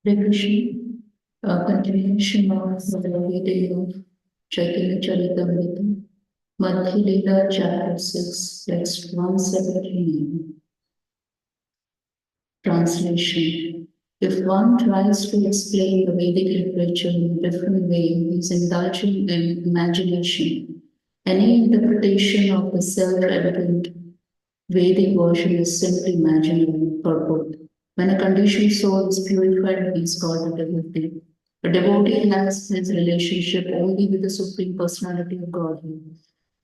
Hare Krishna, continuation of the reading of Chaitanya Charitamrta, Madhya Lila, Chapter 6, Text 179. Translation. If one tries to explain the Vedic literature in a different way, he is indulging in imagination. Any interpretation of the self-evident Vedic version is simply imaginary purport. When a conditioned soul is purified, he is called a devotee. A devotee has his relationship only with the Supreme Personality of Godhead,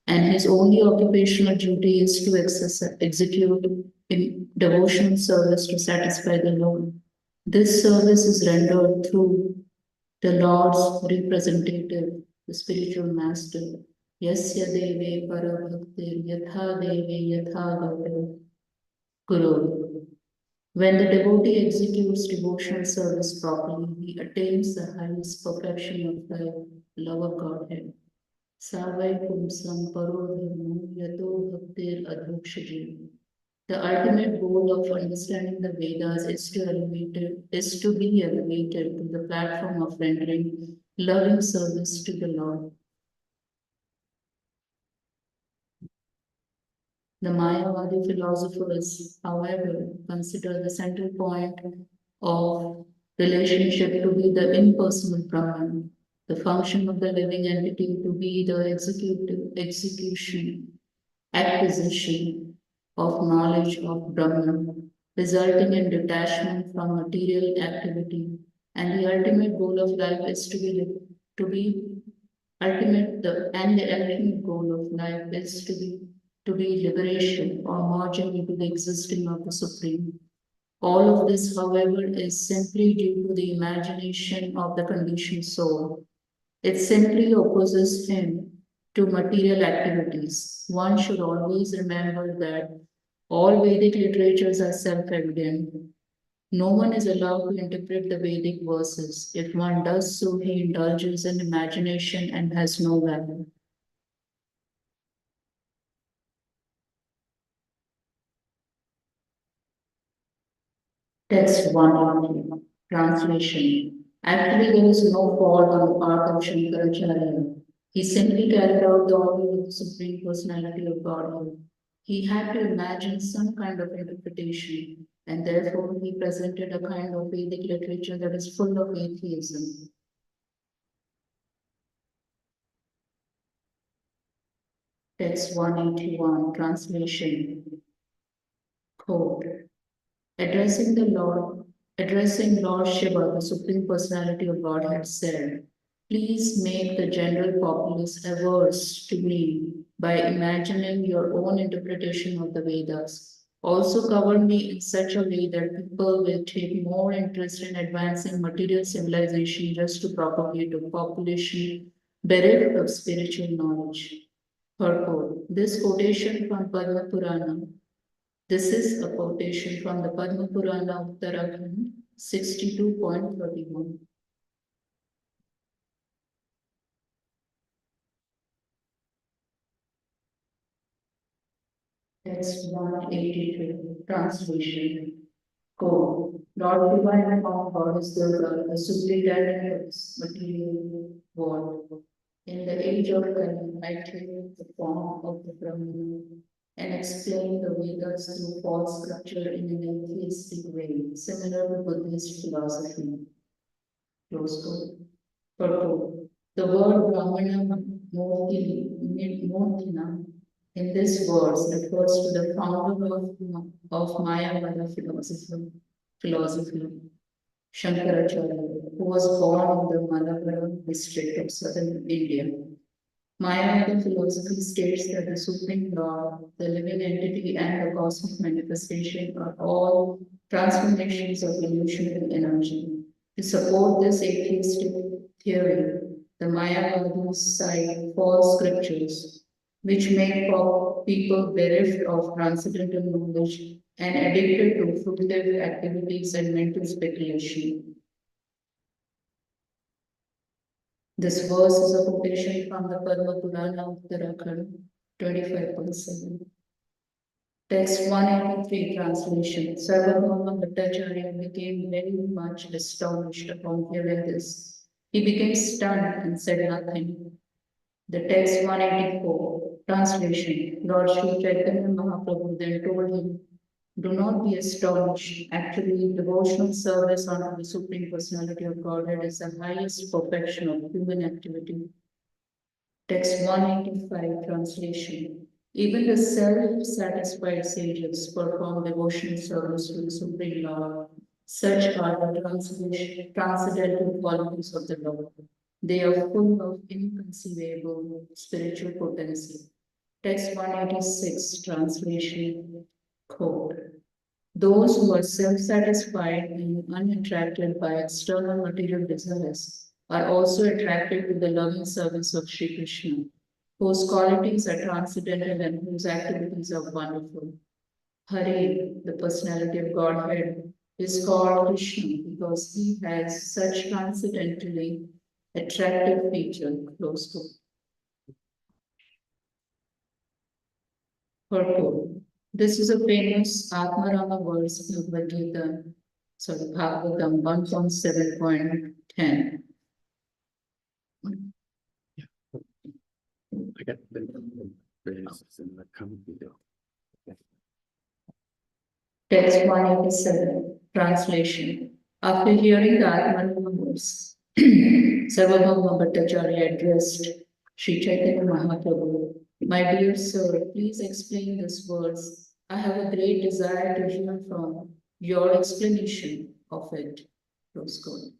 and his only occupational duty is to execute in devotional service to satisfy the Lord. This service is rendered through the Lord's representative, the spiritual master. Yasya deve parabhaktir yatha deve yatha guru. When the devotee executes devotional service properly, he attains the highest perfection of the love of Godhead. Sārvabhauma paro dharmo yato bhaktir adhokshajim. The ultimate goal of understanding the Vedas is to be elevated to the platform of rendering loving service to the Lord. The Mayavadi philosophers, however, consider the central point of relationship to be the impersonal Brahman, the function of the living entity to be the acquisition of knowledge of Brahman, resulting in detachment from material activity, and the ultimate goal of life is to be the ultimate goal of life is to be liberation or merging into the existing of the Supreme. All of this, however, is simply due to the imagination of the conditioned soul. It simply opposes him to material activities. One should always remember that all Vedic literatures are self evident. No one is allowed to interpret the Vedic verses. If one does so, he indulges in imagination and has no value. Text 1 Translation. Actually, there is no fault on the part of Shankaracharya. He simply carried out the order of the Supreme Personality of Godhead. He had to imagine some kind of interpretation, and therefore he presented a kind of Vedic literature that is full of atheism. Text 181 Translation. Quote. Addressing Lord Shiva, the Supreme Personality of Godhead, said, please make the general populace averse to me by imagining your own interpretation of the Vedas. Also cover me in such a way that people will take more interest in advancing material civilization just to propagate a population bereft of spiritual knowledge. Purport. This quotation from Padma Purana. This is a quotation from the Padma Purana Uttarakhand 62.31. Text 183. Translation. Quote. Lord Divine Form God is the superintendent of this material world. In the age of Kali, I take the form of the Brahman and explain the Vedas through false scripture in an atheistic way, similar to Buddhist philosophy. Close quote. Purport. The word Brahmana Murtina in this verse refers to the founder of Mayavada philosophy, Shankaracharya, who was born in the Malabar district of southern India. Mayavada philosophy states that the Supreme Lord, the living entity, and the cosmic manifestation are all transformations of illusionary energy. To support this atheistic theory, the Mayavadis cite false scriptures, which make people bereft of transcendental knowledge and addicted to fruitive activities and mental speculation. This verse is a quotation from the Padma Purana Uttarakhand 25.7. Text 183 translation. Sārvabhauma Bhaṭṭācārya became very much astonished upon hearing this. He became stunned and said nothing. The text 184 translation. Lord Sri Caitanya Mahāprabhu then told him, do not be astonished. Actually, devotional service unto the Supreme Personality of Godhead is the highest perfection of human activity. Text 185 translation. Even the self-satisfied sages perform devotional service to the Supreme Lord. Such are the transcendental qualities of the Lord. They are full of inconceivable spiritual potency. Text 186 translation. Quote. Those who are self-satisfied and unattracted by external material desires are also attracted to the loving service of Sri Krishna, whose qualities are transcendental and whose activities are wonderful. Hari, the personality of Godhead, is called Krishna because he has such transcendentally attractive features. Close quote. Purport. This is a famous Atmarama verse in Bhagavad Gita, Bhagavatam 1.7.10. I got the phrases in the comment video. Text 187, translation. After hearing the Atmarama verse, Sārvabhauma Bhaṭṭācārya addressed Sri Caitanya Mahāprabhu. My dear sir, please explain this verse. I have a great desire to hear from your explanation of it. Close quote.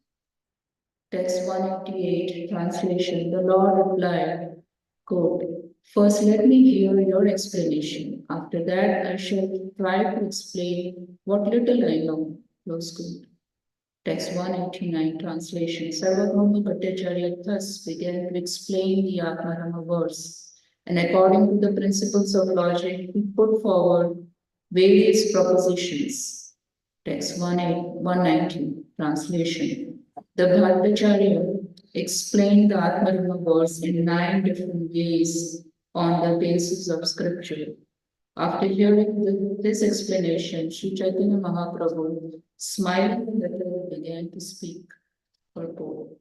Text 188, translation. The Lord replied, quote, first let me hear your explanation. After that, I shall try to explain what little I know. Close quote. Text 189, translation. Sārvabhauma Bhaṭṭācārya thus began to explain the Atmarama verse. And according to the principles of logic, he put forward various propositions. Text 190, translation. The Bhaṭṭācārya explained the Atmarama verse in 9 different ways on the basis of scripture. After hearing this explanation, Sri Caitanya Mahāprabhu, smiling a little, began to speak. Purport.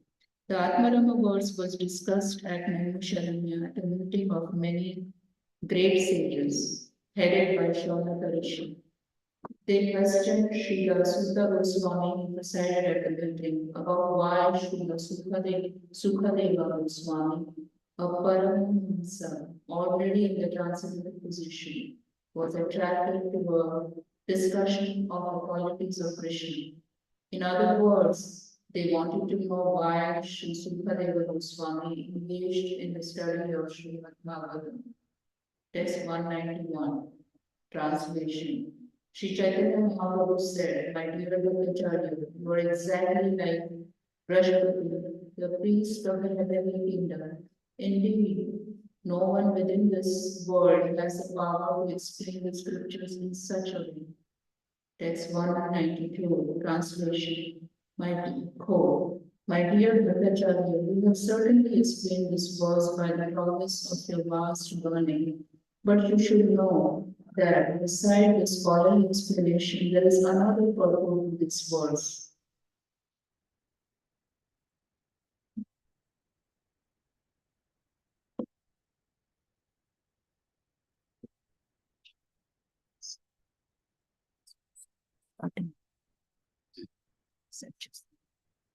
The Atmarama verse was discussed at Naimisharanya at a meeting of many great sages, headed by Shaunaka Rishi. They questioned Srila Sutta Goswami, who presided at the meeting, about why Srila Sukadeva Goswami, a Paramahamsa, already in the transcendental position, was attracted to a discussion of the qualities of Krishna. In other words, they wanted to know why Sri Sukadeva Goswami engaged in the study of Srimad Bhagavatam. Text 191, translation. Sri Caitanya Mahāprabhu said, my dear Bhaṭṭācārya, you are exactly like Prajapati, the priest of the heavenly kingdom. Indeed, no one within this world has the power to explain the scriptures in such a way. Text 192, translation. My dear Bhaṭṭācārya, you have certainly explained this verse by the promise of your vast learning, but you should know that beside this following explanation, there is another purport to this verse.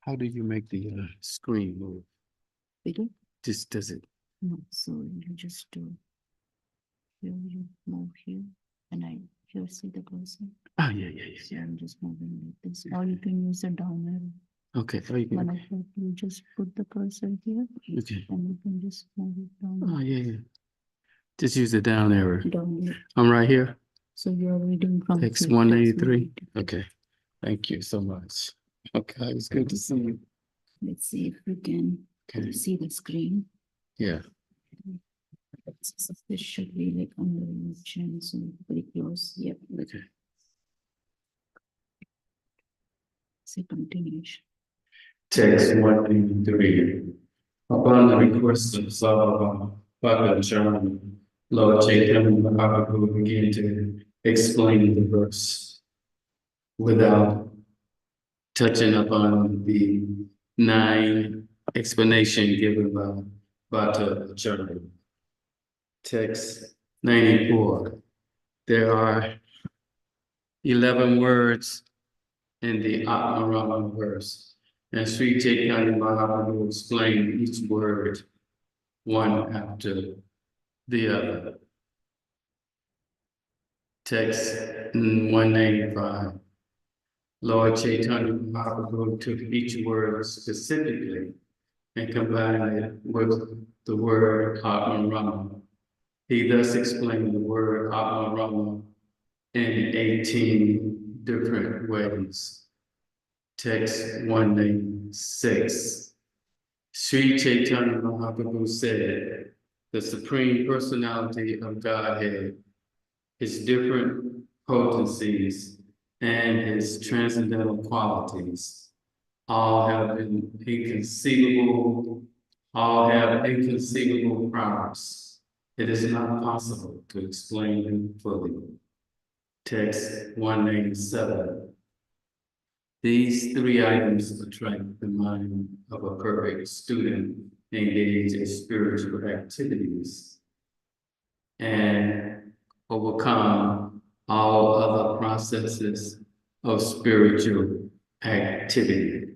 How do you make the screen move? Bigger? Just does it? No, so you just do. Here you move here, and I here see the cursor. Oh, yeah. So I'm just moving like this. Or you can use the down arrow. Okay. Oh, you can. You just put the cursor here, Okay. and you can just move it down. Oh, yeah. Just use the down arrow. Down. I'm right here. So you're reading from Text 183. Okay. Thank you so much. Okay, it's good to see you. Let's see if we can see the screen. Yeah. So this should be like under your chin, so pretty close. Yep. Okay. Say continuation. Text 183. Upon the request of Sārvabhauma, Bhaṭṭācārya, Lord Chaitanya Mahāprabhu began to explain the verse without touching upon the 9 explanation given by Bhaṭṭācārya. Text 94. There are 11 words in the Atmarama verse, and Sri Caitanya Mahāprabhu explained each word one after the other. Text 195. Lord Chaitanya Mahaprabhu took each word specifically and combined it with the word Atmarama. He thus explained the word Atmarama in 18 different ways. Text 196. Sri Caitanya Mahaprabhu said, the Supreme Personality of Godhead, his different potencies, and his transcendental qualities all have inconceivable powers. It is not possible to explain them fully. Text 187. These 3 items attract the mind of a perfect student engaged in spiritual activities and overcome all other processes of spiritual activity.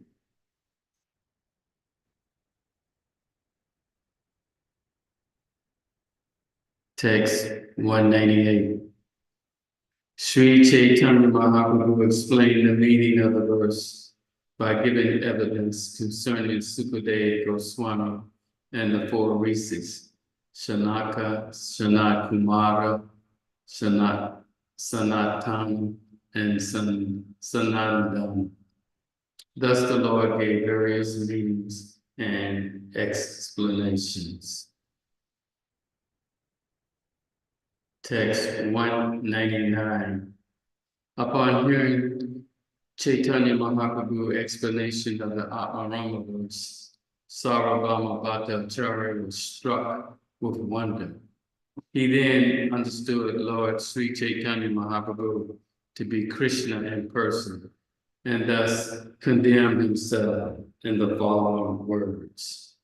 Text 198. Sri Caitanya Mahaprabhu explained the meaning of the verse by giving evidence concerning Sukadeva Goswami and the 4 rishis, Shanaka, Sanatkumara, Sanatan, and Sanandan. Thus the Lord gave various meanings and explanations. Text 199. Upon hearing Caitanya Mahaprabhu's explanation of the Atmarama verse, Sārvabhauma Bhaṭṭācārya was struck with wonder. He then understood Lord Sri Caitanya Mahaprabhu to be Krishna in person, and thus condemned himself in the following words.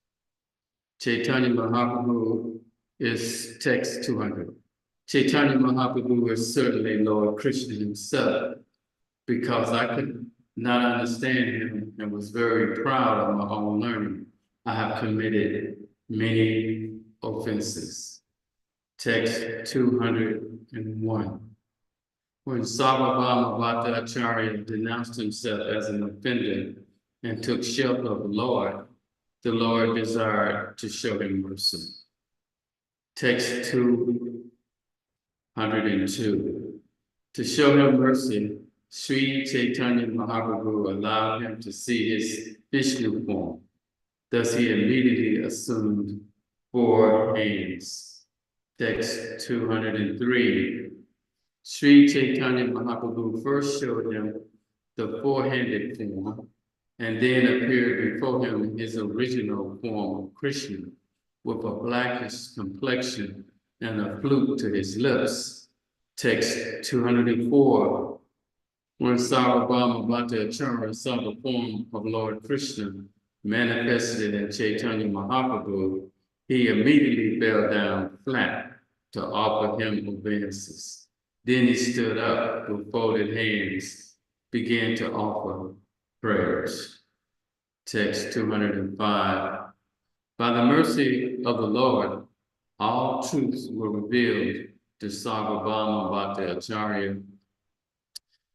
Caitanya Mahaprabhu is text 200. Caitanya Mahaprabhu is certainly Lord Krishna himself, because I could not understand him and was very proud of my own learning. I have committed many offenses. Text 201. When Sārvabhauma Bhaṭṭācārya denounced himself as an offender and took shelter of the Lord desired to show him mercy. Text 202. To show him mercy, Sri Caitanya Mahaprabhu allowed him to see his Vishnu form. Thus he immediately assumed 4 hands. Text 203. Sri Caitanya Mahaprabhu first showed him the 4-handed form, and then appeared before him in his original form of Krishna, with a blackish complexion and a flute to his lips. Text 204. When Sārvabhauma Bhaṭṭācārya saw the form of Lord Krishna manifested in Caitanya Mahaprabhu, he immediately fell down flat to offer him obeisances. Then he stood up with folded hands, began to offer prayers. Text 205. By the mercy of the Lord, all truths were revealed to Sārvabhauma Bhaṭṭācārya,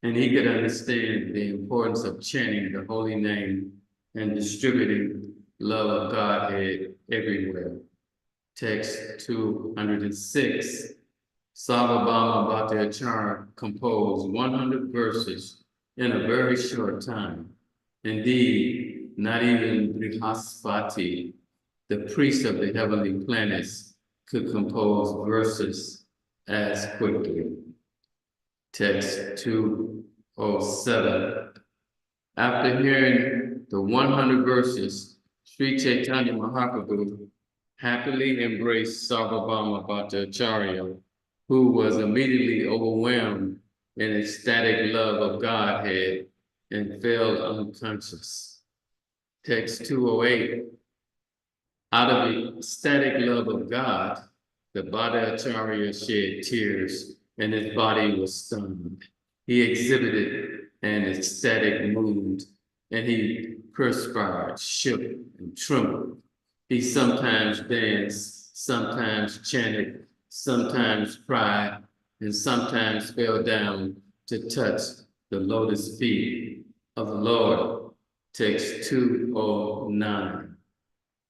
and he could understand the importance of chanting the holy name and distributing love of Godhead everywhere. Text 206. Sārvabhauma Bhaṭṭācārya composed 100 verses in a very short time. Indeed, not even Brihaspati, the priest of the heavenly planets, could compose verses as quickly. Text 207. After hearing the 100 verses, Sri Caitanya Mahaprabhu happily embraced Sārvabhauma Bhaṭṭācārya who was immediately overwhelmed in ecstatic love of Godhead and fell unconscious. Text 208. Out of the ecstatic love of God, the Bhaṭṭācārya shed tears and his body was stunned. He exhibited an ecstatic mood and he perspired, shook, and trembled. He sometimes danced, sometimes chanted, sometimes cried, and sometimes fell down to touch the lotus feet of the Lord. Text 209.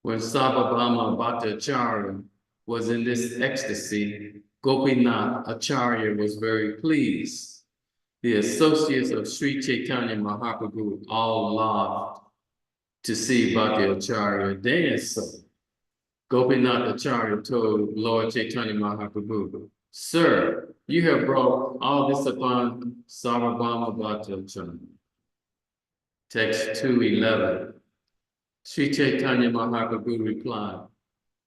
When Sārvabhauma Bhaṭṭācārya was in this ecstasy, Gopinath Acharya was very pleased. The associates of Sri Caitanya Mahāprabhu all laughed to see Bhaṭṭācārya dance so. Gopinath Acharya told Lord Chaitanya Mahāprabhu, "Sir, you have brought all this upon Sārvabhauma Bhaṭṭācārya." Text 211. Sri Chaitanya Mahāprabhu replied,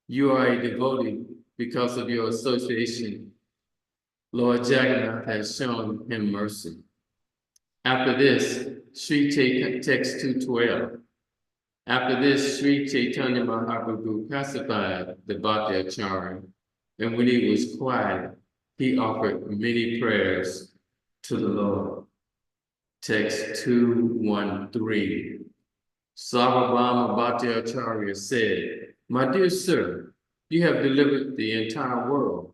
"You are a devotee because of your association. Lord Jagannath has shown him mercy." After this, text 212. After this, Sri Chaitanya Mahāprabhu pacified the Bhaṭṭācārya, and when he was quiet, he offered many prayers to the Lord. Text 213. Sārvabhauma Bhaṭṭācārya said, "My dear sir, you have delivered the entire world,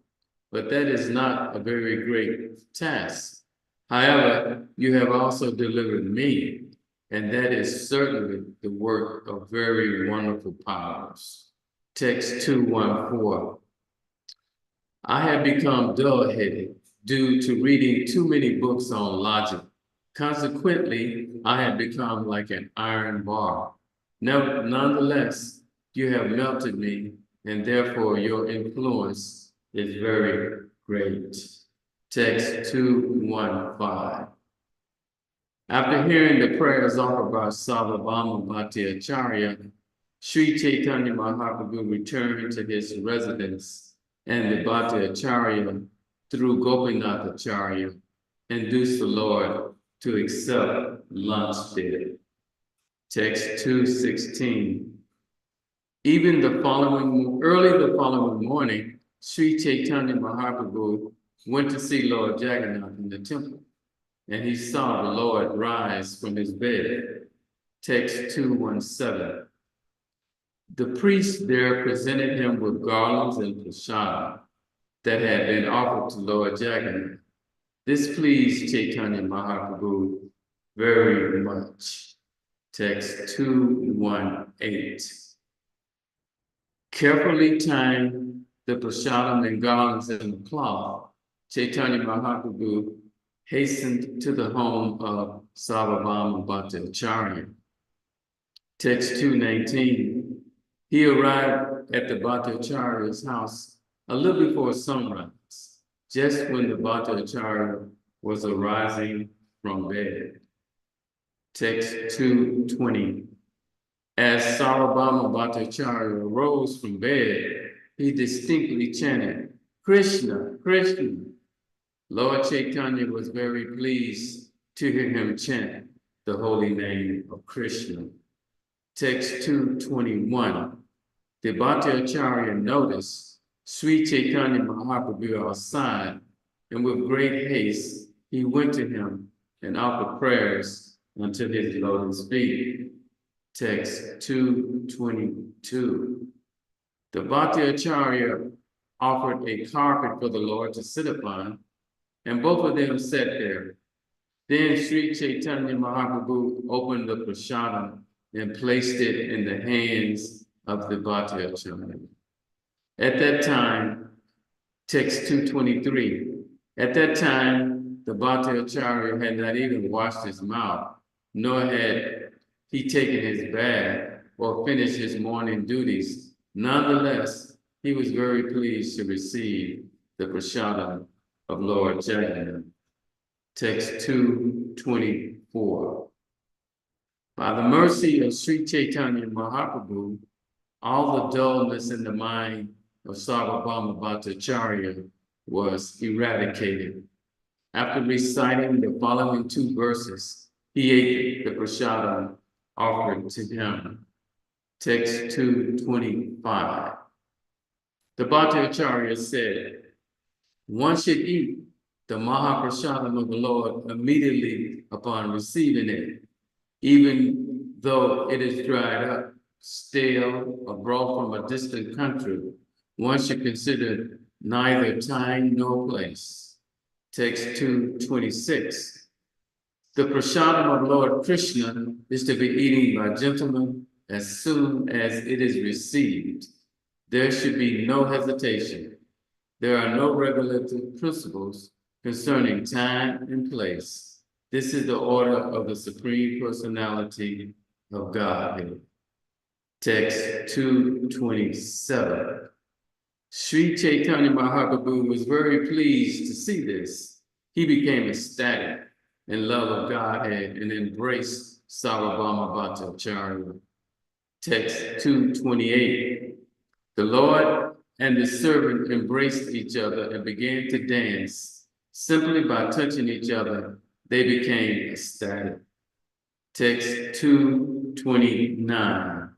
but that is not a very great task. However, you have also delivered me, and that is certainly the work of very wonderful powers." Text 214. I have become dull-headed due to reading too many books on logic. Consequently, I have become like an iron bar. Nonetheless, you have melted me, and therefore your influence is very great. Text 215. After hearing the prayers offered by Sārvabhauma Bhaṭṭācārya, Sri Caitanya Mahāprabhu returned to his residence, and the Bhaṭṭācārya, through Gopinath Acharya, induced the Lord to accept lunch there. Text 216. Early the following morning, Sri Chaitanya Mahāprabhu went to see Lord Jagannath in the temple, and he saw the Lord rise from his bed. Text 217. The priest there presented him with garlands and prasada that had been offered to Lord Jagannath. This pleased Chaitanya Mahāprabhu very much. Text 218. Carefully tying the prasadam and garlands in the cloth, Chaitanya Mahāprabhu hastened to the home of Sārvabhauma Bhaṭṭācārya. Text 219. He arrived at the Bhaṭṭācārya's house a little before sunrise, just when the Bhaṭṭācārya was arising from bed. Text 220. As Sārvabhauma Bhaṭṭācārya arose from bed, he distinctly chanted, "Krishna, Krishna." Lord Chaitanya was very pleased to hear him chant the holy name of Krishna. Text 221. The Bhaṭṭācārya noticed Sri Chaitanya Mahāprabhu outside, and with great haste, he went to him and offered prayers unto his lotus feet. Text 222. The Bhaṭṭācārya offered a carpet for the Lord to sit upon, and both of them sat there. Then Sri Chaitanya Mahāprabhu opened the prasadam and placed it in the hands of the Bhaṭṭācārya. At that time, text 223, at that time, the Bhaṭṭācārya had not even washed his mouth, nor had he taken his bath or finished his morning duties. Nonetheless, he was very pleased to receive the prasadam of Lord Jagannath. Text 224. By the mercy of Sri Chaitanya Mahāprabhu, all the dullness in the mind of Sārvabhauma Bhaṭṭācārya was eradicated. After reciting the following two verses, he ate the prasadam offered to him. Text 225. The Bhaṭṭācārya said, one should eat the Mahaprasadam of the Lord immediately upon receiving it, even though it is dried up, stale, or brought from a distant country. One should consider neither time nor place. Text 226. The prasadam of Lord Krishna is to be eaten by gentlemen as soon as it is received. There should be no hesitation. There are no regulative principles concerning time and place. This is the order of the Supreme Personality of Godhead. Text 227. Sri Caitanya Mahāprabhu was very pleased to see this. He became ecstatic in love of Godhead and embraced Sārvabhauma Bhaṭṭācārya. Text 228. The Lord and the servant embraced each other and began to dance. Simply by touching each other, they became ecstatic. Text 229.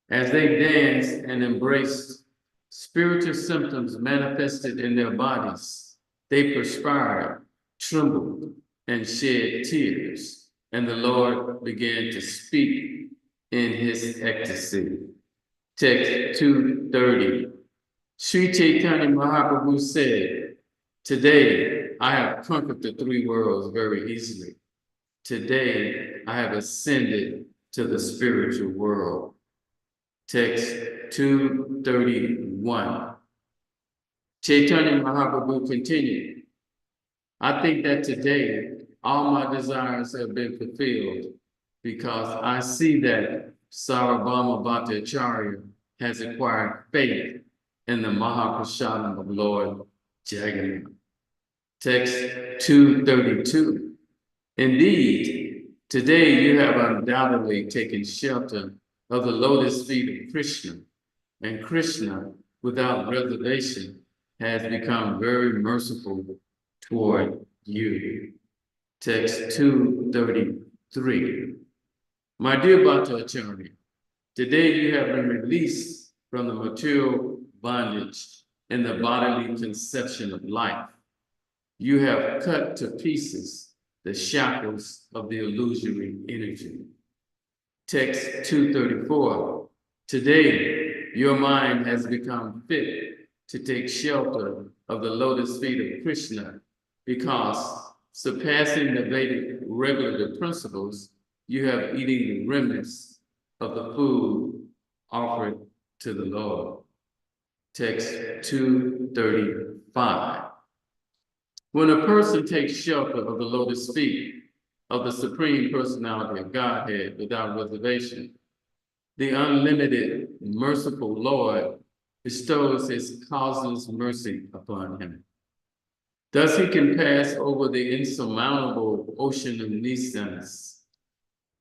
As they danced and embraced, spiritual symptoms manifested in their bodies. They perspired, trembled, and shed tears, and the Lord began to speak in his ecstasy. Text 230. Sri Caitanya Mahāprabhu said, today I have conquered the three worlds very easily. Today I have ascended to the spiritual world. Text 231. Caitanya Mahāprabhu continued, I think that today all my desires have been fulfilled because I see that Sārvabhauma Bhaṭṭācārya has acquired faith in the Mahaprasadam of Lord Jagannath. Text 232. Indeed, today you have undoubtedly taken shelter of the lotus feet of Krishna, and Krishna, without reservation, has become very merciful toward you. Text 233. My dear Bhaṭṭācārya, today you have been released from the material bondage and the bodily conception of life. You have cut to pieces the shackles of the illusory energy. Text 234. Today, your mind has become fit to take shelter of the lotus feet of Krishna because, surpassing the Vedic regulative principles, you have eaten the remnants of the food offered to the Lord. Text 235. When a person takes shelter of the lotus feet of the Supreme Personality of Godhead without reservation, the unlimited, merciful Lord bestows his causeless mercy upon him. Thus he can pass over the insurmountable ocean of nescience.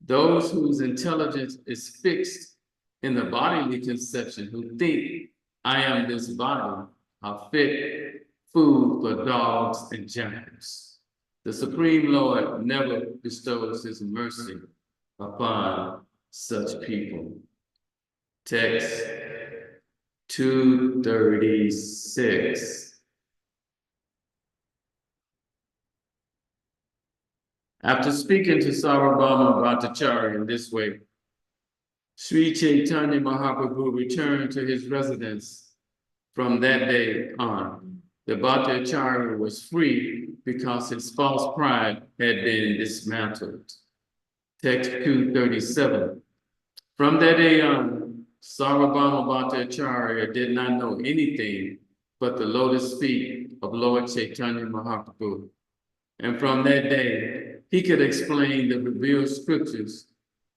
Those whose intelligence is fixed in the bodily conception, who think, I am this body, are fit food for dogs and jackals. The Supreme Lord never bestows his mercy upon such people. Text 236. After speaking to Sārvabhauma Bhaṭṭācārya in this way, Sri Caitanya Mahāprabhu returned to his residence. From that day on, the Bhaṭṭācārya was free because his false pride had been dismantled. Text 237. From that day on, Sārvabhauma Bhaṭṭācārya did not know anything but the lotus feet of Lord Caitanya Mahāprabhu. And from that day, he could explain the revealed scriptures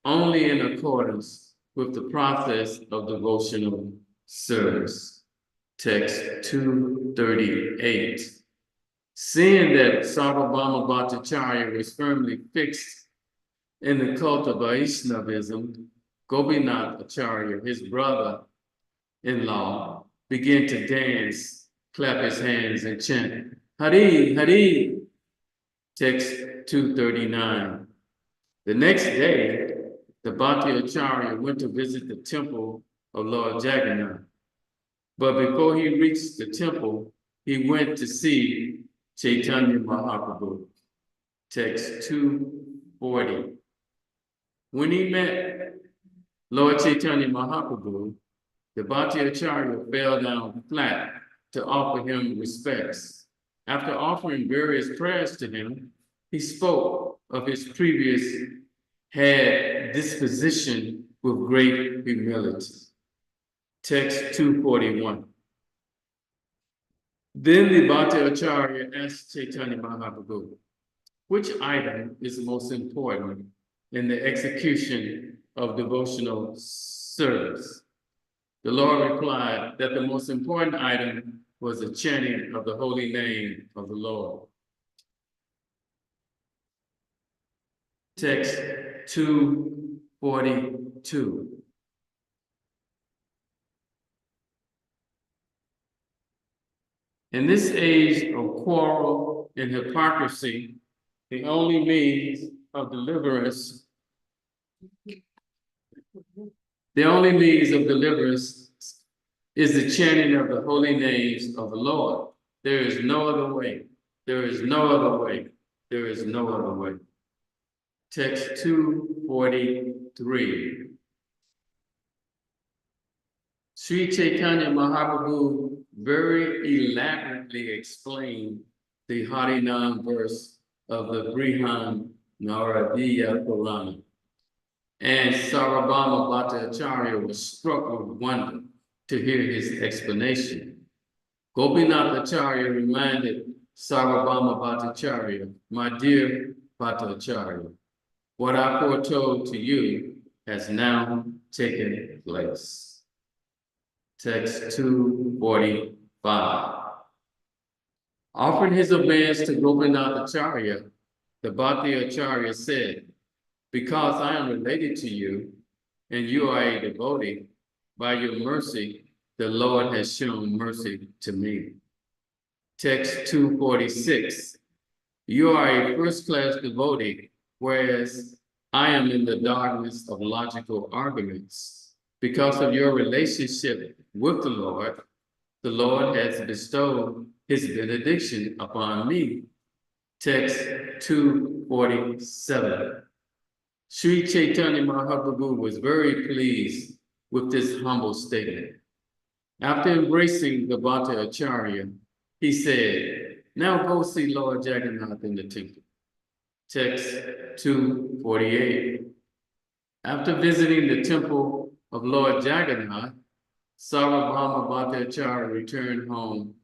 only in accordance with the process of devotional service. Text 238. Seeing that Sārvabhauma Bhaṭṭācārya was firmly fixed in the cult of Vaishnavism, Gopinath Acharya, his brother-in-law, began to dance clap his hands and chant, Hari, Hari. Text 239. The next day, the Bhaṭṭācārya went to visit the temple of Lord Jagannath. But before he reached the temple, he went to see Caitanya Mahāprabhu. Text 240. When he met Lord Caitanya Mahāprabhu, the Bhaṭṭācārya fell down flat to offer him respects. After offering various prayers to him, he spoke of his previous disposition with great humility. Text 241. Then the Bhaṭṭācārya asked Caitanya Mahāprabhu, which item is most important in the execution of devotional service? The Lord replied that the most important item was the chanting of the holy name of the Lord. Text 242. In this age of quarrel and hypocrisy, the only means of deliverance is the chanting of the holy names of the Lord. There is no other way. There is no other way. There is no other way. Text 243. Sri Caitanya Mahāprabhu very elaborately explained the Harinam verse of the Brihan Naradiya Purana. And Sārvabhauma Bhaṭṭācārya was struck with wonder to hear his explanation. Gopinathacharya reminded Sārvabhauma Bhaṭṭācārya, my dear Bhaṭṭācārya, what I foretold to you has now taken place. Text 245. Offering his obeisance to Gopinathacharya, the Bhaṭṭācārya said, because I am related to you, and you are a devotee, by your mercy, the Lord has shown mercy to me. Text 246. You are a first-class devotee, whereas I am in the darkness of logical arguments. Because of your relationship with the Lord has bestowed his benediction upon me. Text 247. Sri Caitanya Mahāprabhu was very pleased with this humble statement. After embracing the Bhaṭṭācārya, he said, now go see Lord Jagannath in the temple. Text 248. After visiting the temple of Lord Jagannath, Sārvabhauma Bhaṭṭācārya returned home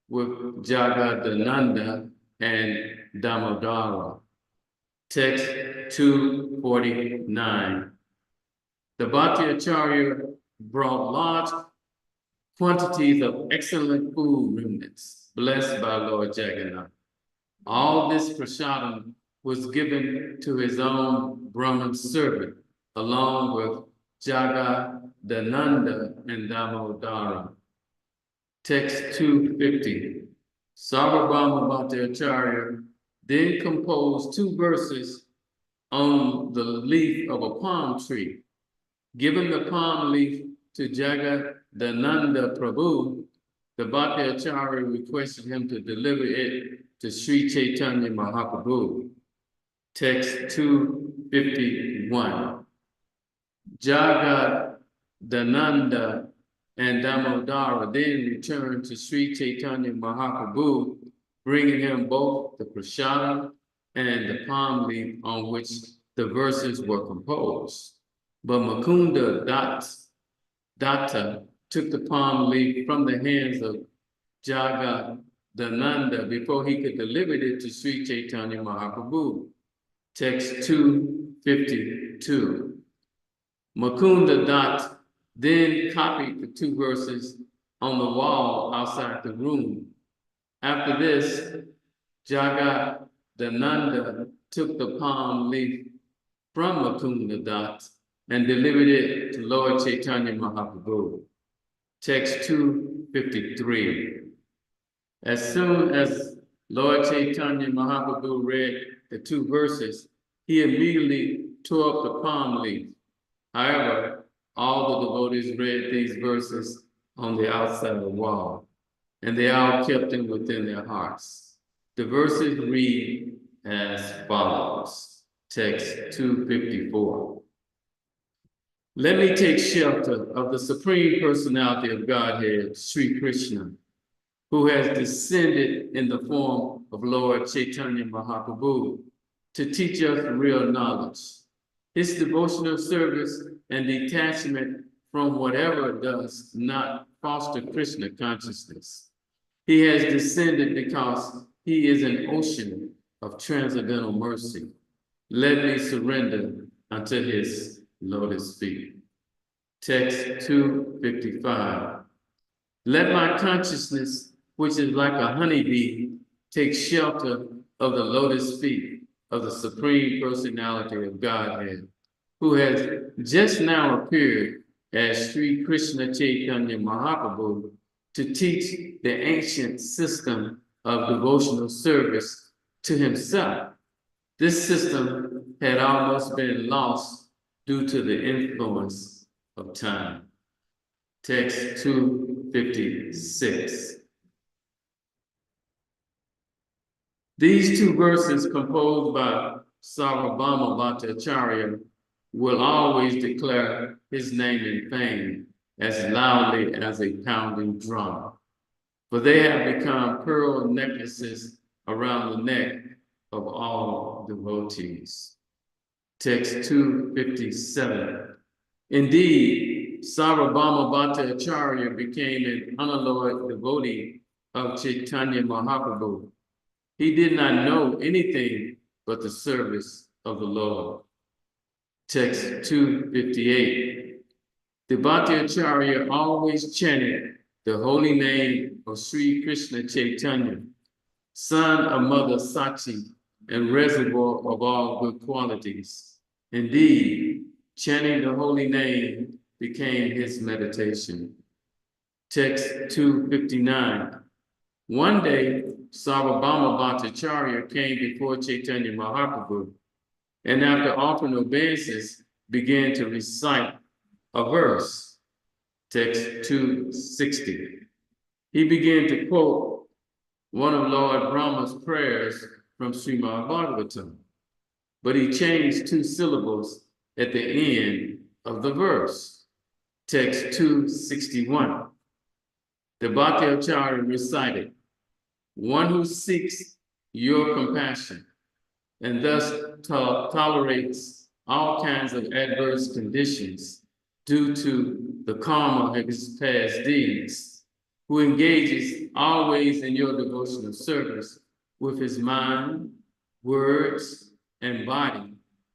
with Jagadananda and Damodara. Text 249. The Bhaṭṭācārya brought large quantities of excellent food remnants, blessed by Lord Jagannath. All this prasadam was given to his own Brahman servant, along with Jagadananda and Damodara. Text 250. Sārvabhauma Bhaṭṭācārya then composed 2 verses on the leaf of a palm tree. Given the palm leaf to Jagadananda Prabhu, the Bhaṭṭācārya requested him to deliver it to Sri Caitanya Mahāprabhu. Text 251. Jagadananda and Damodara then returned to Sri Caitanya Mahāprabhu, bringing him both the prasadam and the palm leaf on which the verses were composed. But Mukunda Datta took the palm leaf from the hands of Jagadananda before he could deliver it to Sri Caitanya Mahāprabhu. Text 252. Mukunda Datta then copied the 2 verses on the wall outside the room. After this, Jagadananda took the palm leaf from Mukunda Datta and delivered it to Lord Caitanya Mahāprabhu. Text 253. As soon as Lord Caitanya Mahaprabhu read the two verses, he immediately tore up the palm leaf. However, all the devotees read these verses on the outside of the wall, and they all kept them within their hearts. The verses read as follows, text 254. Let me take shelter of the Supreme Personality of Godhead, Sri Krishna, who has descended in the form of Lord Caitanya Mahaprabhu to teach us real knowledge. His devotional service and detachment from whatever does not foster Krishna consciousness. He has descended because he is an ocean of transcendental mercy. Let me surrender unto his lotus feet. Text 255. Let my consciousness, which is like a honeybee, take shelter of the lotus feet of the Supreme Personality of Godhead, who has just now appeared as Sri Krishna Chaitanya Mahaprabhu to teach the ancient system of devotional service to himself. This system had almost been lost due to the influence of time. Text 256. These two verses composed by Sārvabhauma Bhaṭṭācārya will always declare his name in fame as loudly as a pounding drum, for they have become pearl necklaces around the neck of all devotees. Text 257. Indeed, Sārvabhauma Bhaṭṭācārya became an unalloyed devotee of Caitanya Mahaprabhu. He did not know anything but the service of the Lord. Text 258. The Bhaṭṭācārya always chanted the holy name of Sri Krishna Chaitanya, son of Mother Sachi and reservoir of all good qualities. Indeed, chanting the holy name became his meditation. Text 259. One day, Sārvabhauma Bhaṭṭācārya came before Caitanya Mahaprabhu, and after offering obeisances, began to recite a verse. Text 260. He began to quote one of Lord Brahma's prayers from Srimad Bhagavatam, but he changed two syllables at the end of the verse. Text 261. The Bhaṭṭācārya recited, one who seeks your compassion and thus tolerates all kinds of adverse conditions due to the karma of his past deeds, who engages always in your devotional service with his mind, words, and body,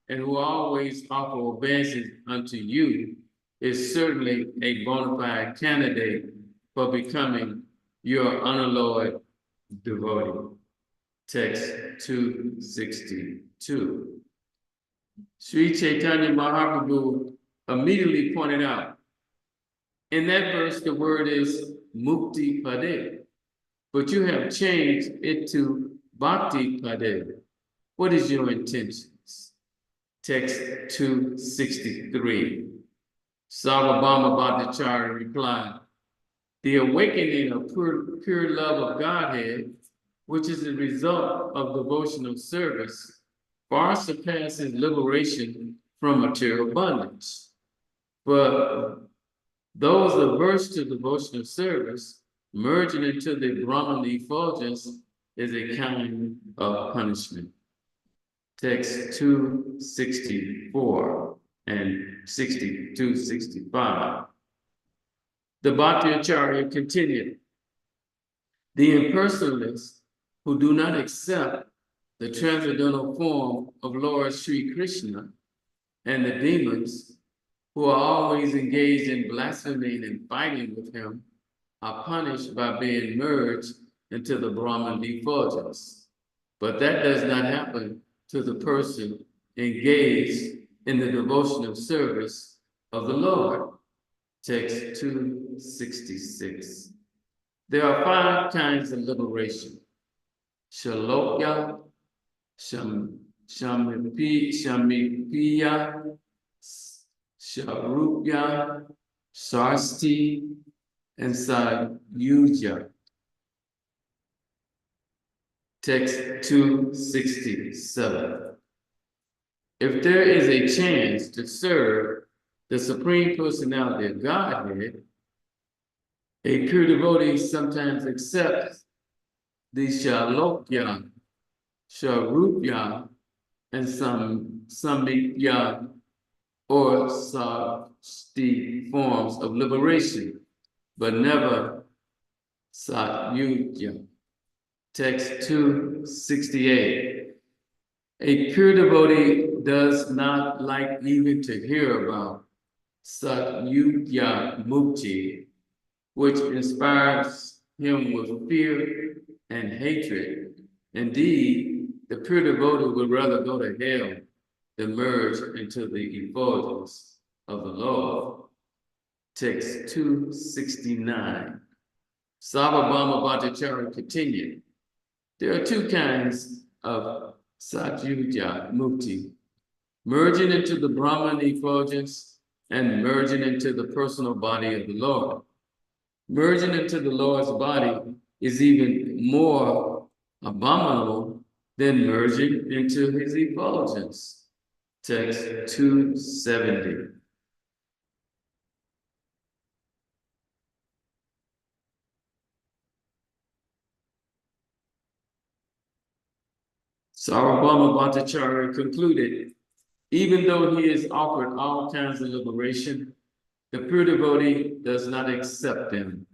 and who always offer obeisances unto you, is certainly a bona fide candidate for becoming your unalloyed devotee. Text 262. Sri Caitanya Mahaprabhu immediately pointed out, in that verse the word is mukti pade, but you have changed it to bhakti pade. What is your intentions? Text 263. Sārvabhauma Bhaṭṭācārya replied, the awakening of pure love of Godhead, which is the result of devotional service, far surpasses liberation from material bondage. But those averse to devotional service, merging into the Brahman effulgence is a kind of punishment. Text 264 and 265. The Bhaṭṭācārya continued, the impersonalists who do not accept the transcendental form of Lord Sri Krishna and the demons who are always engaged in blaspheming and fighting with him are punished by being merged into the Brahman effulgence. But that does not happen to the person engaged in the devotional service of the Lord. Text 266. There are 5 kinds of liberation: Shalokya, Shamipiya, Sharupya, Sarsti, and Sayuja. Text 267. If there is a chance to serve the Supreme Personality of Godhead, a pure devotee sometimes accepts the Shalokya, Sharupya, and Samikya or Sarsti forms of liberation, but never Sayuja. Text 268. A pure devotee does not like even to hear about Satyuja Mukti, which inspires him with fear and hatred. Indeed, the pure devotee would rather go to hell than merge into the effulgence of the Lord. Text 269. Sārvabhauma Bhaṭṭācārya continued. There are 2 kinds of Satyuja Mukti: merging into the Brahman effulgence and merging into the personal body of the Lord. Merging into the Lord's body is even more abominable than merging into his effulgence. Text 270. Sārvabhauma Bhaṭṭācārya concluded, even though he is offered all kinds of liberation, the pure devotee does not accept them.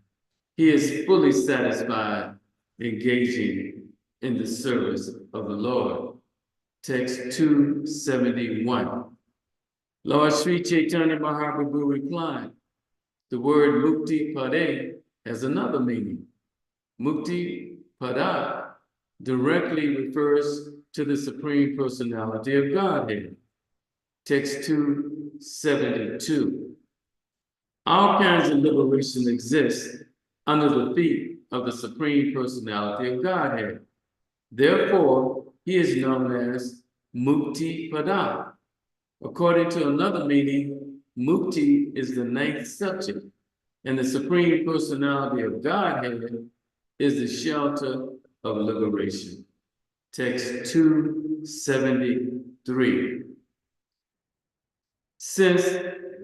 He is fully satisfied engaging in the service of the Lord. Text 271. Lord Sri Caitanya Mahāprabhu replied, the word mukti pade has another meaning. Mukti pada directly refers to the Supreme Personality of Godhead. Text 272. All kinds of liberation exist under the feet of the Supreme Personality of Godhead. Therefore, he is known as Mukti Pada. According to another meaning, Mukti is the 9th subject, and the Supreme Personality of Godhead is the shelter of liberation. Text 273. Since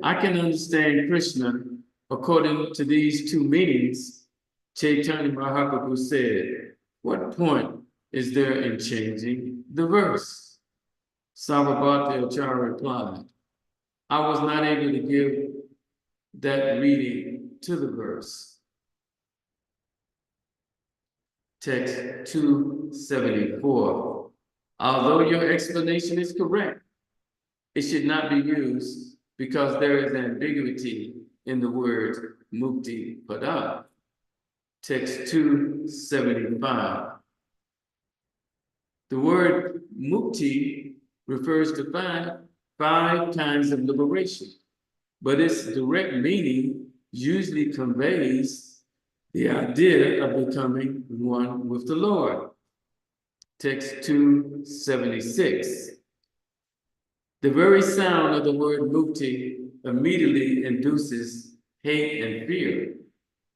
I can understand Krishna according to these 2 meanings, Caitanya Mahaprabhu said, what point is there in changing the verse? Sārvabhauma replied, I was not able to give that reading to the verse. Text 274. Although your explanation is correct, it should not be used because there is ambiguity in the word mukti pada. Text 275. The word mukti refers to 5 kinds of liberation, but its direct meaning usually conveys the idea of becoming one with the Lord. Text 276. The very sound of the word mukti immediately induces hate and fear.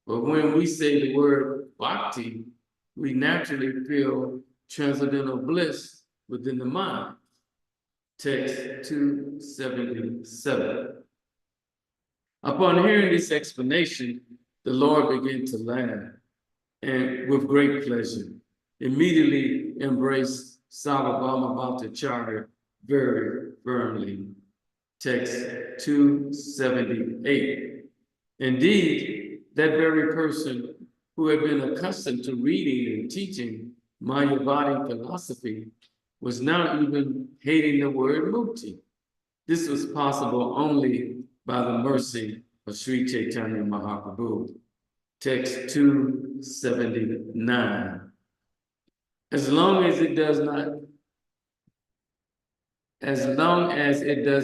But when we say the word bhakti, we naturally feel transcendental bliss within the mind. Text 277. Upon hearing this explanation, the Lord began to laugh and with great pleasure, immediately embraced Sārvabhauma Bhaṭṭācārya very firmly. Text 278. Indeed, that very person who had been accustomed to reading and teaching Mayavadi philosophy was now even hating the word mukti. This was possible only by the mercy of Sri Caitanya Mahaprabhu. Text 279. As long as it does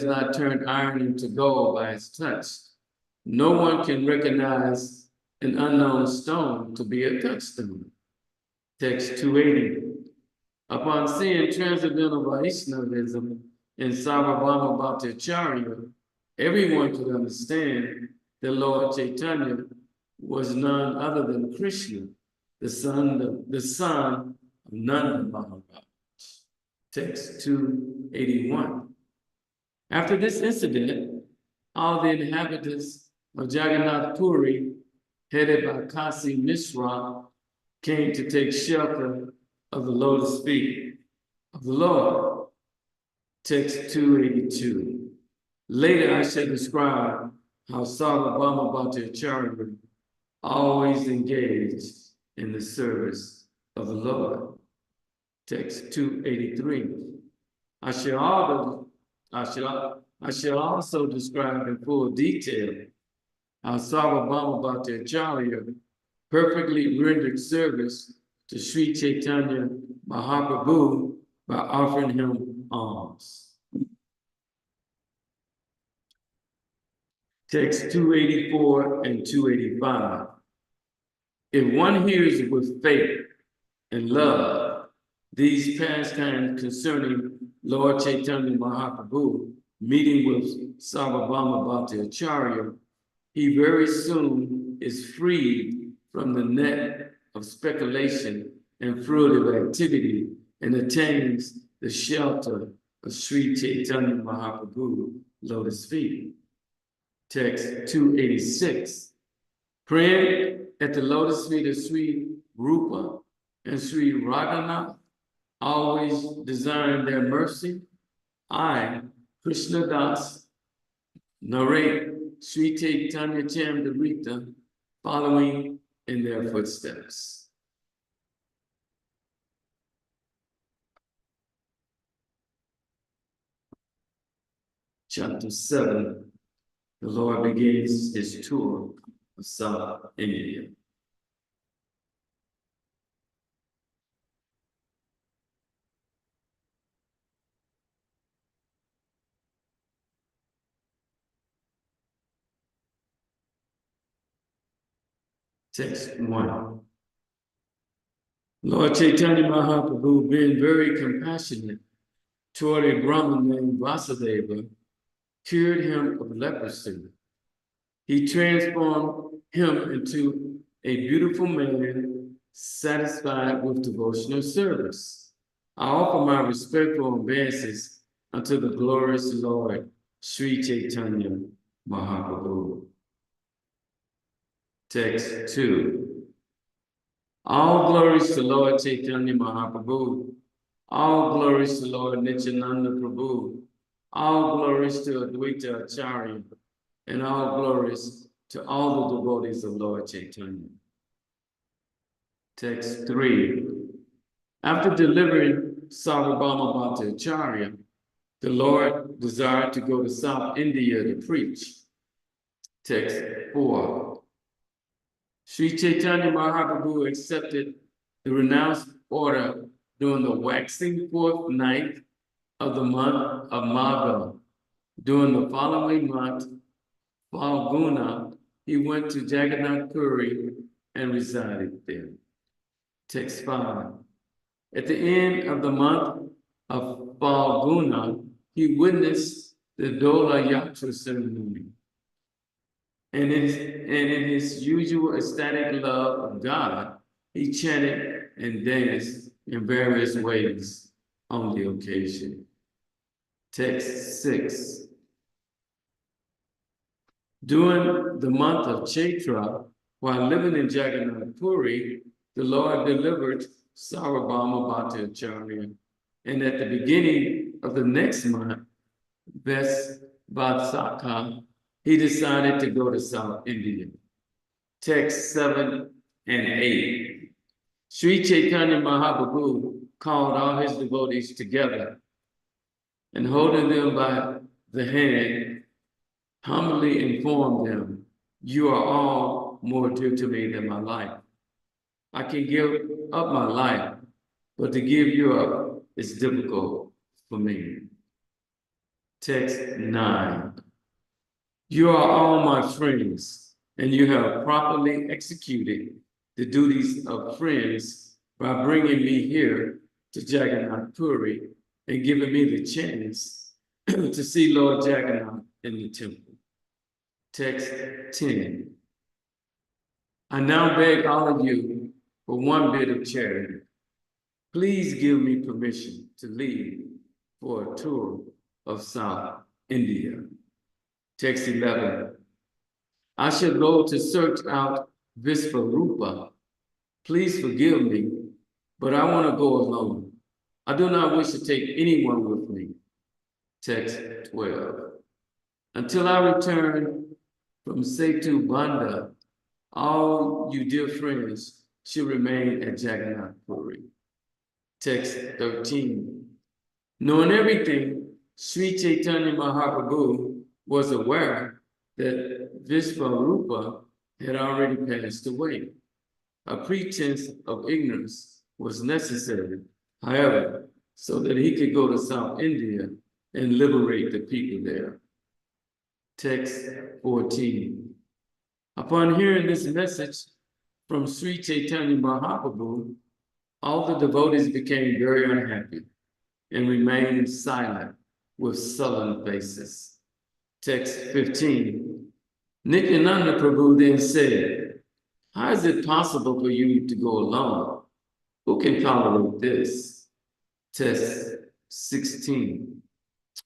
not turn iron into gold by its touch, no one can recognize an unknown stone to be a touchstone. Text 280. Upon seeing transcendental Vaishnavism in Sārvabhauma Bhaṭṭācārya, everyone could understand that Lord Caitanya was none other than Krishna, the son of Nanda Maharaj. Text 281. After this incident, all the inhabitants of Jagannath Puri, headed by Kasi Mishra, came to take shelter of the lotus feet of the Lord. Text 282. Later I shall describe how Sārvabhauma Bhaṭṭācārya always engaged in the service of the Lord. Text 283. I shall also describe in full detail how Sārvabhauma Bhaṭṭācārya perfectly rendered service to Sri Caitanya Mahāprabhu by offering him alms. Text 284 and 285. If one hears with faith and love these pastimes concerning Lord Caitanya Mahāprabhu meeting with Sārvabhauma Bhaṭṭācārya, he very soon is freed from the net of speculation and fruitive activity and attains the shelter of Sri Caitanya Mahāprabhu lotus feet. Text 286. Praying at the lotus feet of Sri Rupa and Sri Radhanath, always desiring their mercy, I, Krishna Das, narrate Sri Caitanya Charitamrta, following in their footsteps. Chapter 7. The Lord begins his tour of South India. Text 1. Lord Caitanya Mahāprabhu, being very compassionate toward a Brahmin named Vasudeva, cured him of leprosy. He transformed him into a beautiful man satisfied with devotional service. I offer my respectful obeisances unto the glorious Lord Sri Caitanya Mahāprabhu. Text 2. All glories to Lord Caitanya Mahāprabhu. All glories to Lord Nityananda Prabhu. All glories to Advaita Acharya. And all glories to all the devotees of Lord Caitanya. Text 3. After delivering Sārvabhauma Bhaṭṭācārya, the Lord desired to go to South India to preach. Text 4. Sri Caitanya Mahāprabhu accepted the renounced order during the waxing fourth night of the month of Madhya. During the following month, Phalguna, he went to Jagannath Puri and resided there. Text 5. At the end of the month of Phalguna, he witnessed the Dola Yatra ceremony. And in his usual ecstatic love of God, he chanted and danced in various ways on the occasion. Text 6. During the month of Chaitra, while living in Jagannath Puri, the Lord delivered Sārvabhauma Bhaṭṭācārya. And at the beginning of the next month, Vaisakha, he decided to go to South India. Text 7 and 8. Sri Caitanya Mahāprabhu called all his devotees together and holding them by the hand, humbly informed them, "You are all more dear to me than my life. I can give up my life, but to give you up is difficult for me." Text 9. You are all my friends, and you have properly executed the duties of friends by bringing me here to Jagannath Puri and giving me the chance to see Lord Jagannath in the temple. Text 10. I now beg all of you for one bit of charity. Please give me permission to leave for a tour of South India. Text 11. I shall go to search out Visvarupa. Please forgive me, but I want to go alone. I do not wish to take anyone with me. Text 12. Until I return from Setu Banda, all you dear friends should remain at Jagannath Puri. Text 13. Knowing everything, Sri Caitanya Mahāprabhu was aware that Visvarupa had already passed away. A pretense of ignorance was necessary, however, so that he could go to South India and liberate the people there. Text 14. Upon hearing this message from Sri Caitanya Mahāprabhu, all the devotees became very unhappy and remained silent with sullen faces. Text 15. Nityananda Prabhu then said, how is it possible for you to go alone? Who can tolerate this? Text 16.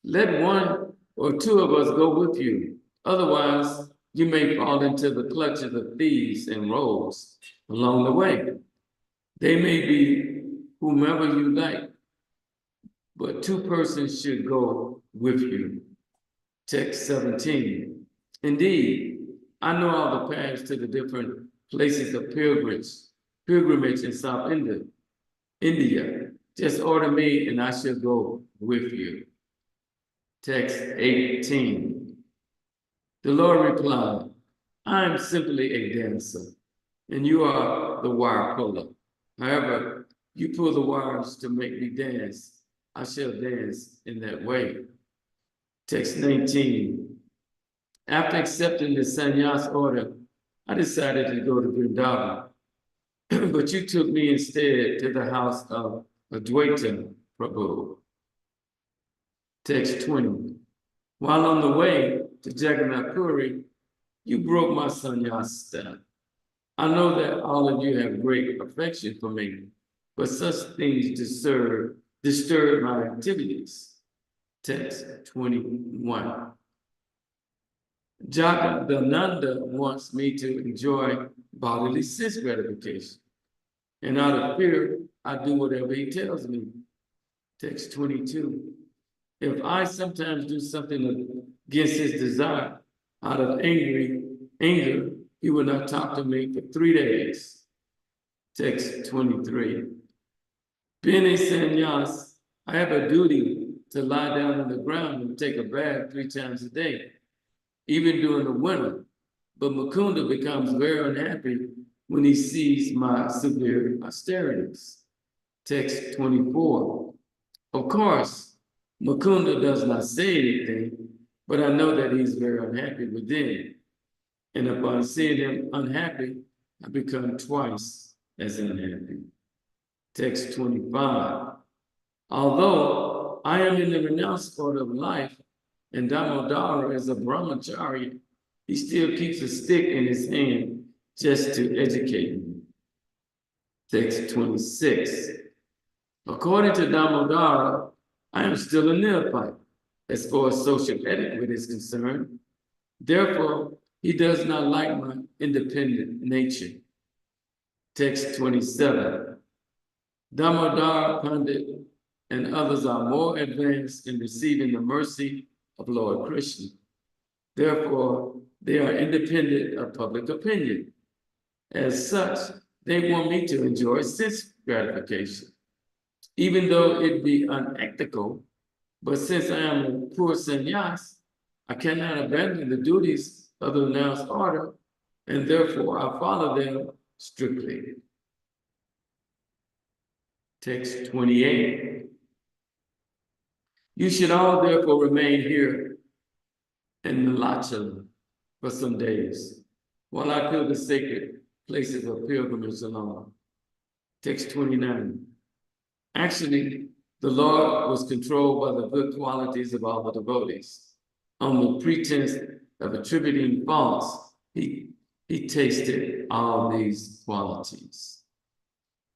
Let one or two of us go with you. Otherwise, you may fall into the clutches of thieves and rogues along the way. They may be whomever you like, but two persons should go with you. Text 17. Indeed, I know all the paths to the different places of pilgrimage in South India. Just order me and I shall go with you. Text 18. The Lord replied, I am simply a dancer, and you are the wire puller. However, you pull the wires to make me dance. I shall dance in that way. Text 19. After accepting the sannyas order, I decided to go to Vrindavan, but you took me instead to the house of Advaita Prabhu. Text 20. While on the way to Jagannath Puri, you broke my sannyas staff. I know that all of you have great affection for me, but such things disturb my activities. Text 21. Jagannath wants me to enjoy bodily sense gratification, and out of fear, I do whatever he tells me. Text 22. If I sometimes do something against his desire, out of anger, he will not talk to me for 3 days. Text 23. Being a sannyas, I have a duty to lie down on the ground and take a bath 3 times a day, even during the winter. But Mukunda becomes very unhappy when he sees my severe austerities. Text 24. Of course, Mukunda does not say anything, but I know that he's very unhappy within. And upon seeing him unhappy, I become twice as unhappy. Text 25. Although I am in the renounced order of life, and Damodara is a Brahmacharya, he still keeps a stick in his hand just to educate me. Text 26. According to Damodara, I am still a neophyte as far as social etiquette is concerned. Therefore, he does not like my independent nature. Text 27. Damodar, Pandit, and others are more advanced in receiving the mercy of Lord Krishna. Therefore, they are independent of public opinion. As such, they want me to enjoy sense gratification, even though it be unethical. But since I am a poor sannyas, I cannot abandon the duties of the renounced order, and therefore I follow them strictly. Text 28. You should all therefore remain here in Nilachala for some days. while I fill the sacred places of pilgrimage alone. Text 29. Actually, the Lord was controlled by the good qualities of all the devotees. On the pretense of attributing faults, he tasted all these qualities.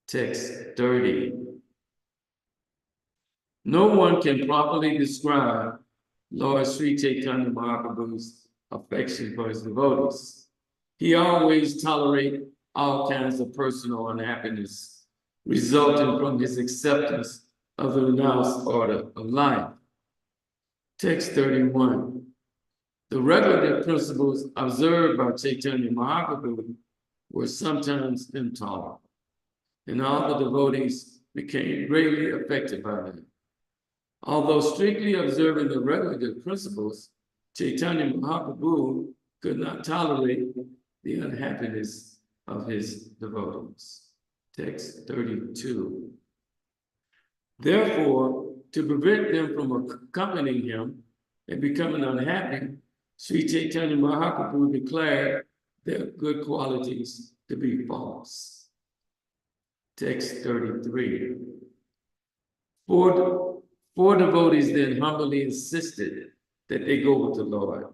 Text 30. No one can properly describe Lord Sri Caitanya Mahaprabhu's affection for his devotees. He always tolerated all kinds of personal unhappiness resulting from his acceptance of the renounced order of life. Text 31. The regulative principles observed by Caitanya Mahaprabhu were sometimes intolerable, and all the devotees became greatly affected by them. Although strictly observing the regulative principles, Caitanya Mahaprabhu could not tolerate the unhappiness of his devotees. Text 32. Therefore, to prevent them from accompanying him and becoming unhappy, Sri Caitanya Mahaprabhu declared their good qualities to be false. Text 33. Four devotees then humbly insisted that they go with the Lord.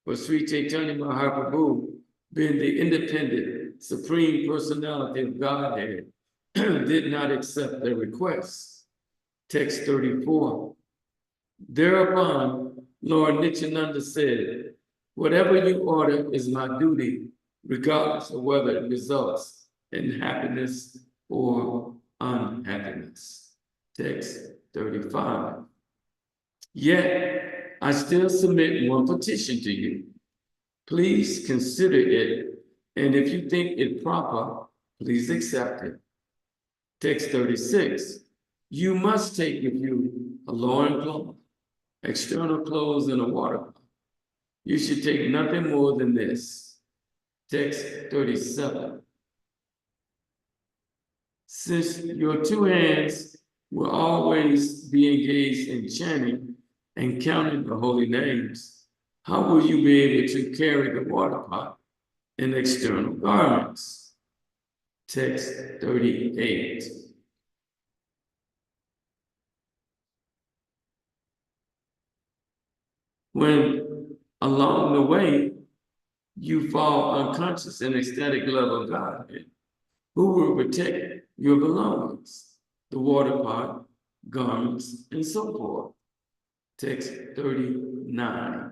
But Sri Caitanya Mahaprabhu, being the independent, supreme personality of Godhead, did not accept their requests. Text 34. Thereupon, Lord Nityananda said, whatever you order is my duty, regardless of whether it results in happiness or unhappiness. Text 35. Yet, I still submit one petition to you. Please consider it, and if you think it proper, please accept it. Text 36. You must take with you a loincloth, external clothes, and a water pot. You should take nothing more than this. Text 37. Since your two hands will always be engaged in chanting and counting the holy names, how will you be able to carry the water pot and external garments? Text 38. When along the way you fall unconscious in ecstatic love of God, who will protect your belongings? The water pot, garments, and so forth. Text 39.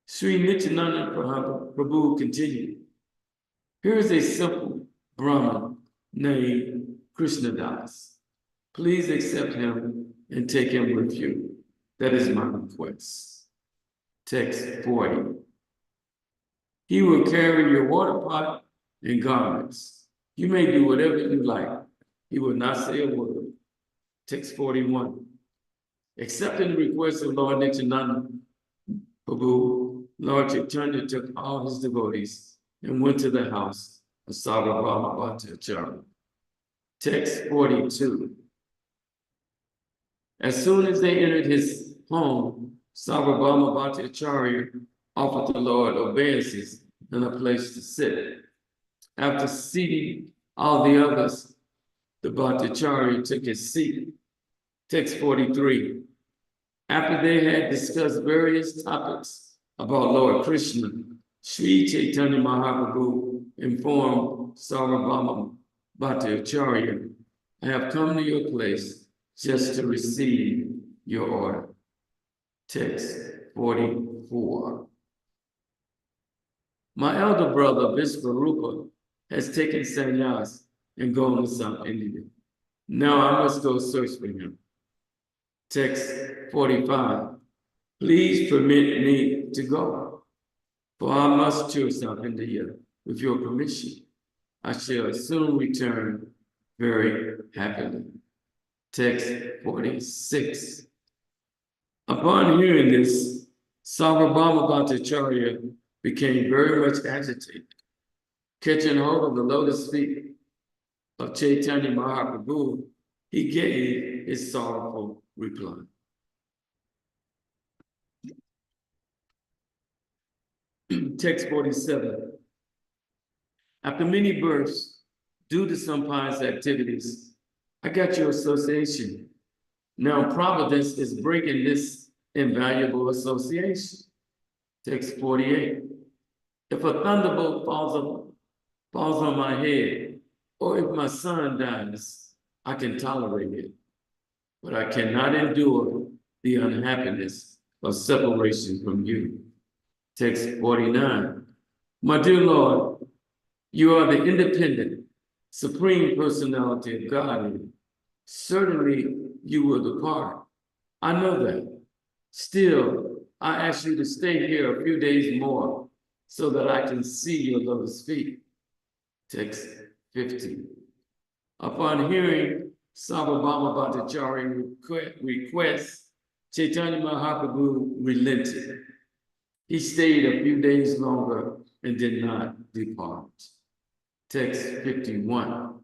Sri Nityananda Prabhu continued. Here is a simple Brahmin named Krishnadas. Please accept him and take him with you. That is my request. Text 40. He will carry your water pot and garments. You may do whatever you like. He will not say a word. Text 41. Accepting the request of Lord Nityananda Prabhu, Lord Caitanya took all his devotees and went to the house of Sārvabhauma Bhaṭṭācārya. Text 42. As soon as they entered his home, Sārvabhauma Bhaṭṭācārya offered the Lord obeisances and a place to sit. After seating all the others, the Bhaṭṭācārya took his seat. Text 43. After they had discussed various topics about Lord Krishna, Sri Caitanya Mahaprabhu informed Sārvabhauma Bhaṭṭācārya, I have come to your place just to receive your order. Text 44. My elder brother, Vishvarupa, has taken sannyas and gone to South India. Now I must go search for him. Text 45. Please permit me to go, for I must to South India with your permission. I shall soon return very happily. Text 46. Upon hearing this, Sārvabhauma Bhaṭṭācārya became very much agitated. Catching hold of the lotus feet of Caitanya Mahaprabhu, he gave his sorrowful reply. Text 47. After many births, due to some pious activities, I got your association. Now Providence is breaking this invaluable association. Text 48. If a thunderbolt falls on my head, or if my son dies, I can tolerate it. But I cannot endure the unhappiness of separation from you. Text 49. My dear Lord, you are the independent, supreme personality of God. Certainly you will depart. I know that. Still, I ask you to stay here a few days more so that I can see your lotus feet. Text 50. Upon hearing Sārvabhauma Bhaṭṭācārya request, Caitanya Mahāprabhu relented. He stayed a few days longer and did not depart. Text 51.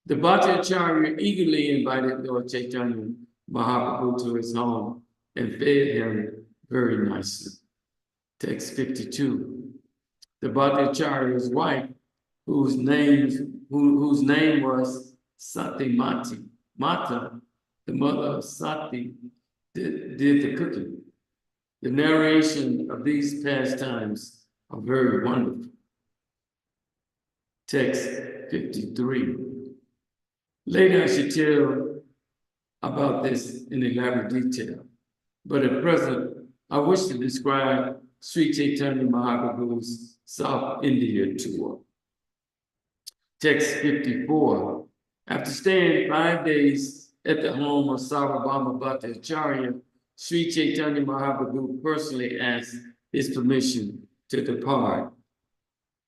The Bhaṭṭācārya eagerly invited Lord Caitanya Mahāprabhu to his home and fed him very nicely. Text 52. The Bhaṭṭācārya's wife, whose name was Mata, the mother of Sati, did the cooking. The narration of these pastimes are very wonderful. Text 53. Later I should tell about this in elaborate detail, but at present I wish to describe Sri Caitanya Mahaprabhu's South India tour. Text 54. After staying 5 days at the home of Sārvabhauma Bhaṭṭācārya, Sri Caitanya Mahaprabhu personally asked his permission to depart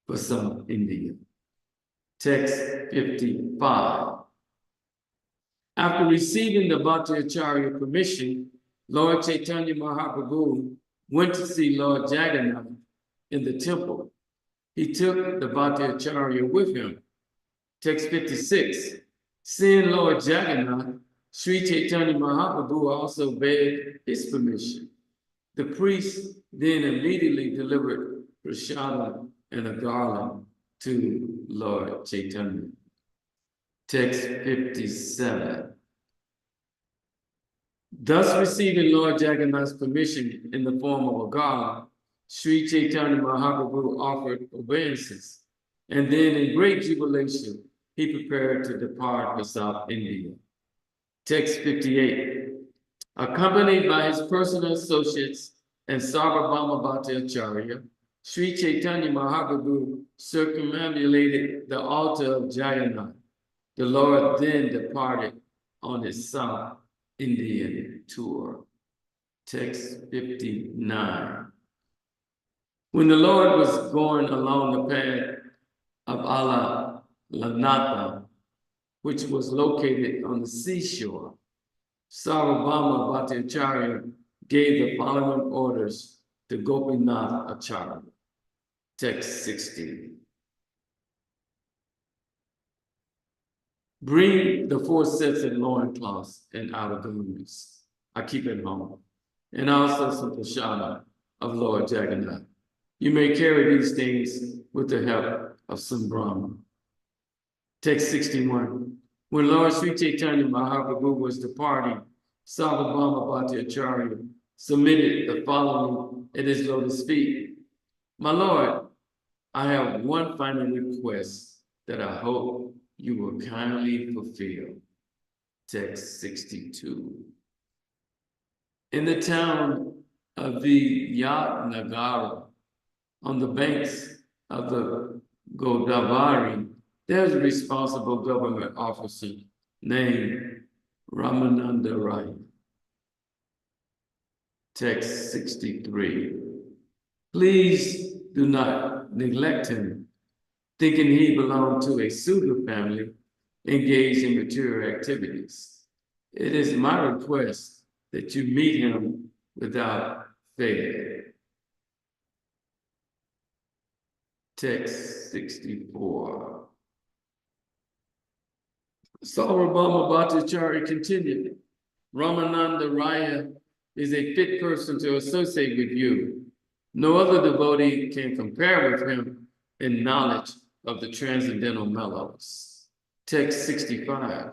for South India. Text 55. After receiving the Bhaṭṭācārya permission, Lord Caitanya Mahaprabhu went to see Lord Jagannath in the temple. He took the Bhaṭṭācārya with him. Text 56. Seeing Lord Jagannath, Sri Caitanya Mahaprabhu also begged his permission. The priest then immediately delivered prasadam and a garland to Lord Caitanya. Text 57. Thus receiving Lord Jagannath's permission in the form of a garland, Sri Caitanya Mahaprabhu offered obeisances, and then in great jubilation, he prepared to depart for South India. Text 58. Accompanied by his personal associates and Sārvabhauma Bhaṭṭācārya, Sri Caitanya Mahaprabhu circumambulated the altar of Jagannath. The Lord then departed on his South Indian tour. Text 59. When the Lord was going along the path of Lanatha, which was located on the seashore, Sārvabhauma Bhaṭṭācārya gave the following orders to Gopinath Acharya. Text 60. Bring the 4 sets of loincloths and outer garments. I keep at home. And also some prasadam of Lord Jagannath. You may carry these things with the help of some Brahman. Text 61. When Lord Sri Caitanya Mahaprabhu was departing, Sārvabhauma Bhaṭṭācārya submitted the following at his lotus feet. My Lord, I have one final request that I hope you will kindly fulfill. Text 62. In the town of Vijayanagar, on the banks of the Godavari, there's a responsible government officer named Rāmānanda Rāya. Text 63. Please do not neglect him, thinking he belonged to a Sudra family engaged in material activities. It is my request that you meet him without fail. Text 64. Sārvabhauma Bhaṭṭācārya continued, Rāmānanda Rāya is a fit person to associate with you. No other devotee can compare with him in knowledge of the transcendental mellows. Text 65.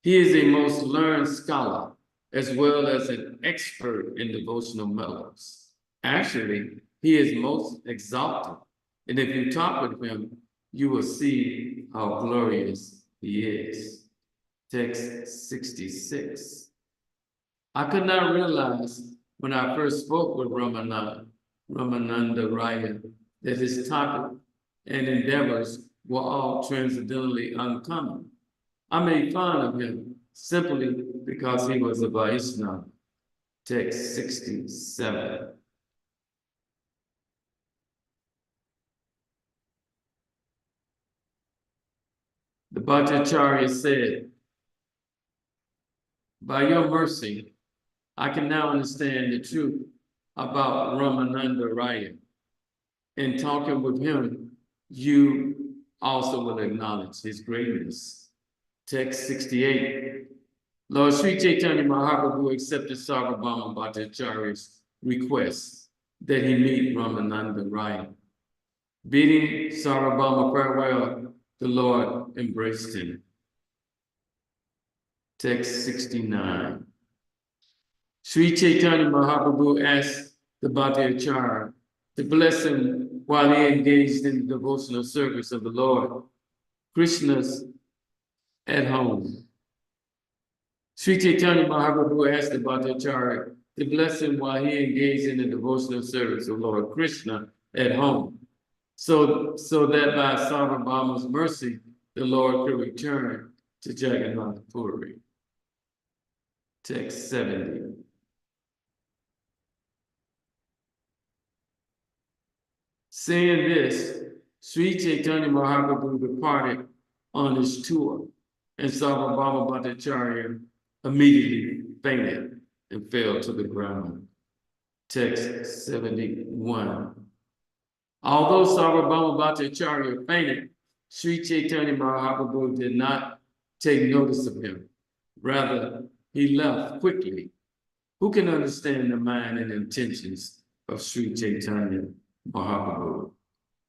He is a most learned scholar, as well as an expert in devotional mellows. Actually, he is most exalted, and if you talk with him, you will see how glorious he is. Text 66. I could not realize when I first spoke with Rāmānanda Rāya that his topic and endeavors were all transcendentally uncommon. I made fun of him simply because he was a Vaishnava. Text 67. The Bhaṭṭācārya said, by your mercy, I can now understand the truth about Rāmānanda Rāya. In talking with him, you also will acknowledge his greatness. Text 68. Lord Sri Caitanya Mahāprabhu accepted Sārvabhauma Bhaṭṭācārya's request that he meet Rāmānanda Rāya. Bidding Sārvabhauma farewell, the Lord embraced him. Text 69. Sri Caitanya Mahāprabhu asked the Bhaṭṭācārya to bless him while he engaged in the devotional service of the Lord Krishna's at home. Sri Caitanya Mahāprabhu asked the Bhaṭṭācārya to bless him while he engaged in the devotional service of Lord Krishna at home, so that by Sārvabhauma's mercy, the Lord could return to Jagannath Puri. Text 70. Saying this, Sri Caitanya Mahāprabhu departed on his tour, and Sārvabhauma Bhaṭṭācārya immediately fainted and fell to the ground. Text 71. Although Sārvabhauma Bhaṭṭācārya fainted, Sri Caitanya Mahāprabhu did not take notice of him. Rather, he left quickly. Who can understand the mind and intentions of Sri Caitanya Mahāprabhu?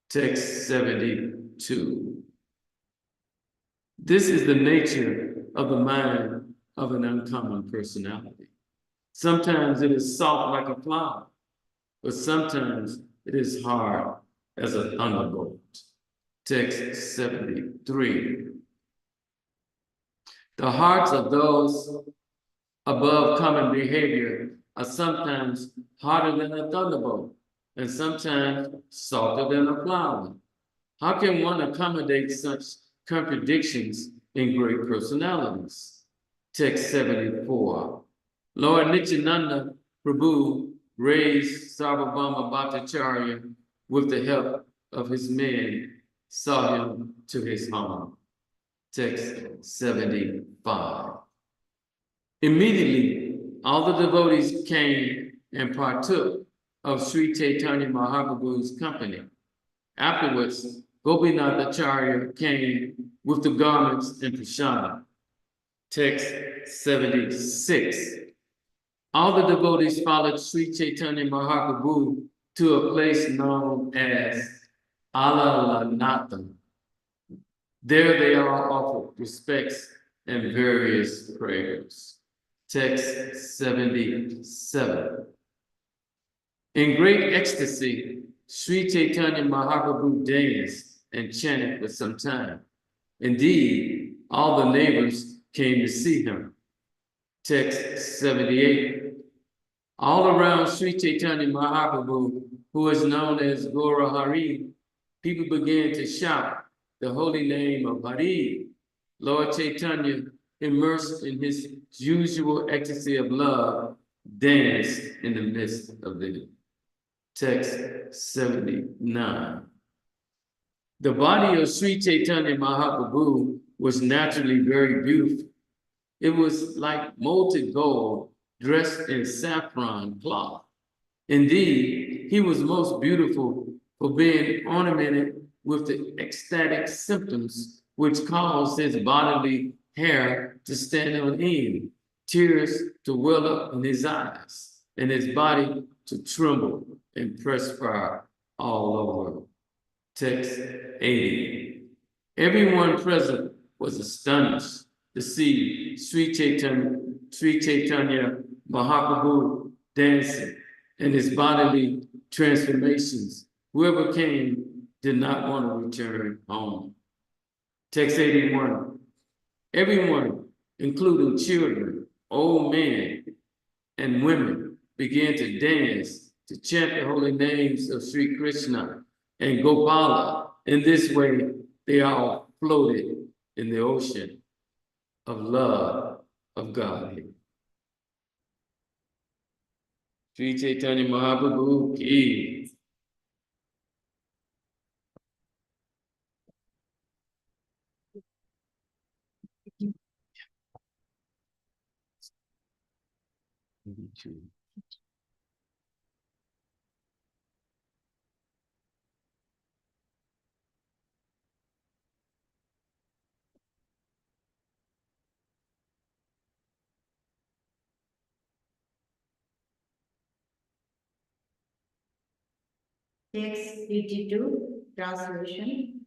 Text 72. This is the nature of the mind of an uncommon personality. Sometimes it is soft like a flower, but sometimes it is hard as a thunderbolt. Text 73. The hearts of those above common behavior are sometimes harder than a thunderbolt, and sometimes softer than a flower. How can one accommodate such contradictions in great personalities? Text 74. Lord Nityananda Prabhu raised Sārvabhauma Bhaṭṭācārya with the help of his men, saw him to his home. Text 75. Immediately, all the devotees came and partook of Sri Caitanya Mahaprabhu's company. Afterwards, Gopinathacharya came with the garments and prasada. Text 76. All the devotees followed Sri Caitanya Mahaprabhu to a place known as Alalanatha. There they all offered respects and various prayers. Text 77. In great ecstasy, Sri Caitanya Mahaprabhu danced and chanted for some time. Indeed, all the neighbors came to see him. Text 78. All around Sri Caitanya Mahaprabhu, who is known as Gaura Hari, people began to shout the holy name of Hari. Lord Chaitanya, immersed in his usual ecstasy of love, danced in the midst of them. Text 79. The body of Sri Caitanya Mahaprabhu was naturally very beautiful. It was like molten gold dressed in saffron cloth. Indeed, he was most beautiful for being ornamented with the ecstatic symptoms which caused his bodily hair to stand on end, tears to well up in his eyes, and his body to tremble and perspire all over. Text 80. Everyone present was astonished to see Sri Caitanya Mahāprabhu dancing and his bodily transformations. Whoever came did not want to return home. Text 81. Everyone, including children, old men, and women, began to dance, to chant the holy names of Sri Krishna and Gopala. In this way, they all floated in the ocean of love of Godhead. Sri Caitanya Mahaprabhu ki. Text 82, translation.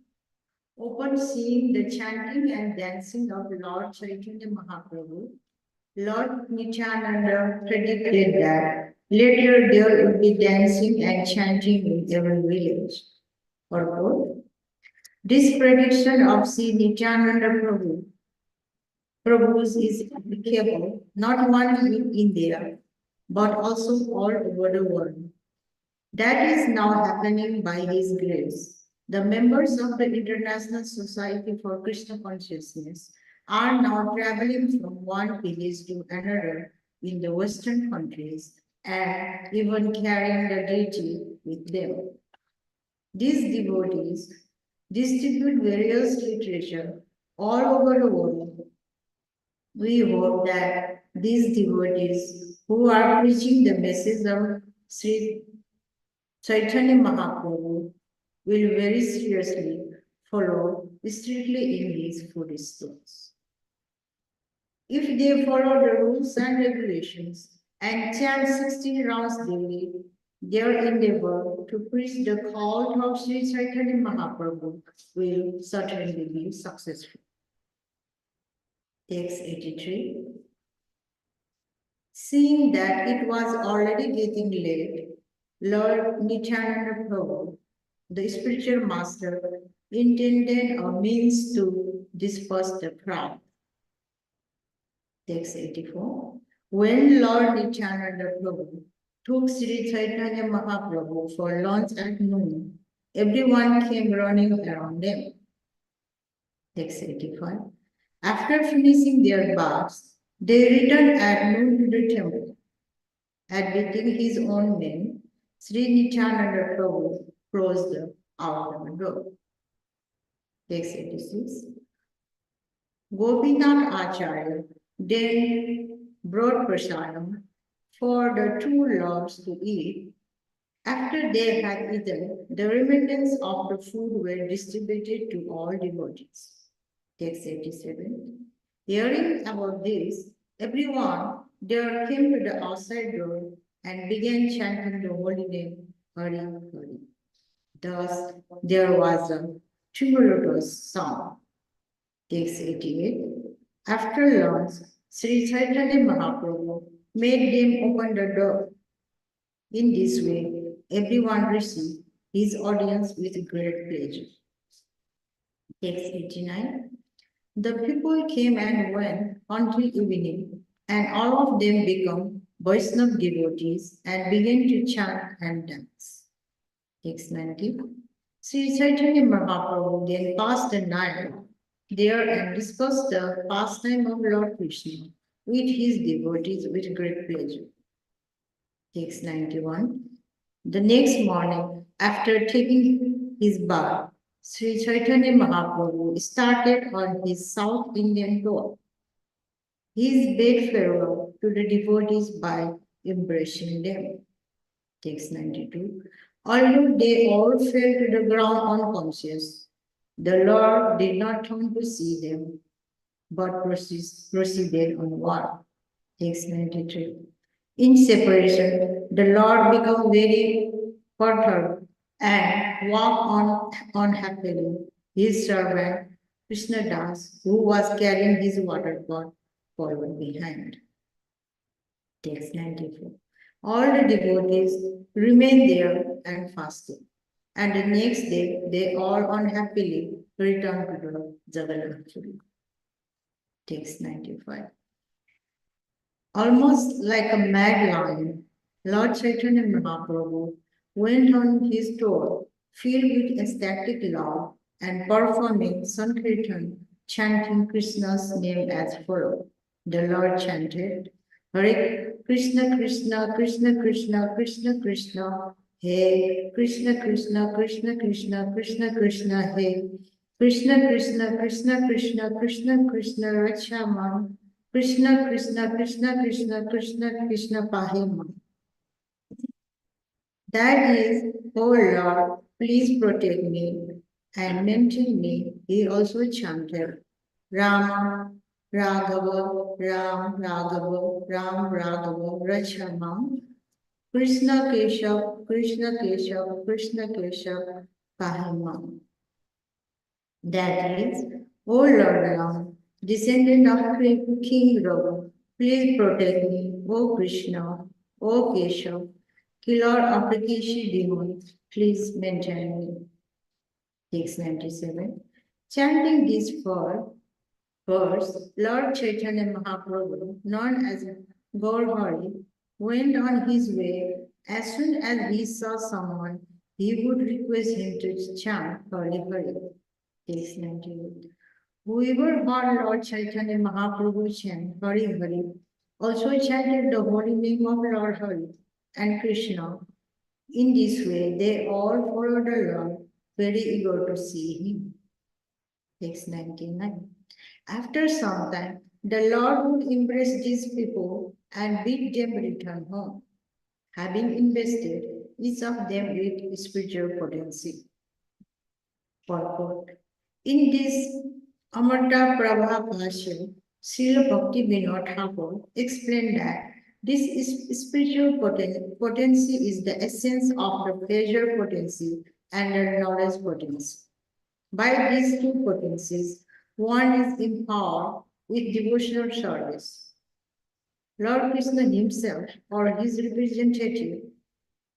Upon seeing the chanting and dancing of Lord Chaitanya Mahaprabhu, Lord Nityananda predicted that later there would be dancing and chanting in every village. Purport. This prediction of Sri Nityananda Prabhu's is applicable not only in India, but also all over the world. That is now happening by His grace. The members of the International Society for Krishna Consciousness are now traveling from one village to another in the Western countries and even carrying the deity with them. These devotees distribute various literature all over the world. We hope that these devotees who are preaching the message of Sri Chaitanya Mahaprabhu will very seriously follow strictly in his footsteps. If they follow the rules and regulations and chant 16 rounds daily, their endeavor to preach the call of Sri Chaitanya Mahaprabhu will certainly be successful. Text 83. Seeing that it was already getting late, Lord Nityananda Prabhu, the spiritual master, intended a means to disperse the crowd. Text 84. When Lord Nityananda Prabhu took Sri Chaitanya Mahaprabhu for lunch at noon, everyone came running around them. Text 85. After finishing their baths, they returned at noon to the temple. Admitting his own name, Sri Nityananda Prabhu closed the outer door. Text 86. Gopinath Acharya then brought prasadam for the two lords to eat. After they had eaten, the remnants of the food were distributed to all devotees. Text 87. Hearing about this, everyone there came to the outside door and began chanting the holy name, Hari Hari. Thus, there was a tumultuous sound. Text 88. After lunch, Sri Chaitanya Mahaprabhu made them open the door. In this way, everyone received his audience with great pleasure. Text 89. The people came and went until evening, and all of them became Vaishnava devotees and began to chant and dance. Text 90. Sri Chaitanya Mahaprabhu then passed the night there and discussed the pastime of Lord Krishna with his devotees with great pleasure. Text 91. The next morning, after taking his bath, Sri Chaitanya Mahaprabhu started on his South Indian tour. He bade farewell to the devotees by embracing them. Text 92. Although they all fell to the ground unconscious, the Lord did not turn to see them, but proceeded onward. Text 93. In separation, the Lord became very perturbed and walk on happily. His servant Krishna Das, who was carrying his water pot, followed behind. Text 94. All the devotees remained there and fasted. And the next day, they all unhappily returned to the Jagannath Puri. Text 95. Almost like a mad lion, Lord Chaitanya Mahaprabhu went on his tour, filled with ecstatic love and performing Sankirtan, chanting Krishna's name as follows. The Lord chanted, Hare Krishna Krishna Krishna Krishna Krishna Krishna, He Krishna Krishna Krishna Krishna Krishna Krishna, He Krishna Krishna Krishna Krishna Krishna Krishna Rakshaman, Krishna Krishna Krishna Krishna Krishna Krishna Pahima. That is, O Lord, please protect me and maintain me. He also chanted Rama, Raghava, Ram, Raghava, Ram, Raghava, Rachamam, Krishna Keshav, Krishna Keshav, Krishna Keshav, Pahimam. That is, O Lord Ram, descendant of King Raghu, please protect me, O Krishna, O Keshav, killer of the Keshi demons, please maintain me. Text 97. Chanting this verse, Lord Chaitanya Mahaprabhu, known as Gaur Hari, went on his way. As soon as he saw someone, he would request him to chant Hari Hari. Text 98. Whoever heard Lord Chaitanya Mahaprabhu chant Hari Hari also chanted the holy name of Lord Hari and Krishna. In this way, they all followed the Lord, very eager to see him. Text 99. After some time, the Lord would embrace these people and bid them return home, having invested each of them with spiritual potency. Purport. In this Amarta Prabha Bhashya, Srila Bhakti Vinod Thakur explained that this spiritual potency is the essence of the pleasure potency and the knowledge potency. By these two potencies, one is empowered with devotional service. Lord Krishna himself or his representative,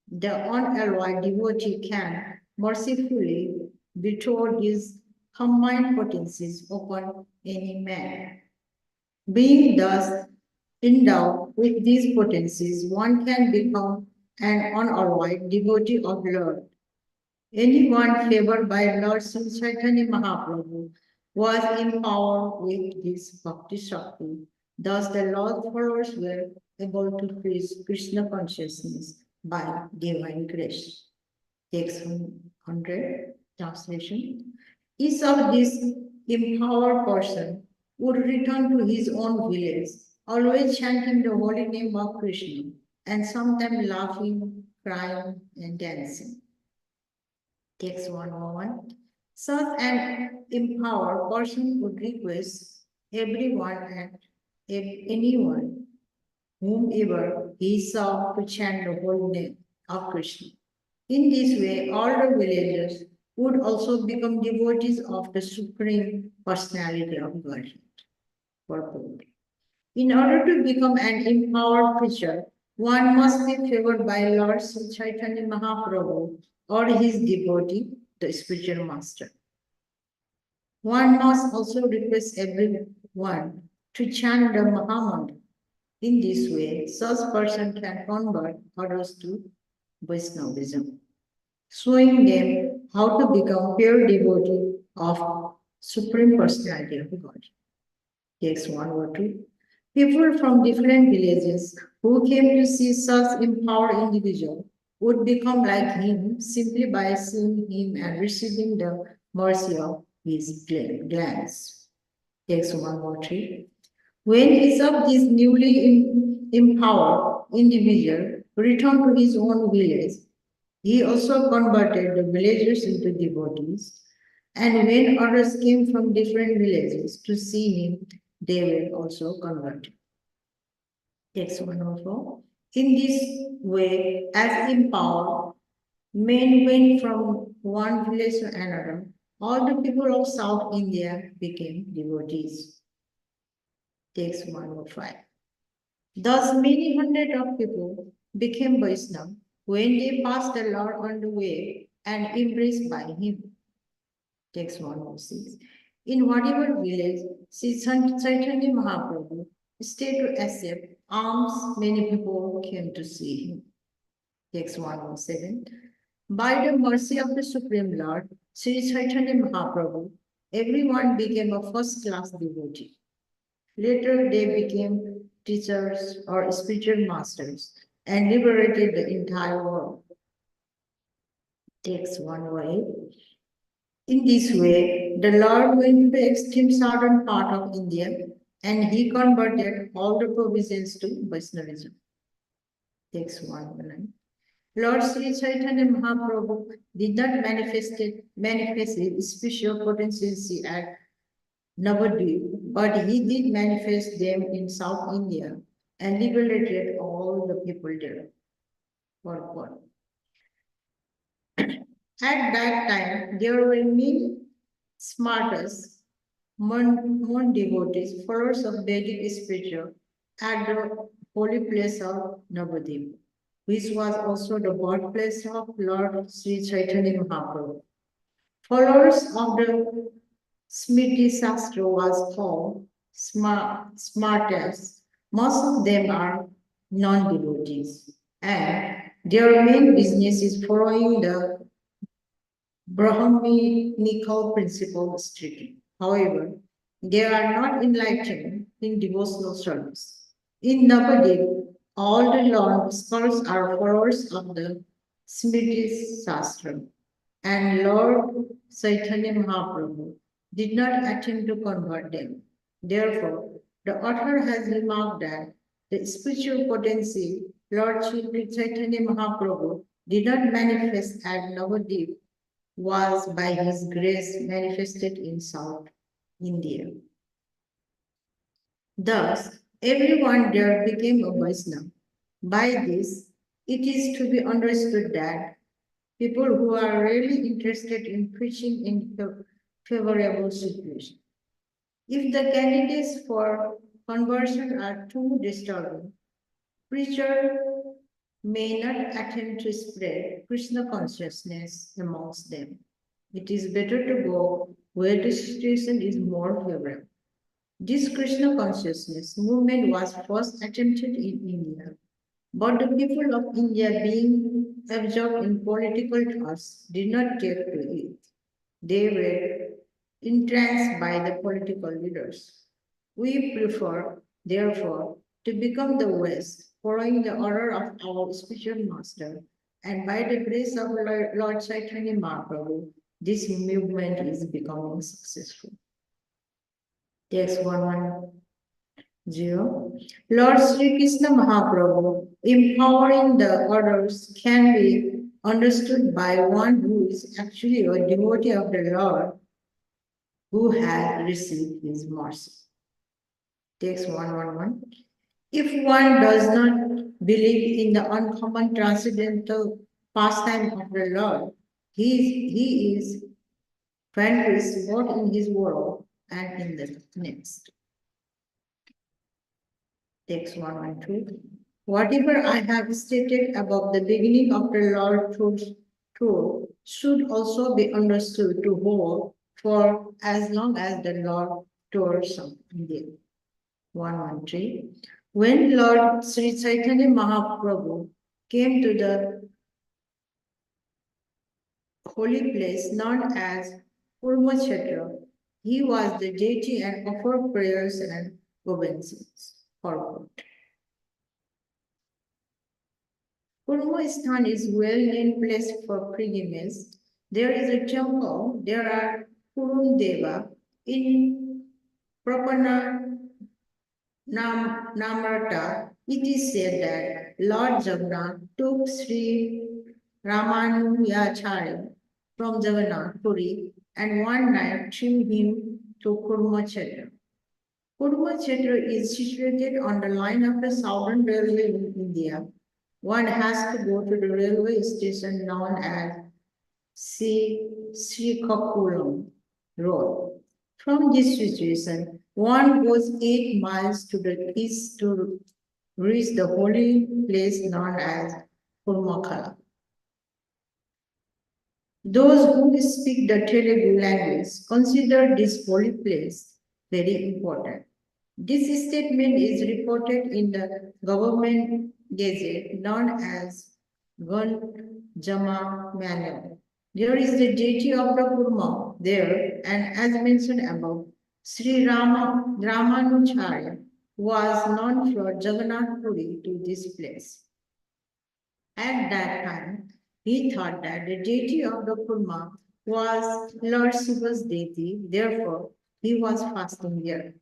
the unalloyed devotee, can mercifully bestow these combined potencies upon any man. Being thus endowed with these potencies, one can become an unalloyed devotee of Lord. Anyone favored by Lord Sri Chaitanya Mahaprabhu was empowered with this bhakti shakti. Thus, the Lord's followers were able to preach Krishna consciousness by divine grace. Text 100, translation. Each of these empowered person would return to his own village, always chanting the holy name of Krishna, and sometimes laughing, crying, and dancing. Text 101. Such an empowered person would request everyone and anyone, whomever he saw, to chant the holy name of Krishna. In this way, all the villagers would also become devotees of the Supreme Personality of Godhead. Purport. In order to become an empowered preacher, one must be favored by Lord Sri Chaitanya Mahaprabhu or his devotee, the spiritual master. One must also request everyone to chant the Mahamantra. In this way, such person can convert others to Vaishnavism, showing them how to become pure devotee of Supreme Personality of God. Text 102. People from different villages who came to see such empowered individual would become like him simply by seeing him and receiving the mercy of his glance. Text 103. When each of these newly empowered individual returned to his own village, he also converted the villagers into devotees. And when others came from different villages to see him, they were also converted. Text 104. In this way, as empowered Men went from one village to another. All the people of South India became devotees. Text 105. Thus, many hundred of people became Vaishnava when they passed the Lord on the way and embraced by him. Text 106. In whatever village Sri Caitanya Mahaprabhu stayed to accept alms, many people came to see him. Text 107. By the mercy of the Supreme Lord, Sri Caitanya Mahaprabhu, everyone became a first-class devotee. Later, they became teachers or spiritual masters and liberated the entire world. Text 108. In this way, the Lord went to the extreme southern part of India and he converted all the provinces to Vaishnavism. Text 109. Lord Sri Chaitanya Mahaprabhu did not manifest his spiritual potency at Navadvip, but he did manifest them in South India and liberated all the people there. At that time, there were many smartest Mon devotees, followers of Vedic spiritual, at the holy place of Navadvip, which was also the birthplace of Lord Sri Chaitanya Mahaprabhu. Followers of the Smriti Shastra was called smartest. Most of them are non-devotees, and their main business is following the Brahminical principle strictly. However, they are not enlightened in devotional service. In Navadvip, all the learned scholars are followers of the Smriti Shastra, and Lord Chaitanya Mahaprabhu did not attempt to convert them. Therefore, the author has remarked that the spiritual potency Lord Sri Chaitanya Mahaprabhu did not manifest at Navadvip was by his grace manifested in South India. Thus, everyone there became a Vaishnava. By this, it is to be understood that people who are really interested in preaching in favorable situation. If the candidates for conversion are too disturbing, preacher may not attempt to spread Krishna consciousness amongst them. It is better to go where the situation is more favorable. This Krishna consciousness movement was first attempted in India, but the people of India, being absorbed in political thoughts, did not take to it. They were entranced by the political leaders. We prefer, therefore, to become the West, following the order of our spiritual master, and by the grace of Lord Chaitanya Mahaprabhu, this movement is becoming successful. Text 110. Lord Sri Krishna Mahaprabhu empowering the others can be understood by one who is actually a devotee of the Lord who has received his mercy. Text 111. If one does not believe in the uncommon transcendental pastime of the Lord, he is vanquished both in his world and in the next. Text 112. Whatever I have stated about the beginning of the Lord truth should also be understood to hold for as long as the Lord toured South India. 113. When Lord Sri Chaitanya Mahaprabhu came to the holy place known as Kurmakshetra, he was the deity and offered prayers and obeisances. Forward. Kurmastan is well-known place for pilgrimage. There is a temple. There are Kurun Deva in Namarta. It is said that Lord Jagannath took Sri Rāmānanda from Jagannath Puri and one night threw him to Kurmakshetra. Kurmakshetra is situated on the line of the Southern Railway in India. one has to go to the railway station known as Srikakulam Road. From this situation, one goes 8 miles to the east to reach the holy place known as Kurmakala. Those who speak the Telugu language consider this holy place very important. This statement is reported in the government gazette known as Ganjama Manual. There is the deity of the Kurma there, and as mentioned above, Sri Rāmānanda was known for Jagannath Puri to this place. At that time, he thought that the deity of the Kurma was Lord Shiva's deity, therefore, he was fasting there.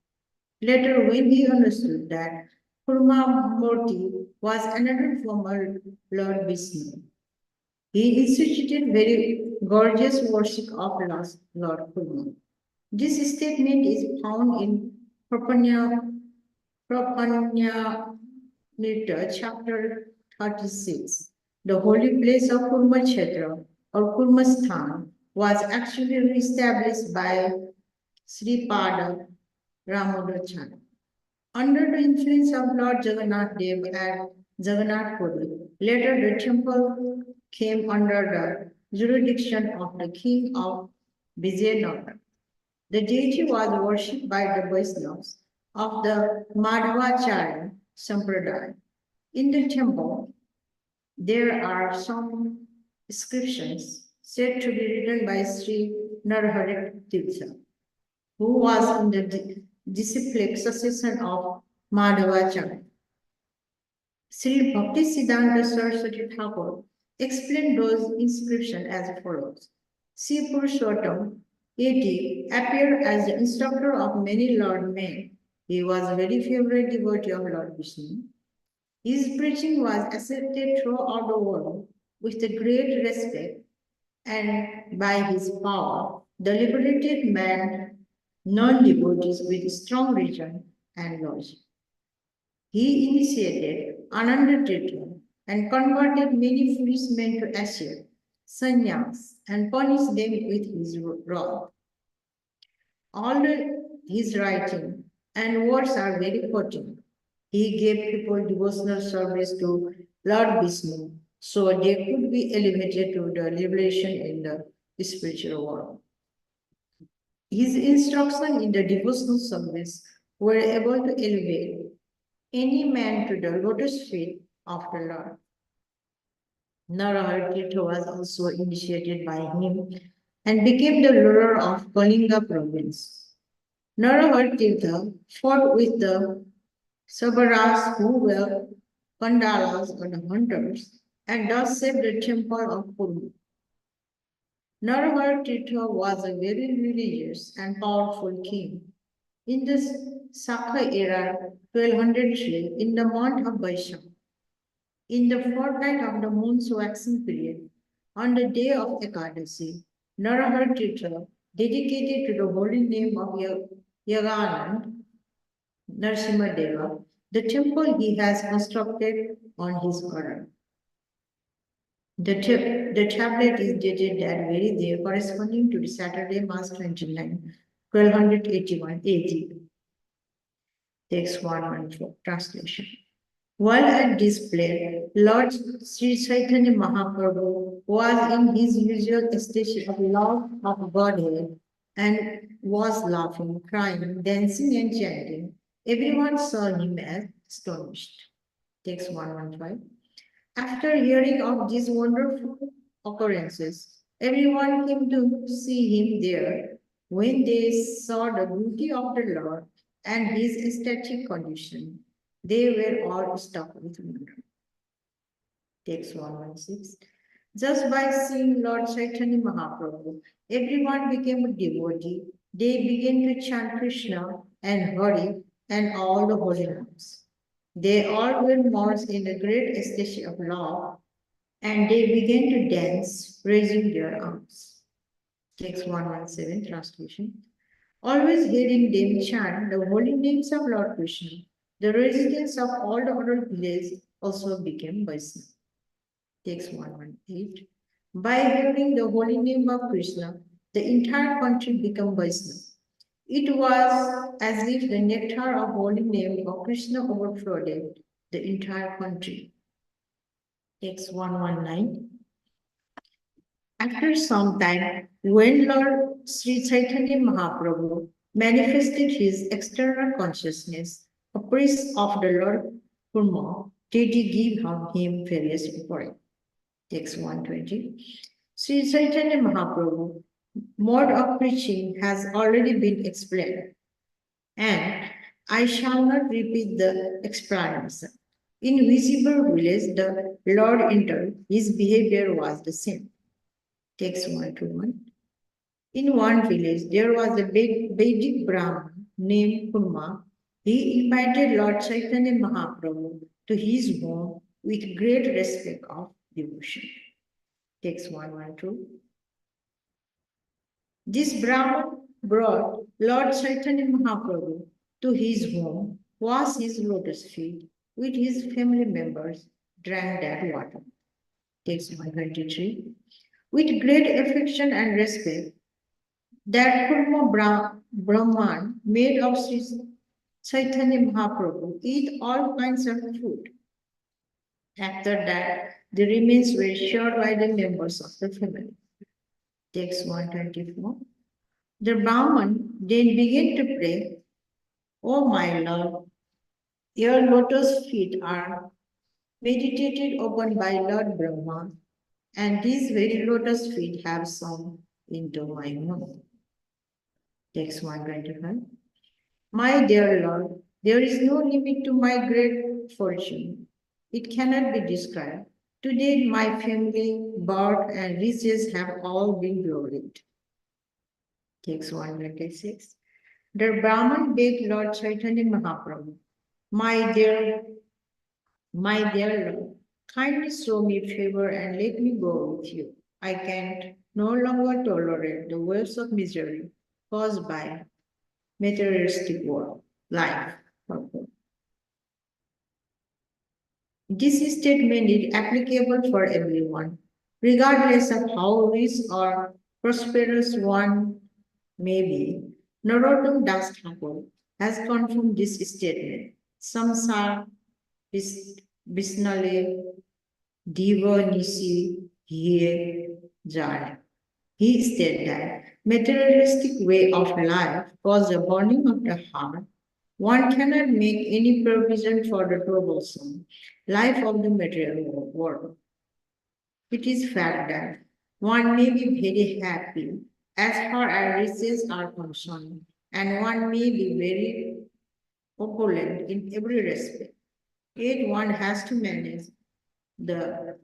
Later, when he understood that Kurma Murti was another form of Lord Vishnu, he instituted very gorgeous worship of Lord Kurma. This statement is found in Prapanamrita, chapter 36. The holy place of Kurmakshetra or Kurmasthan was actually re-established by Sri Pada Rāmānanda. Under the influence of Lord Jagannath Dev at Jagannath Puri, later the temple came under the jurisdiction of the king of Vijayanagara. The deity was worshipped by the Vaishnavas of the Madhya Sampradaya. In the temple, there are some inscriptions said to be written by Sri Narahari Tirtha, who was in the disciplic succession of Madhvacharya. Sri Bhakti Siddhanta Saraswati Thakur explained those inscriptions as follows. Sri Purushottam 80 appeared as the instructor of many Lord men. He was a very favorite devotee of Lord Vishnu. His preaching was accepted throughout the world with great respect, and by his power, the liberated man non-devotees with strong reason and logic. He initiated Ananda Tirtha and converted many foolish men to ascet, sannyas, and punished them with his rod. All his writing and words are very potent. He gave people devotional service to Lord Vishnu so they could be elevated to the liberation in the spiritual world. His instruction in the devotional service were able to elevate any man to the lotus feet of the Lord. Narahari Tirtha was also initiated by him and became the ruler of Kalinga province. Narahari Tirtha fought with the Sabaras who were Pandalas or the hunters and thus saved the temple of Puri. Narahari Tirtha was a very religious and powerful king. In the Sakha era, 1203, in the month of Vaishak, in the fortnight of the moon's waxing period, on the day of Ekadasi, Narahari Tirtha, dedicated to the holy name of Yaganand Narasimhadeva, the temple he has constructed on his order. The tablet is dated that very day, corresponding to the Saturday, March 29, 1281 AD. Text 114, translation. While at display, Lord Sri Caitanya Mahāprabhu was in his usual state of love of Godhead and was laughing, crying, dancing, and chanting. Everyone saw him as astonished. Text 115. After hearing of these wonderful occurrences, everyone came to see him there. When they saw the beauty of the Lord and his ecstatic condition, they were all struck with wonder. Text 116. Just by seeing Lord Chaitanya Mahaprabhu, everyone became a devotee. They began to chant Krishna and Hari and all the holy names. They all were immersed in a great ecstasy of love, and they began to dance, raising their arms. Text 117, translation. Always hearing them chant the holy names of Lord Krishna, the residents of all the other villages also became Vaishnava. Text 118. By hearing the holy name of Krishna, the entire country became Vaishnava. It was as if the nectar of holy name of Krishna overflowed the entire country. Text 119. After some time, when Lord Sri Chaitanya Mahaprabhu manifested his external consciousness, a priest of the Lord Kurma did give him various offerings. Text 120. Sri Chaitanya Mahaprabhu mode of preaching has already been explained, and I shall not repeat the explanation. In visible village, the Lord entered, his behavior was the same. Text 121. In one village, there was a Vedic Brahmin named Kurma. He invited Lord Chaitanya Mahaprabhu to his home with great respect of devotion. Text 112. This Brahmin brought Lord Chaitanya Mahaprabhu to his home, washed his lotus feet with his family members, drank that water. Text 123. With great affection and respect, that Kurma Brahman made of Sri Chaitanya Mahaprabhu eat all kinds of food. After that, the remains were shared by the members of the family. Text 124. The Brahman then began to pray, "O my Lord, your lotus feet are meditated upon by Lord Brahma, and these very lotus feet have sunk into my mouth." Text 125. My dear Lord, there is no limit to my great fortune. It cannot be described. Today my family, birth, and riches have all been gloried. Text 126. The Brahman begged Lord Chaitanya Mahaprabhu, my dear Lord, kindly show me favor and let me go with you. I can no longer tolerate the waves of misery caused by materialistic world, life. This statement is applicable for everyone, regardless of how rich or prosperous one may be. Narottam Das Thakur has confirmed this statement. Samsar Bisnale Diva Nisi Hiye Jare. He said that materialistic way of life causes a burning of the heart. One cannot make any provision for the troublesome life of the material world. It is fact that one may be very happy as far as riches are concerned, and one may be very opulent in every respect. Yet one has to manage the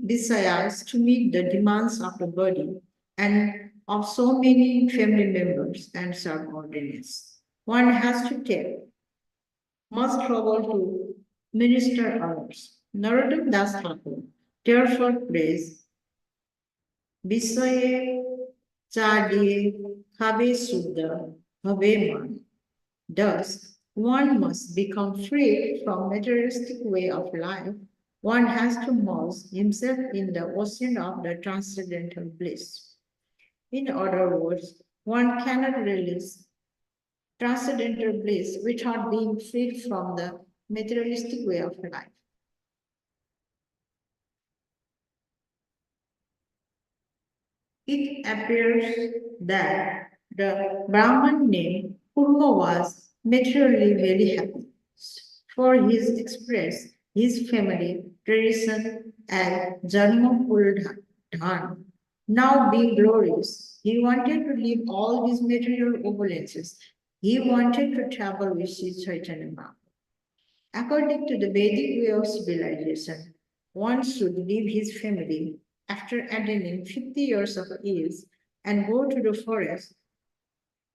desires to meet the demands of the body and of so many family members and subordinates. One has to take much trouble to minister others. Narottam Das Thakur therefore prays Visaye Chadiye Habe Suddha Habe Man. Thus, one must become free from materialistic way of life. One has to immerse himself in the ocean of the transcendental bliss. In other words, one cannot release transcendental bliss without being freed from the materialistic way of life. It appears that the Brahman named Kurma was materially very happy, for his express his family tradition and Janma Dhan now being glorious. He wanted to leave all his material opulences. He wanted to travel with Sri Chaitanya Mahaprabhu. According to the Vedic way of civilization, one should leave his family after attaining 50 years of age and go to the forest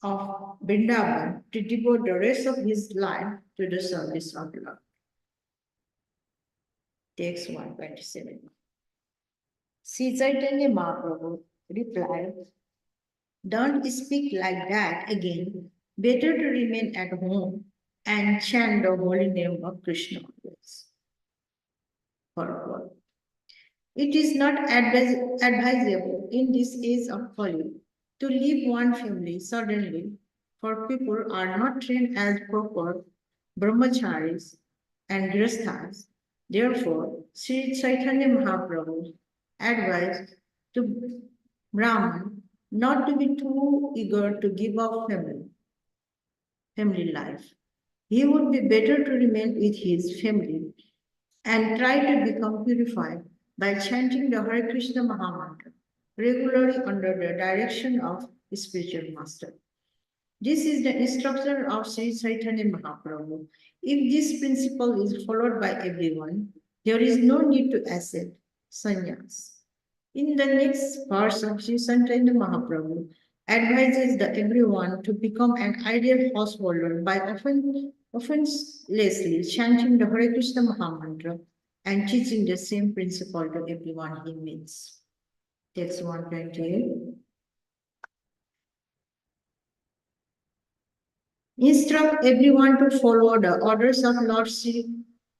of Vrindavan to devote the rest of his life to the service of love. Text 127. Sri Chaitanya Mahaprabhu replied, "Don't speak like that again. Better to remain at home and chant the holy name of Krishna always. Purport. It is not advisable in this age of Kali to leave one family suddenly, for people are not trained as proper brahmacharis and grasthas. Therefore, Sri Chaitanya Mahaprabhu advised to Brahman not to be too eager to give up family life. He would be better to remain with his family and try to become purified by chanting the Hare Krishna Mahamantra regularly under the direction of the spiritual master. This is the instruction of Sri Chaitanya Mahaprabhu. If this principle is followed by everyone, there is no need to accept sannyas. In the next verse of Sri Chaitanya Mahaprabhu advises everyone to become an ideal householder by offenselessly chanting the Hare Krishna Mahamantra and teaching the same principle to everyone he meets. Text 128. Instruct everyone to follow the orders of Lord Sri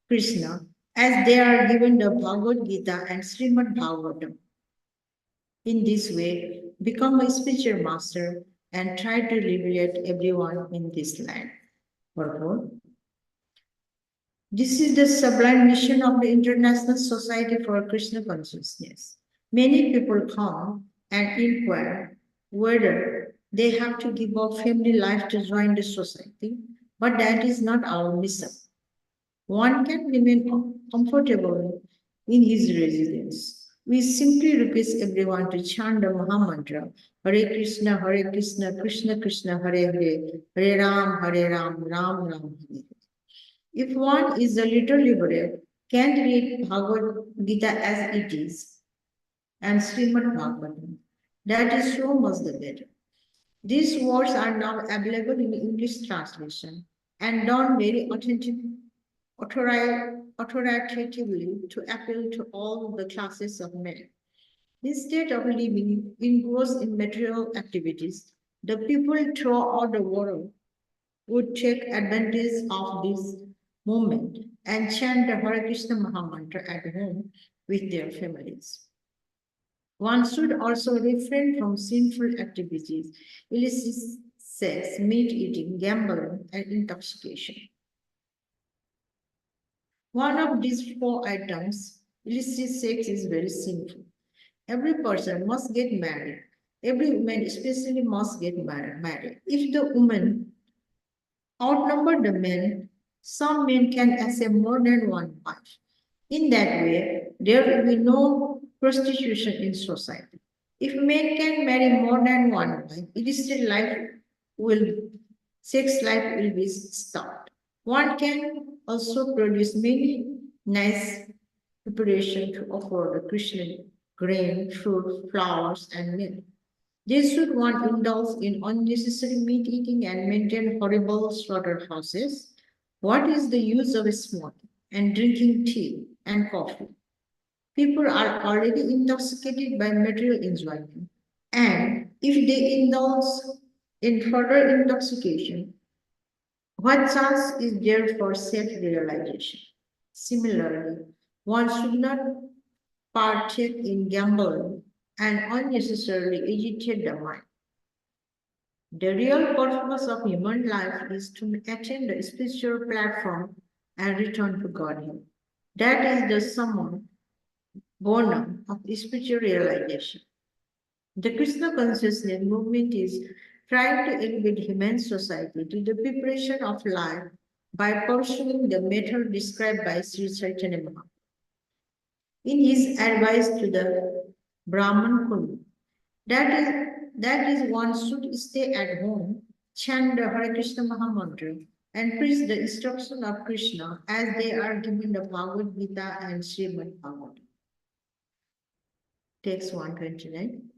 Krishna as they are given the Bhagavad Gita and Srimad Bhagavatam. In this way, become a spiritual master and try to liberate everyone in this land. Purport. This is the sublime mission of the International Society for Krishna Consciousness. Many people come and inquire whether they have to give up family life to join the society, but that is not our mission. One can remain comfortable in his residence. We simply request everyone to chant the Mahamantra, Hare Krishna, Krishna Krishna, Hare Hare, Hare Ram, Ram Ram, Hare Hare. If one is a little liberal, can read Bhagavad Gita as it is, and Srimad Bhagavatam, that is so much the better. These words are now available in English translation and done very authoritatively to appeal to all the classes of men. Instead of living engrossed in material activities, the people throughout the world would take advantage of this moment and chant the Hare Krishna Mahamantra at home with their families. One should also refrain from sinful activities, illicit sex, meat eating, gambling, and intoxication. One of these four items, illicit sex, is very sinful. Every person must get married. Every woman especially must get married. If the women outnumber the men, some men can accept more than one wife. In that way, there will be no prostitution in society. If men can marry more than one wife, sex life will be stopped. One can also produce many nice preparations to offer the Krishna grain, fruit, flowers, and milk. This should one indulge in unnecessary meat eating and maintain horrible slaughterhouses. What is the use of smoking and drinking tea and coffee? People are already intoxicated by material enjoyment, and if they indulge in further intoxication, what chance is there for self-realization? Similarly, one should not partake in gambling and unnecessarily agitate the mind. The real purpose of human life is to attain the spiritual platform and return to Godhead. That is the summum bonum of spiritual realization. The Krishna consciousness movement is trying to elevate human society to the preparation of life by pursuing the method described by Sri Chaitanya Mahaprabhu. In his advice to the Brahman Kulu, that is one should stay at home, chant the Hare Krishna Mahamantra, and preach the instruction of Krishna as they are given the Bhagavad Gita and Srimad Bhagavatam. Text 129.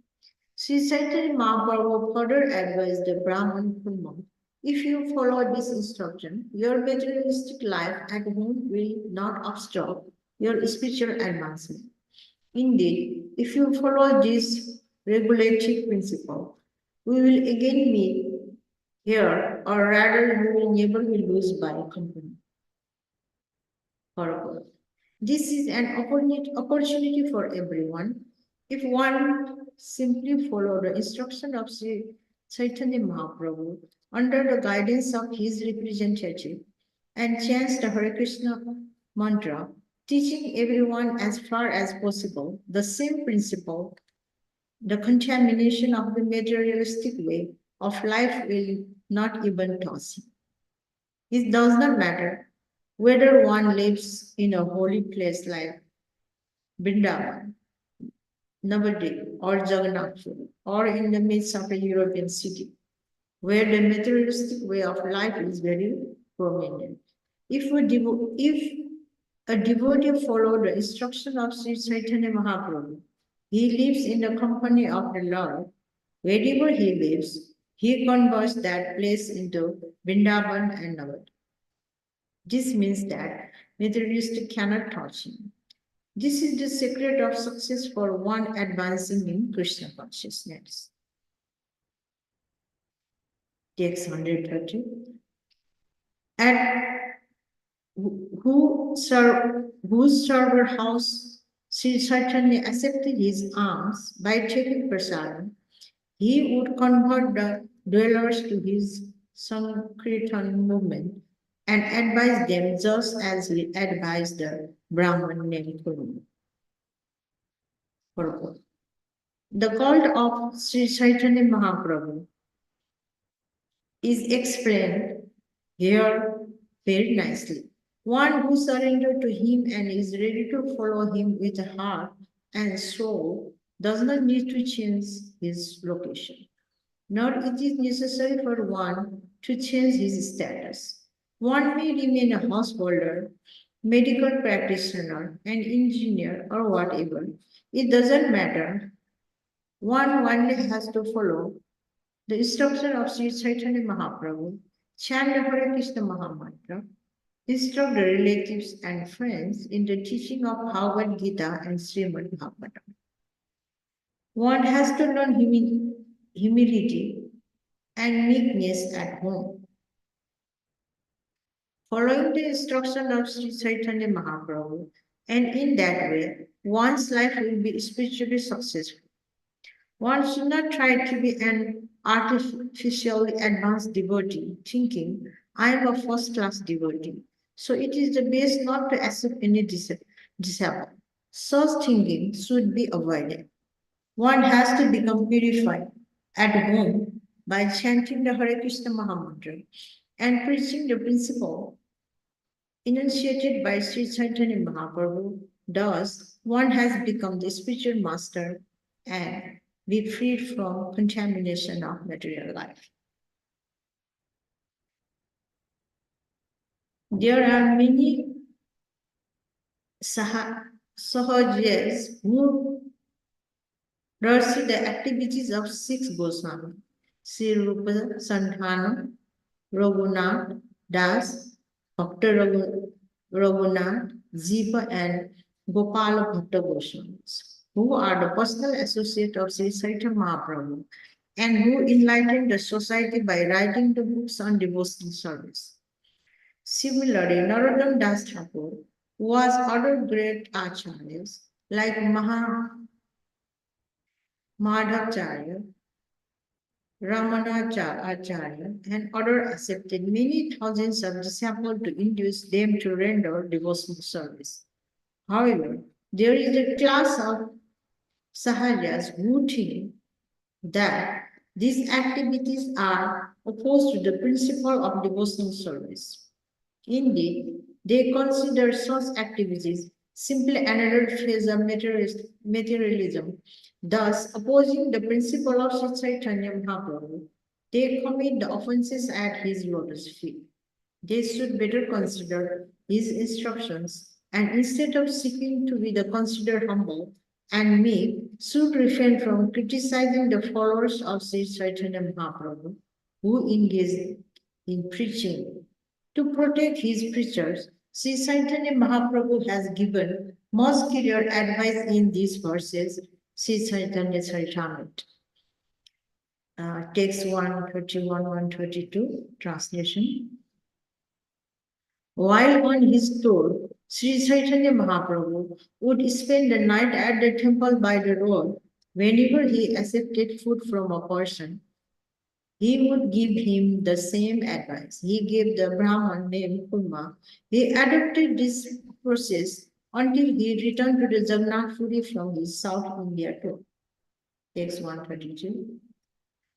Sri Chaitanya Mahaprabhu further advised the Brahman Kulu, if you follow this instruction, your materialistic life at home will not obstruct your spiritual advancement. Indeed, if you follow this regulative principle, we will again meet here, or rather you will never be lose by company. Horrible. This is an opportunity for everyone. If one simply follow the instruction of Sri Chaitanya Mahaprabhu under the guidance of his representative and chants the Hare Krishna mantra, teaching everyone as far as possible the same principle, the contamination of the materialistic way of life will not even touch him. It does not matter whether one lives in a holy place like Vrindavan, Navadvip, or Jagannathpur, or in the midst of a European city, where the materialistic way of life is very prominent. If a devotee follows the instruction of Sri Chaitanya Mahaprabhu, he lives in the company of the Lord. Wherever he lives, he converts that place into Vrindavan and Navadvip. This means that materialistic cannot touch him. This is the secret of success for one advancing in Krishna consciousness. Text 130. At whose server house Sri Chaitanya accepted his alms by taking prasadam, he would convert the dwellers to his Sankirtan movement and advise them just as he advised the Brahman named Purva. The cult of Sri Chaitanya Mahaprabhu is explained here very nicely. One who surrenders to him and is ready to follow him with heart and soul does not need to change his location, nor it is necessary for one to change his status. One may remain a householder, medical practitioner, an engineer, or whatever. It doesn't matter. One only has to follow the instruction of Sri Chaitanya Mahaprabhu, chant the Hare Krishna Mahamantra, instruct the relatives and friends in the teaching of Bhagavad Gita and Srimad Bhagavatam. One has to learn humility and meekness at home. Following the instruction of Sri Chaitanya Mahaprabhu, and in that way, one's life will be spiritually successful. One should not try to be an artificially advanced devotee, thinking, I am a first-class devotee, so it is the best not to accept any disciple. Such thinking should be avoided. One has to become purified at home by chanting the Hare Krishna Mahamantra and preaching the principle enunciated by Sri Chaitanya Mahaprabhu. Thus, one has become the spiritual master and be freed from contamination of material life. There are many Sahajas who nurture the activities of six Goswami, Sri Rupa Santana, Raghunath Das, Bhaṭṭa Raghunath, Jiva, and Gopala Bhatta Goswamis, who are the personal associate of Sri Chaitanya Mahaprabhu and who enlightened the society by writing the books on devotional service. Similarly, Narottam Das Thakur was other great acharyas like Madhya, Rāmānanda, and others accepted many thousands of disciples to induce them to render devotional service. However, there is a class of Sahajas who think that these activities are opposed to the principle of devotional service. Indeed, they consider such activities simply another phase of materialism, thus opposing the principle of Sri Chaitanya Mahaprabhu. They commit the offenses at his lotus feet. They should better consider his instructions and instead of seeking to be the considered humble and meek, should refrain from criticizing the followers of Sri Chaitanya Mahaprabhu who engage in preaching. To protect his preachers, Sri Chaitanya Mahaprabhu has given most clear advice in these verses, Sri Chaitanya Caritamrta. Text 131, 132, translation. While on his tour, Sri Caitanya Mahaprabhu would spend the night at the temple by the road. Whenever he accepted food from a person, he would give him the same advice. He gave the Brahman named Kurma. He adopted this process until he returned to the Jagannath Puri from his South India tour. Text 132.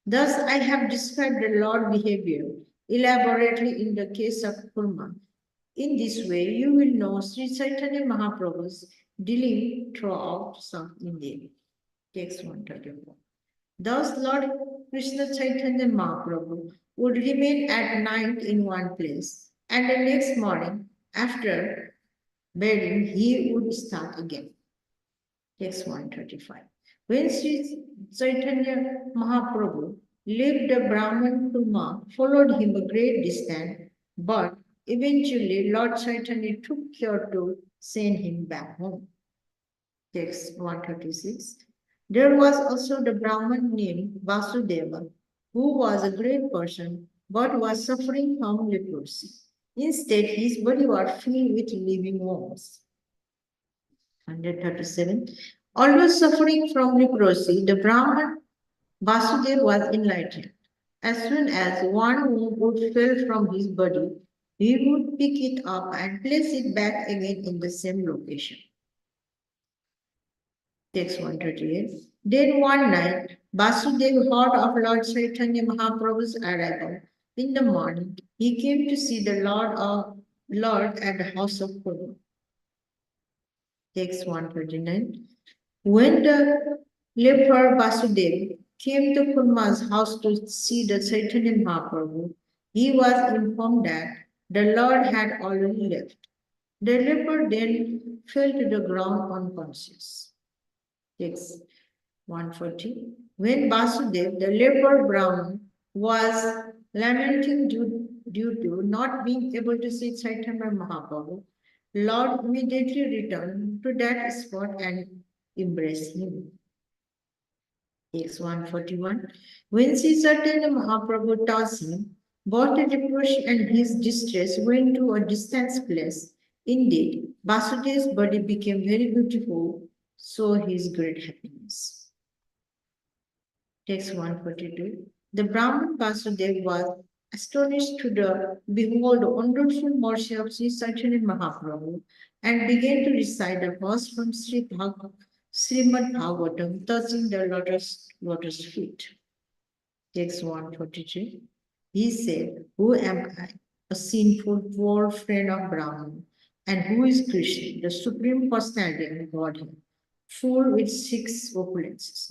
Thus, I have described the Lord behavior elaborately in the case of Kurma. In this way, you will know Sri Caitanya Mahaprabhu's dealing throughout South India. Text 134. Thus, Lord Krishna Chaitanya Mahaprabhu would remain at night in one place, and the next morning, after bathing, he would start again. Text 135. When Sri Chaitanya Mahaprabhu left the Brahman Kurma, followed him a great distance, but eventually Lord Chaitanya took care to send him back home. Text 136. There was also the Brahman named Vasudeva, who was a great person but was suffering from leprosy. Instead, his body was filled with living worms. 137. Although suffering from leprosy, the Brahman Vasudeva was enlightened. As soon as one worm would fall from his body, he would pick it up and place it back again in the same location. Text 138. Then one night, Vasudeva heard of Lord Chaitanya Mahaprabhu's arrival. In the morning, he came to see the Lord at the house of Puru. Text 139. When the leper Vasudeva came to Kurma's house to see the Chaitanya Mahaprabhu, he was informed that the Lord had already left. The leper then fell to the ground unconscious. Text 140. When Vasudeva, the leper Brahman, was lamenting due to not being able to see Chaitanya Mahaprabhu, Lord immediately returned to that spot and embraced him. Text 141. When Sri Chaitanya Mahaprabhu tossed him, both the reproach and his distress went to a distant place. Indeed, Vasudeva's body became very beautiful, so his great happiness. Text 142. The Brahman Vasudeva was astonished to behold the wonderful mercy of Sri Chaitanya Mahaprabhu and began to recite a verse from Srimad Bhagavatam touching the lotus feet. Text 143. He said, who am I, a sinful poor friend of Brahman, and who is Krishna, the Supreme Personality of Godhead, full with 6 opulences?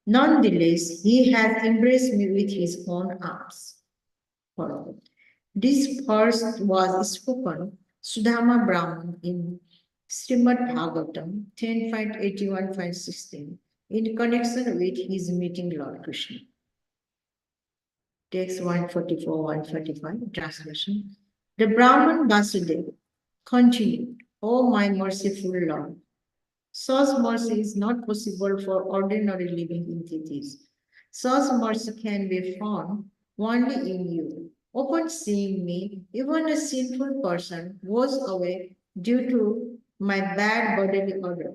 Nonetheless, he has embraced me with his own arms. This verse was spoken Sudama Brahman in Srimad Bhagavatam 10.81.16 in connection with his meeting Lord Krishna. Text 144-145, translation. The Brahman Vasudeva continued, O my merciful Lord, such mercy is not possible for ordinary living entities. Such mercy can be found only in you. Upon seeing me, even a sinful person goes away due to my bad bodily odor.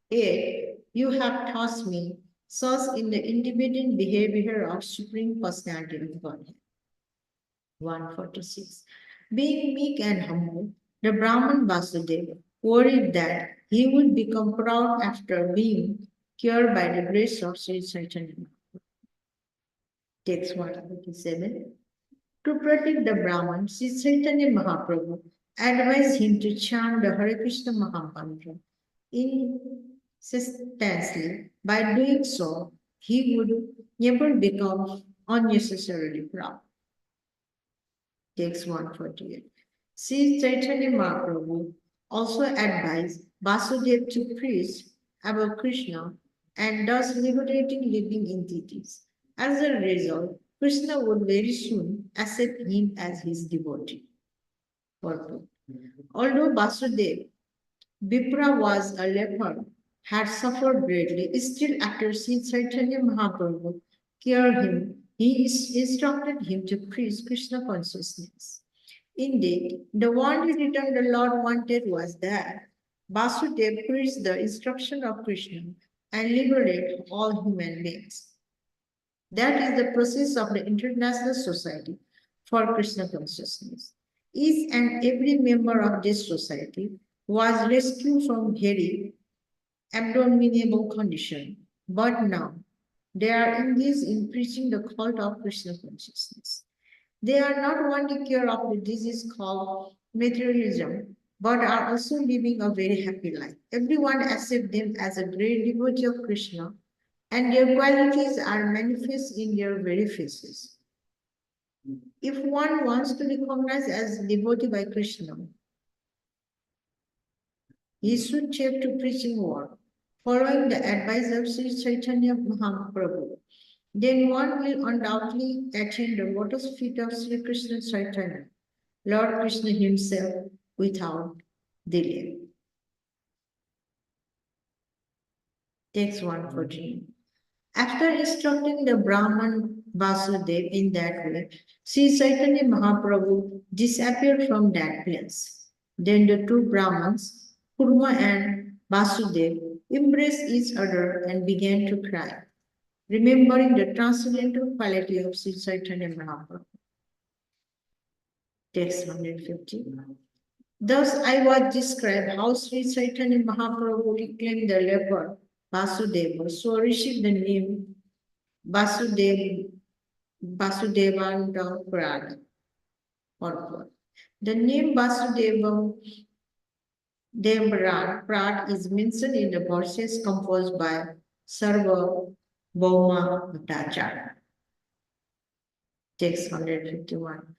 Yet, you have taught me such in the independent behavior of Supreme Personality of Godhead. 146. Being meek and humble, the Brahman Vasudeva worried that he would become proud after being cured by the grace of Sri Chaitanya. Text 147. To protect the Brahman, Sri Chaitanya Mahaprabhu advised him to chant the Hare Krishna Mahamantra incessantly. By doing so, he would never become unnecessarily proud. Text 148. Sri Chaitanya Mahaprabhu also advised Vasudeva to preach about Krishna and thus liberating living entities. As a result, Krishna would very soon accept him as his devotee. Although Vasudeva, Vipra was a leper, had suffered greatly, still after Sri Chaitanya Mahaprabhu cure him, he instructed him to preach Krishna consciousness. Indeed, the only return the Lord wanted was that Vasudeva preach the instruction of Krishna and liberate all human beings. That is the process of the International Society for Krishna Consciousness. Each and every member of this society was rescued from very abominable condition, but now they are engaged in preaching the cult of Krishna consciousness. They are not only cured of the disease called materialism, but are also living a very happy life. Everyone accepts them as a great devotee of Krishna, and their qualities are manifest in their very faces. If one wants to be recognized as devotee by Krishna, he should take to preaching work, following the advice of Sri Caitanya Mahaprabhu. Then one will undoubtedly attain the lotus feet of Sri Krishna Chaitanya, Lord Krishna himself, without delay. Text 114. After instructing the Brahman Vasudeva in that way, Sri Chaitanya Mahaprabhu disappeared from that place. Then the two Brahmans, Kurma and Vasudeva, embraced each other and began to cry, remembering the transcendental quality of Sri Chaitanya Mahaprabhu. Text 150. Thus I was described how Sri Chaitanya Mahaprabhu reclaimed the leper Vasudeva, so received the name Vasudevanda Purana. The name Vasudeva Prat is mentioned in the verses composed by Sārvabhauma Bhaṭṭācārya. Text 151.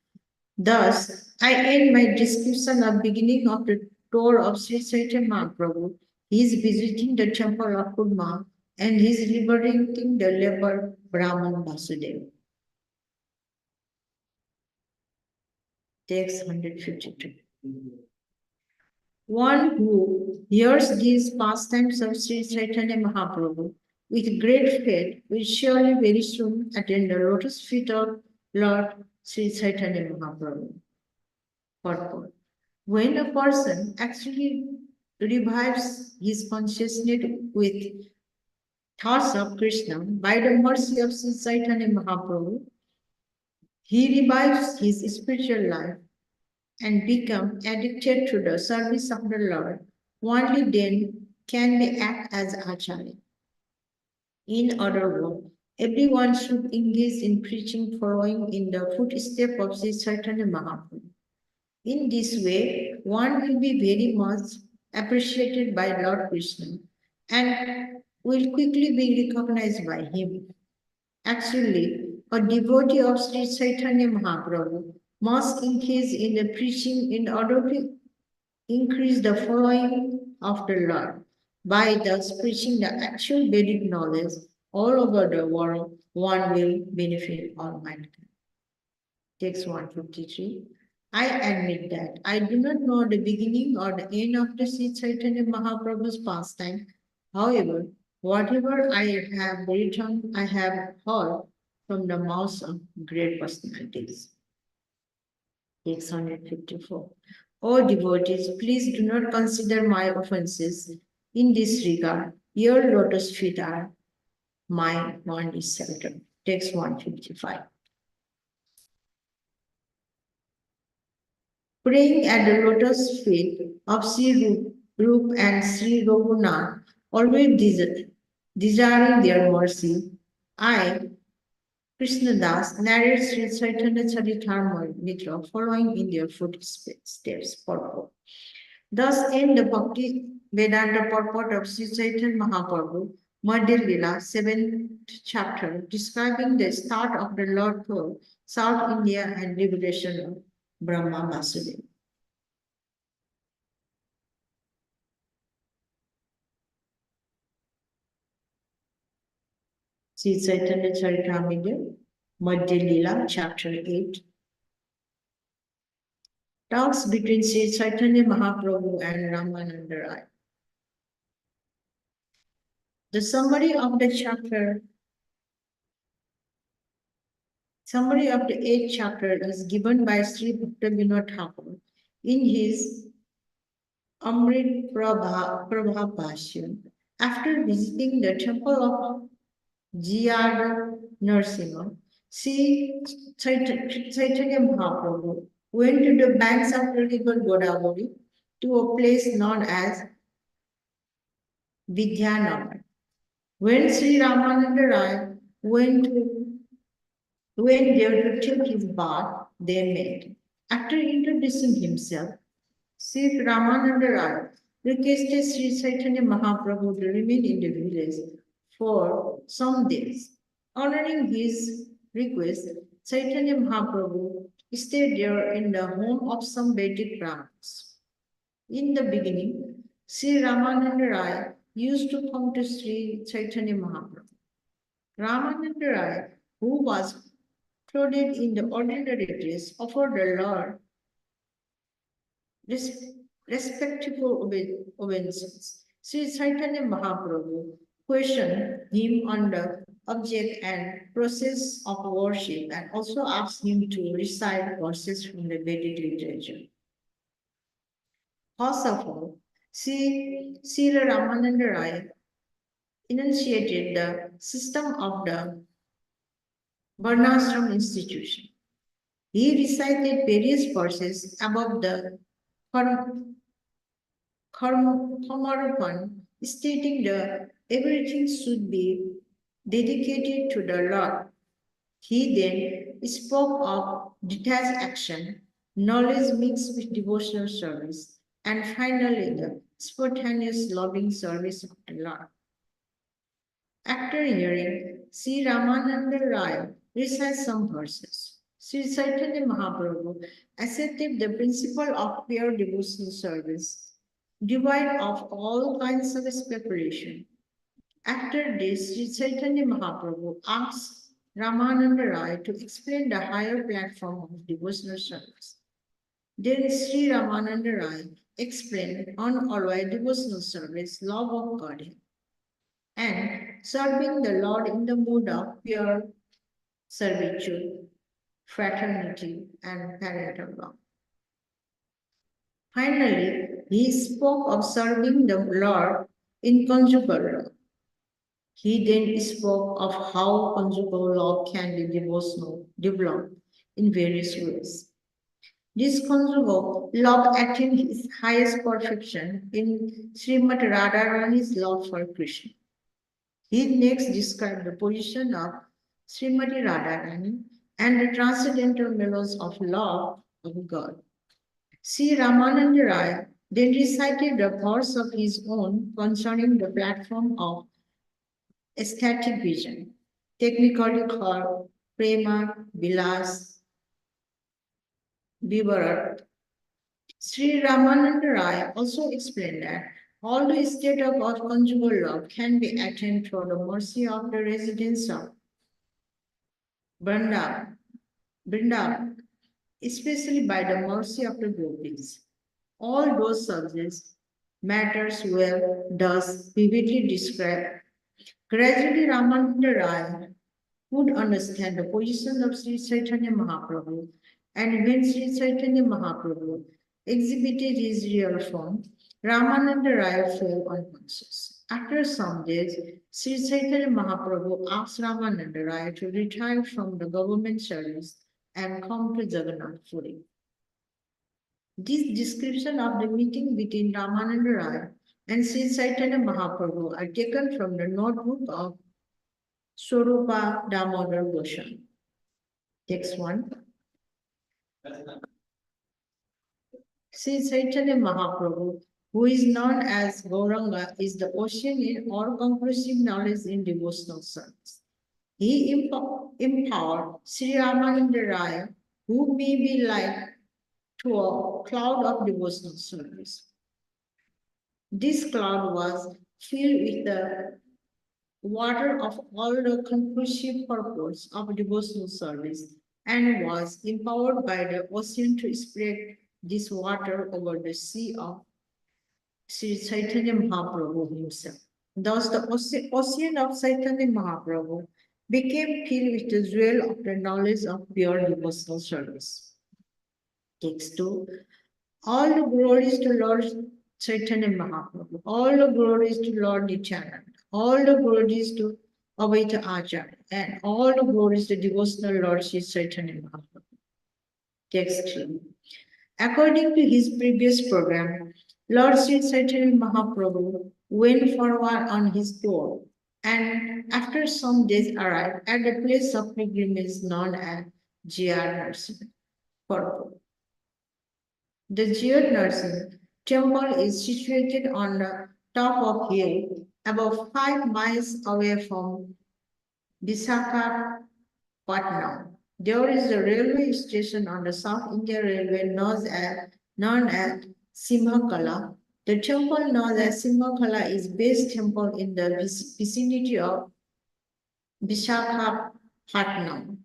Thus, I end my description of beginning of the tour of Sri Chaitanya Mahaprabhu. He is visiting the temple of Kurma and he is liberating the leper Brahman Vasudeva. Text 152. One who hears these pastimes of Sri Chaitanya Mahaprabhu with great faith will surely very soon attain the lotus feet of Lord Sri Chaitanya Mahaprabhu. Purport. When a person actually revives his consciousness with thoughts of Krishna by the mercy of Sri Chaitanya Mahaprabhu, he revives his spiritual life and become addicted to the service of the Lord. Only then can they act as Acharya. In other words, everyone should engage in preaching following in the footsteps of Sri Chaitanya Mahaprabhu. In this way, one will be very much appreciated by Lord Krishna and will quickly be recognized by him. Actually, a devotee of Sri Chaitanya Mahaprabhu must engage in the preaching in order to increase the following of the Lord. By thus preaching the actual Vedic knowledge all over the world, one will benefit all mankind. Text 153. I admit that I do not know the beginning or the end of the Sri Chaitanya Mahaprabhu's pastime. However, whatever I have written, I have heard from the mouths of great personalities. 654. O devotees, please do not consider my offenses in this regard. Your lotus feet are my only shelter. Text 155. Praying at the lotus feet of Sri Rup and Sri Raghunath, always desiring their mercy, I, Krishnadas, narrate Sri Chaitanya Caritamrta following in their footsteps. Purport. Thus end the Bhakti Vedanta purport of Sri Chaitanya Mahaprabhu, Madhya lila, 7th chapter, describing the start of the Lord tour, South India and liberation of Brahma Vasudeva. Sri Chaitanya Caritamrta, Madhya lila, chapter 8. Talks between Sri Chaitanya Mahaprabhu and Rāmānanda Rāya. The summary of the chapter Summary of the 8th chapter is given by Sri Bhaktavinoda Thakur in his Amrit Prabha Bhashya. After visiting the temple of Jiyada Narasimha, Sri Caitanya Mahaprabhu went to the banks of the river Godavari to a place known as Vidyanagar. When Sri Rāmānanda Rāya went there to take his bath, they met. After introducing himself, Sri Rāmānanda Rāya requested Sri Caitanya Mahaprabhu to remain in the village for some days. Honoring his request, Caitanya Mahaprabhu stayed there in the home of some Vedic Brahmins. In the beginning, Sri Rāmānanda Rāya used to come to Sri Caitanya Mahaprabhu. Rāmānanda Rāya, who was clothed in the ordinary dress, offered the Lord respectful obeisances. Sri Caitanya Mahaprabhu questioned him on the object and process of worship and also asked him to recite verses from the Vedic literature. First of all, Sri Rāmānanda Rāya enunciated the system of the Varnashram institution. He recited various verses above the Karmarpan, stating that everything should be dedicated to the Lord. He then spoke of detached action, knowledge mixed with devotional service, and finally the spontaneous loving service of the Lord. After hearing Sri Rāmānanda Rāya recite some verses, Sri Caitanya Mahaprabhu accepted the principle of pure devotional service, devoid of all kinds of speculation. After this, Sri Caitanya Mahaprabhu asked Rāmānanda Rāya to explain the higher platform of devotional service. Then Sri Rāmānanda Rāya explained on always devotional service, love of God, and serving the Lord in the mood of pure servitude, fraternity, and parental love. Finally, he spoke of serving the Lord in conjugal love. He then spoke of how conjugal love can be developed in various ways. This conjugal love attained its highest perfection in Srimati Radharani's love for Krishna. He next described the position of Srimati Radharani and the transcendental mellows of love of God. Sri Rāmānanda Rāya then recited the verse of his own concerning the platform of aesthetic vision, technically called Prema Vilas Vivarat. Sri Rāmānanda Rāya also explained that all the state of conjugal love can be attained through the mercy of the residents of Vrindavan, especially by the mercy of the gopis. All those subjects matters were thus vividly described. Gradually, Rāmānanda Rāya would understand the position of Sri Caitanya Mahaprabhu, and when Sri Caitanya Mahaprabhu exhibited his real form, Rāmānanda Rāya fell unconscious. After some days, Sri Caitanya Mahaprabhu asked Rāmānanda Rāya to retire from the government service and come to Jagannath Puri. This description of the meeting between Rāmānanda Rāya and Sri Caitanya Mahaprabhu are taken from the notebook of Swarupa Damodar Goswami. Text 1. Sri Caitanya Mahaprabhu, who is known as Gauranga, is the ocean in all-conclusive knowledge in devotional service. He empowered Sri Rāmānanda Rāya, who may be like to a cloud of devotional service. This cloud was filled with the water of all the conclusive purpose of devotional service and was empowered by the ocean to spread this water over the sea of Sri Caitanya Mahaprabhu himself. Thus, the ocean of Caitanya Mahaprabhu became filled with the jewel of the knowledge of pure devotional service. Text 2. All the glories to Lord Chaitanya Mahaprabhu, all the glories to Lord Nityananda, all the glories to Bhaṭṭācārya, and all the glories to devotional Lord Sri Chaitanya Mahaprabhu. Text 3. According to his previous program, Lord Sri Chaitanya Mahaprabhu went forward on his tour and after some days arrived at the place of pilgrimage known as Jayar Purport. The Jayar Nursing temple is situated on the top of hill about 5 miles away from Visakhapatnam. There is a railway station on the South Indian Railway known as Simhakala. The temple known as Simhakala is base temple in the vicinity of Visakhapatnam.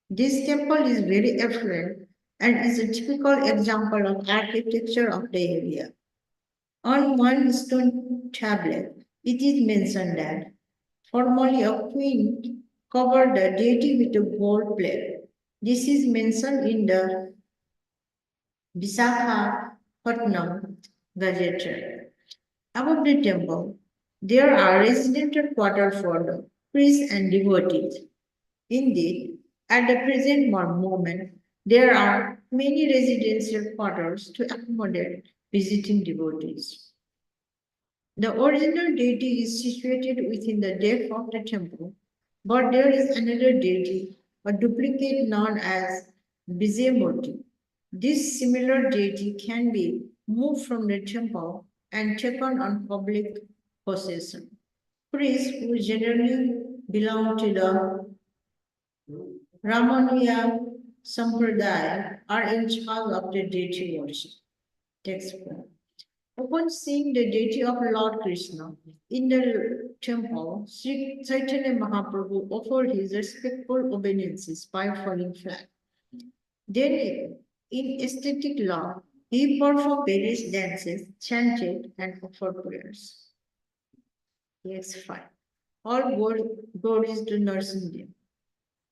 This temple is very affluent and is a typical example of architecture of the area. On one stone tablet, it is mentioned that formerly a queen covered the deity with a gold plate. This is mentioned in the Visakhapatnam Gazette. Above the temple, there are residential quarters for the priests and devotees. Indeed, at the present moment, there are many residential quarters to accommodate visiting devotees. The original deity is situated within the depth of the temple, but there is another deity, a duplicate known as Vijayamurti. This similar deity can be moved from the temple and taken on public possession. Priests who generally belong to the Rāmānanda Sampradaya are in charge of the deity worship. Text 4. Upon seeing the deity of Lord Krishna in the temple, Sri Chaitanya Mahaprabhu offered his respectful obeisances by falling flat. Then, in ecstatic love, he performed various dances, chanted, and offered prayers. Text 5. All glories to Narasimha.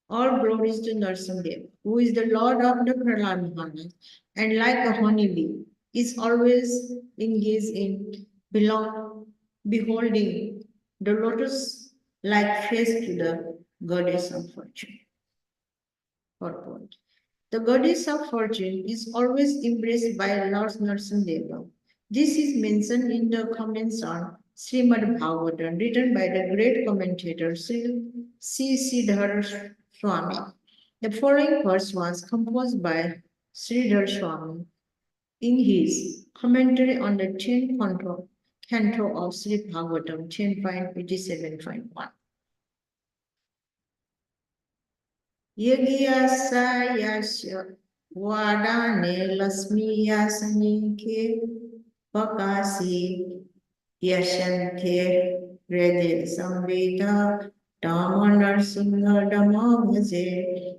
All glories to Narasimha, who is the Lord of the Prahlad Maharaj, and like a honeybee, is always engaged in beholding the lotus-like face to the goddess of fortune. Purport. The goddess of fortune is always embraced by Lord Narasimha. This is mentioned in the comments on Srimad Bhagavatam, written by the great commentator Sri Sridhar Swami. The following verse was composed by Sridhar Swami in his commentary on the 10th canto of Sri Bhagavatam 10.87.1. Yagya yasya vadane lasmi yasanike pakasi yashante rede samvita Rāmānanda Bhaje.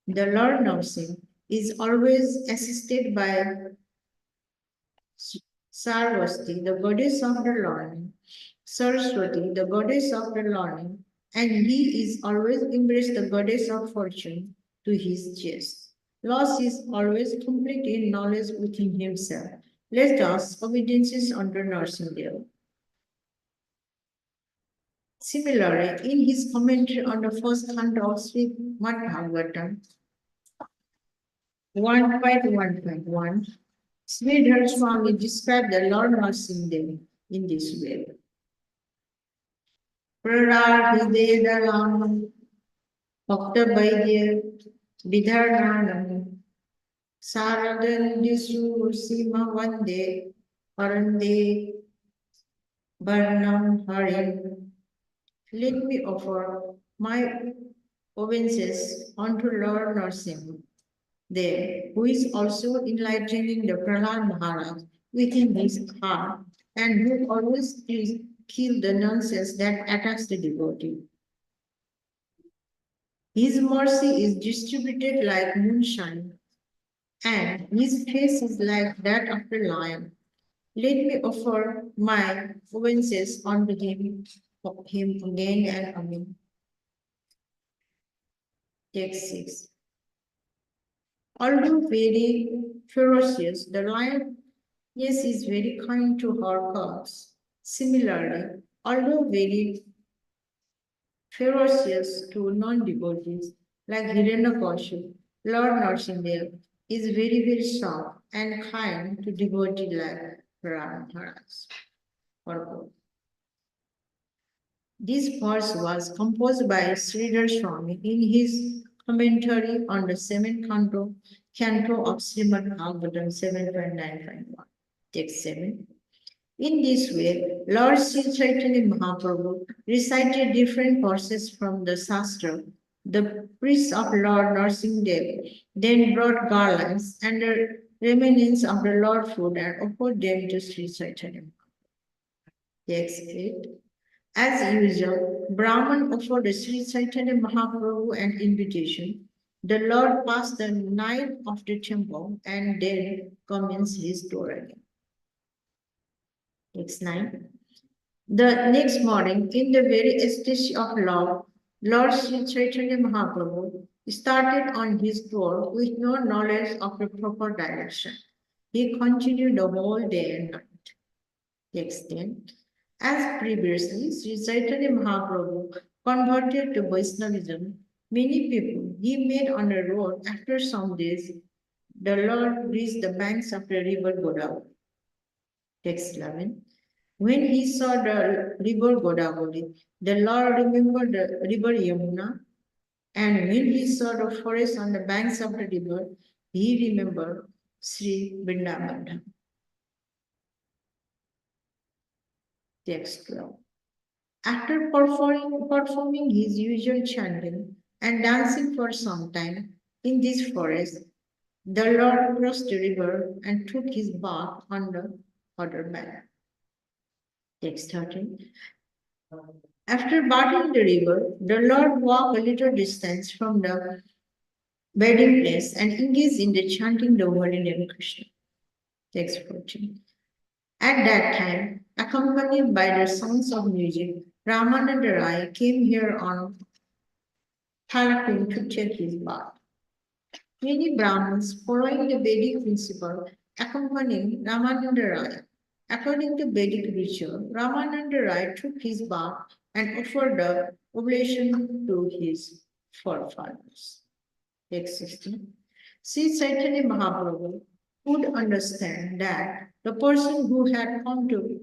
The Lord Narsingh is always assisted by Sarvasti, the goddess of the learning, Saraswati, the goddess of the learning, and he is always embraced the goddess of fortune to his chest. Loss is always complete in knowledge within himself. Let us obediences under Narasimha. Similarly, in his commentary on the first canto of Srimad Bhagavatam 1.1.1, Sridhar Swami described the Lord Narasimha in this way. Prarādhidedalam Bhakta Vaidya Vidharnanam Sāradandisu Sima Vande Parande Varnam Harim. Let me offer my obeisances unto Lord Narasimha, there, who is also enlightening the Prahlad Maharaj within his heart, and who always kill the nonsense that attacks the devotee. His mercy is distributed like moonshine, and his face is like that of the lion. Let me offer my obeisances unto him again and again. Text 6. Although very ferocious, the lioness is very kind to her cubs. Similarly, although very ferocious to non-devotees like Hiranyakashipu, Lord Narasimha is very soft and kind to devotees like Rāmānanda. This verse was composed by Sridhar Swami in his commentary on the seventh canto of Srimad Bhagavatam 7.9.1. Text 7. In this way, Lord Sri Chaitanya Mahaprabhu recited different verses from the Shastra. The priests of Lord Narasimha then brought garlands and the remnants of the Lord food and offered them to Sri Chaitanya. Text 8. As usual, Brahman offered Sri Chaitanya Mahaprabhu an invitation. The Lord passed the night of the temple and then commenced his tour again. Text 9. The next morning, in the very ecstasy of love, Lord Sri Chaitanya Mahaprabhu started on his tour with no knowledge of the proper direction. He continued the whole day and night. Text 10. As previously, Sri Chaitanya Mahaprabhu converted to Vaishnavism, many people he met on the road. After some days, the Lord reached the banks of the river Godavari. Text 11. When he saw the river Godavari, the Lord remembered the river Yamuna, and when he saw the forest on the banks of the river, he remembered Sri Vrindavan. Text 12. After performing his usual chanting and dancing for some time in this forest, the Lord crossed the river and took his bath on the other bank. Text 13. After bathing the river, the Lord walked a little distance from the bathing place and engaged in the chanting the holy name Krishna. Text 14. At that time, accompanied by the sounds of music, Rāmānanda Rāya came here on Palanquin to take his bath. Many Brahmins, following the Vedic principle, accompanying Rāmānanda Rāya. According to Vedic ritual, Rāmānanda Rāya took his bath and offered the oblation to his forefathers. Text 16. Sri Chaitanya Mahaprabhu would understand that the person who had come to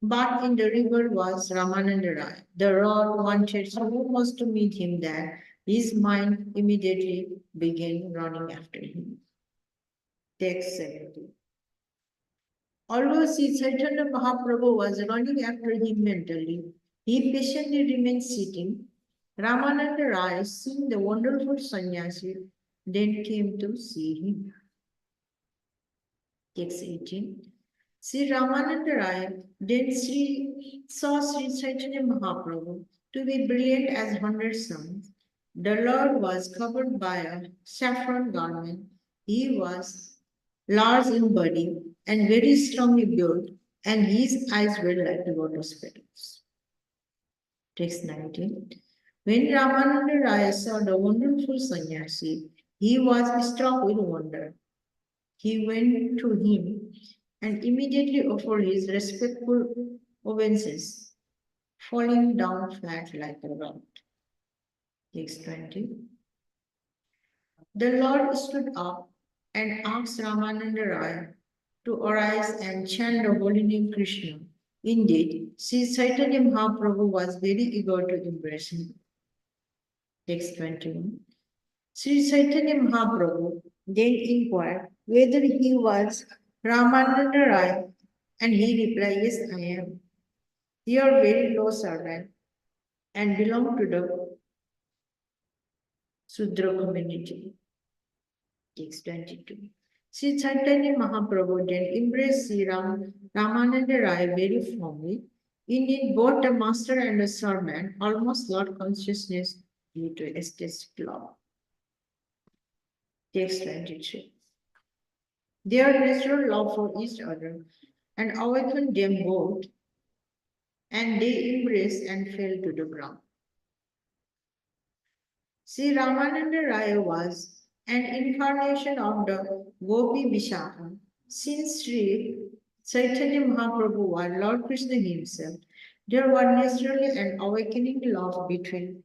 bath in the river was Rāmānanda Rāya. The Lord wanted so much to meet him that his mind immediately began running after him. Text 17. Although Sri Chaitanya Mahaprabhu was running after him mentally, he patiently remained sitting. Rāmānanda Rāya, seeing the wonderful sannyasi, then came to see him. Text 18. Sri Rāmānanda Rāya then saw Sri Chaitanya Mahaprabhu to be brilliant as 100 suns. The Lord was covered by a saffron garment. He was large in body and very strongly built, and his eyes were like lotus petals. Text 19. When Rāmānanda Rāya saw the wonderful sannyasi, he was struck with wonder. He went to him and immediately offered his respectful obeisances, falling down flat like a rock. Text 20. The Lord stood up and asked Rāmānanda Rāya to arise and chant the holy name Krishna. Indeed, Sri Chaitanya Mahaprabhu was very eager to embrace him. Text 21. Sri Chaitanya Mahaprabhu then inquired whether he was Rāmānanda Rāya, and he replied, "Yes, I am. You are very low servant and belong to the Sudra community." Text 22. Sri Chaitanya Mahaprabhu then embraced Sri Rāmānanda Rāya very firmly. Indeed, both the master and the servant almost lost consciousness due to ecstatic love. Text 23. Their natural love for each other and awakened them both, and they embraced and fell to the ground. Sri Rāmānanda Rāya was an incarnation of the Gopi Vishaka. Since Sri Chaitanya Mahaprabhu was Lord Krishna himself, there was naturally an awakening love between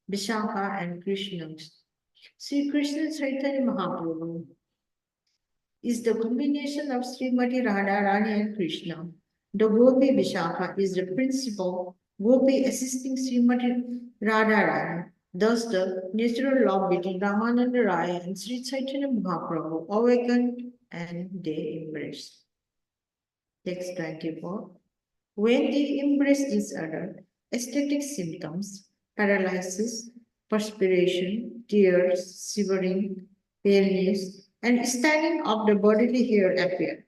Vishaka and Krishna. Sri Krishna Chaitanya Mahaprabhu is the combination of Srimati Radharani and Krishna. The Gopi Vishaka is the principal Gopi assisting Srimati Radharani. Thus, the natural love between Rāmānanda Rāya and Sri Chaitanya Mahaprabhu awakened and they embraced. Text 24. When they embrace each other, aesthetic symptoms, paralysis, perspiration, tears, shivering, paleness, and standing of the bodily hair appear.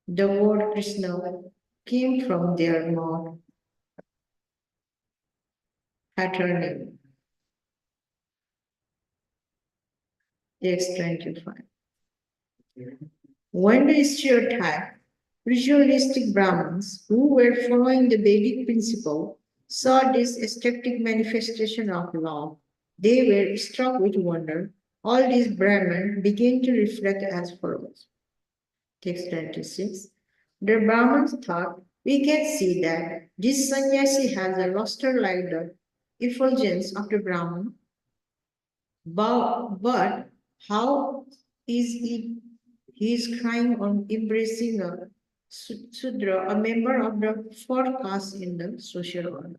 The word Krishna came from their mouth, patterning. Text 25. When the stereotype ritualistic Brahmins who were following the Vedic principle saw this aesthetic manifestation of love, they were struck with wonder. All these Brahmins began to reflect as follows. Text 26. The Brahmins thought, we can see that this sannyasi has a luster like the effulgence of the Brahman, but how is it he is crying on embracing a Sudra, a member of the fourth caste in the social order?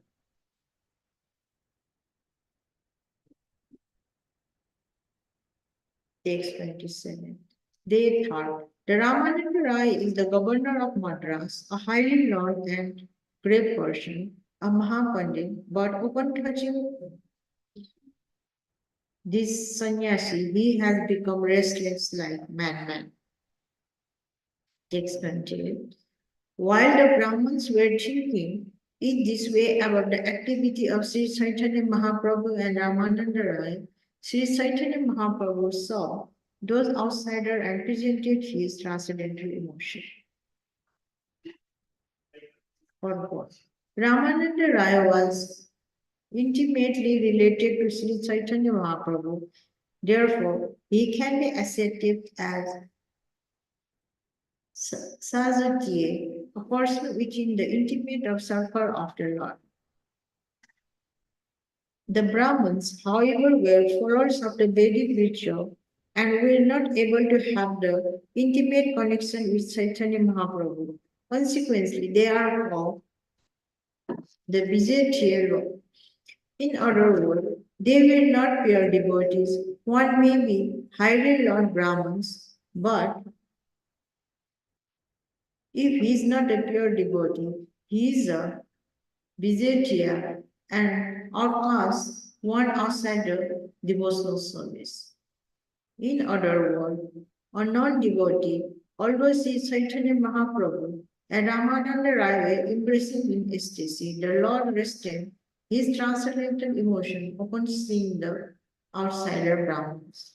Text 27. They thought the Rāmānanda Rāya is the governor of Madras, a highly learned and great person, a Mahapandit, but upon touching this sannyasi, he has become restless like madman. Text 28. While the Brahmins were thinking in this way about the activity of Sri Chaitanya Mahaprabhu and Rāmānanda Rāya, Sri Chaitanya Mahaprabhu saw those outsiders and presented his transcendental emotion. Rāmānanda Rāya was intimately related to Sri Chaitanya Mahaprabhu. Therefore, he can be accepted as Sāzatiya, a person within the intimate of circle of the Lord. The Brahmins, however, were followers of the Vedic ritual and were not able to have the intimate connection with Chaitanya Mahaprabhu. Consequently, they are called the Vijayatiya. In other words, they were not pure devotees. One may be highly learned Brahmins, but if he is not a pure devotee, he is a Vijayatiya and outcasts one outside the devotional service. In other words, a non-devotee, although sees Chaitanya Mahaprabhu and Rāmānanda Rāya embracing in ecstasy, the Lord restrained his transcendental emotion upon seeing the outsider Brahmins.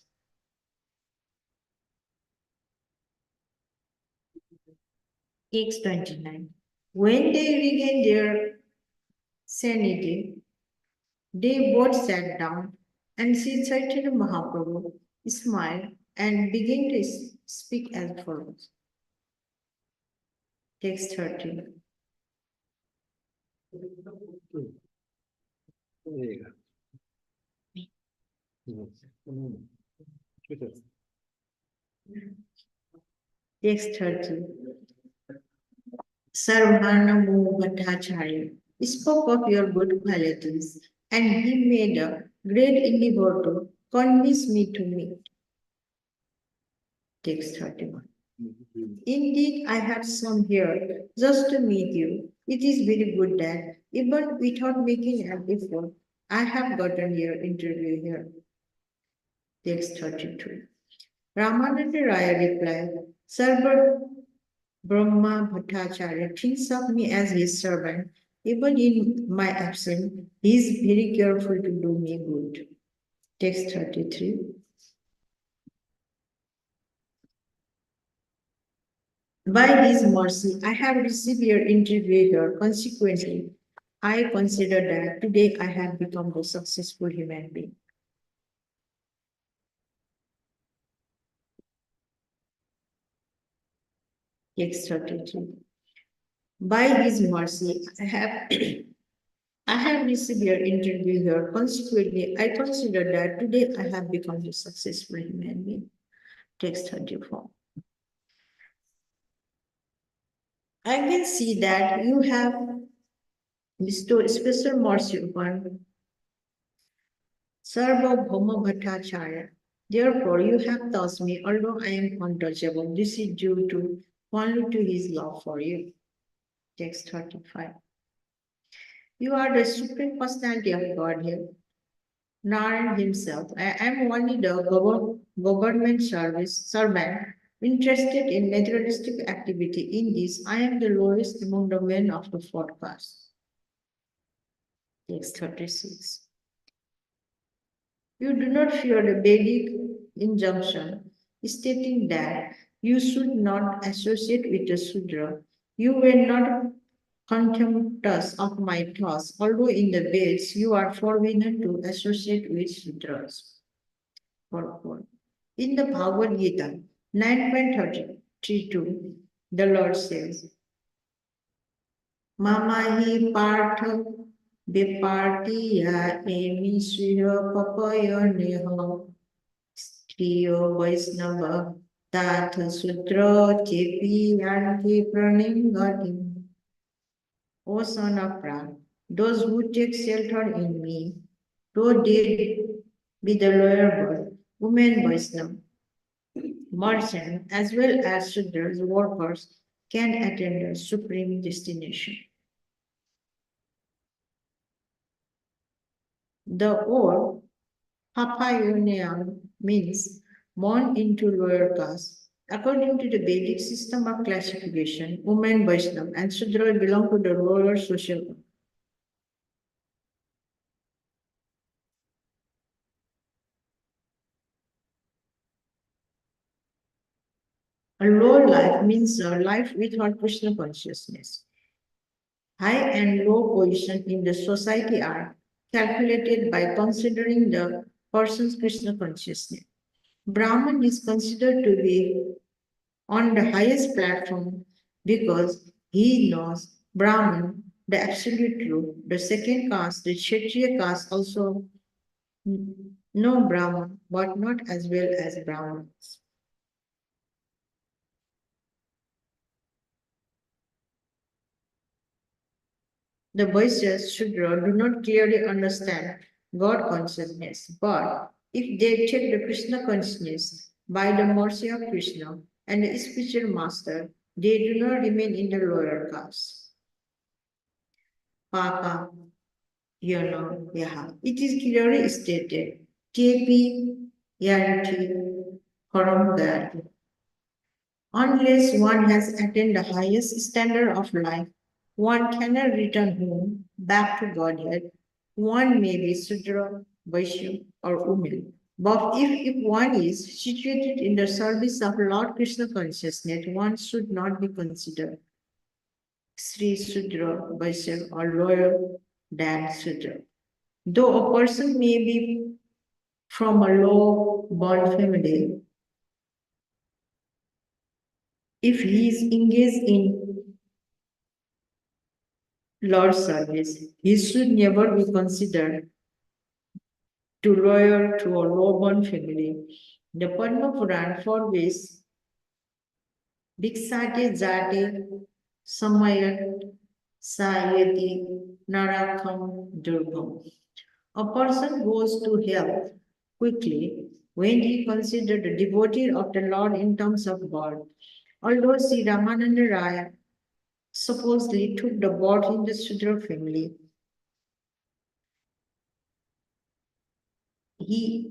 Text 29. When they regained their sanity, they both sat down and Sri Chaitanya Mahaprabhu smiled and began to speak as follows. Text 30. Text 30. Sārvabhauma Bhaṭṭācārya spoke of your good qualities, and he made a great endeavor to convince me to meet. Text 31. Indeed, I had some here just to meet you. It is very good that, even without making an effort, I have gotten your interview here. Text 32. Rāmānanda Rāya replied, Sārvabhauma Bhaṭṭācārya thinks of me as his servant. Even in my absence, he is very careful to do me good. Text 33. By his mercy, I have received your interview here. Consequently, I consider that today I have become a successful human being. Text 32. By His mercy, I have received your interview here. Consequently, I consider that today I have become a successful human being. Text 34. I can see that you have bestowed special mercy upon Sārvabhauma Bhaṭṭācārya. Therefore, you have taught me, although I am untouchable, this is due to only to his love for you. Text 35. You are the Supreme Personality of Godhead, Narayan himself. I am only the government servant interested in materialistic activity. In this, I am the lowest among the men of the fourth caste. Text 36. You do not fear the Vedic injunction stating that you should not associate with the Sudra. You were not contemptuous of my thoughts, although in the Veds you are forbidden to associate with Sudras. In the Bhagavad Gita 9.32, the Lord says, Mamahi Partha Vipartiya Emi Sriya Papaya Neha Striyo Vaisnava Tatha Sutra Chepi Yanti Praningati. O son of Ram, those who take shelter in me, though they be the lower birth, women Vaishnava, merchant, as well as Shudras, workers, can attain the supreme destination. The word Papayonian means born into lower caste. According to the Vedic system of classification, women Vaishnava and Shudra belong to the lower social group. A low life means a life without Krishna consciousness. High and low position in the society are calculated by considering the person's Krishna consciousness. Brahman is considered to be on the highest platform because he knows Brahman, the absolute truth. The second caste, the Kshatriya caste, also know Brahman, but not as well as Brahmins. The Vaishyas Shudra do not clearly understand God consciousness, but if they take the Krishna consciousness by the mercy of Krishna and the spiritual master, they do not remain in the lower caste. Papa, Yaha. It is clearly stated, Tepi Yanti Param Gayati. Unless one has attained the highest standard of life, one cannot return home back to Godhead. One may be Sudra, Vaishya, or Woman. But if one is situated in the service of Lord Krishna consciousness, one should not be considered Sri Sudra, Vaishya, or lower than Sudra. Though a person may be from a low-born family, if he is engaged in Lord's service, he should never be considered too loyal to a low-born family. The Padma Puran forbids Diksate Jate Samayat Sayati Narakam Durgam. A person goes to hell quickly when he considered the devotee of the Lord in terms of God. Although Sri Rāmānanda Rāya supposedly took the birth in the Sudra family, he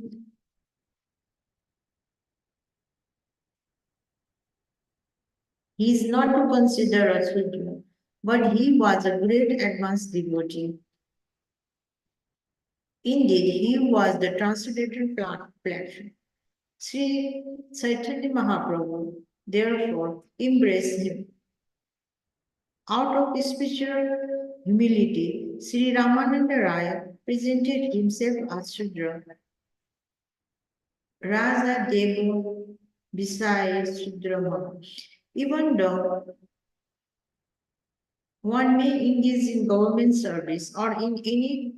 is not to consider a Sudra, but he was a great advanced devotee. Indeed, he was the translated platform. Sri Caitanya Mahāprabhu therefore embraced him. Out of spiritual humility, Sri Rāmānanda Rāya presented himself as Shudra. Raja Devo Visaya Sudrama. Even though one may engage in government service or in any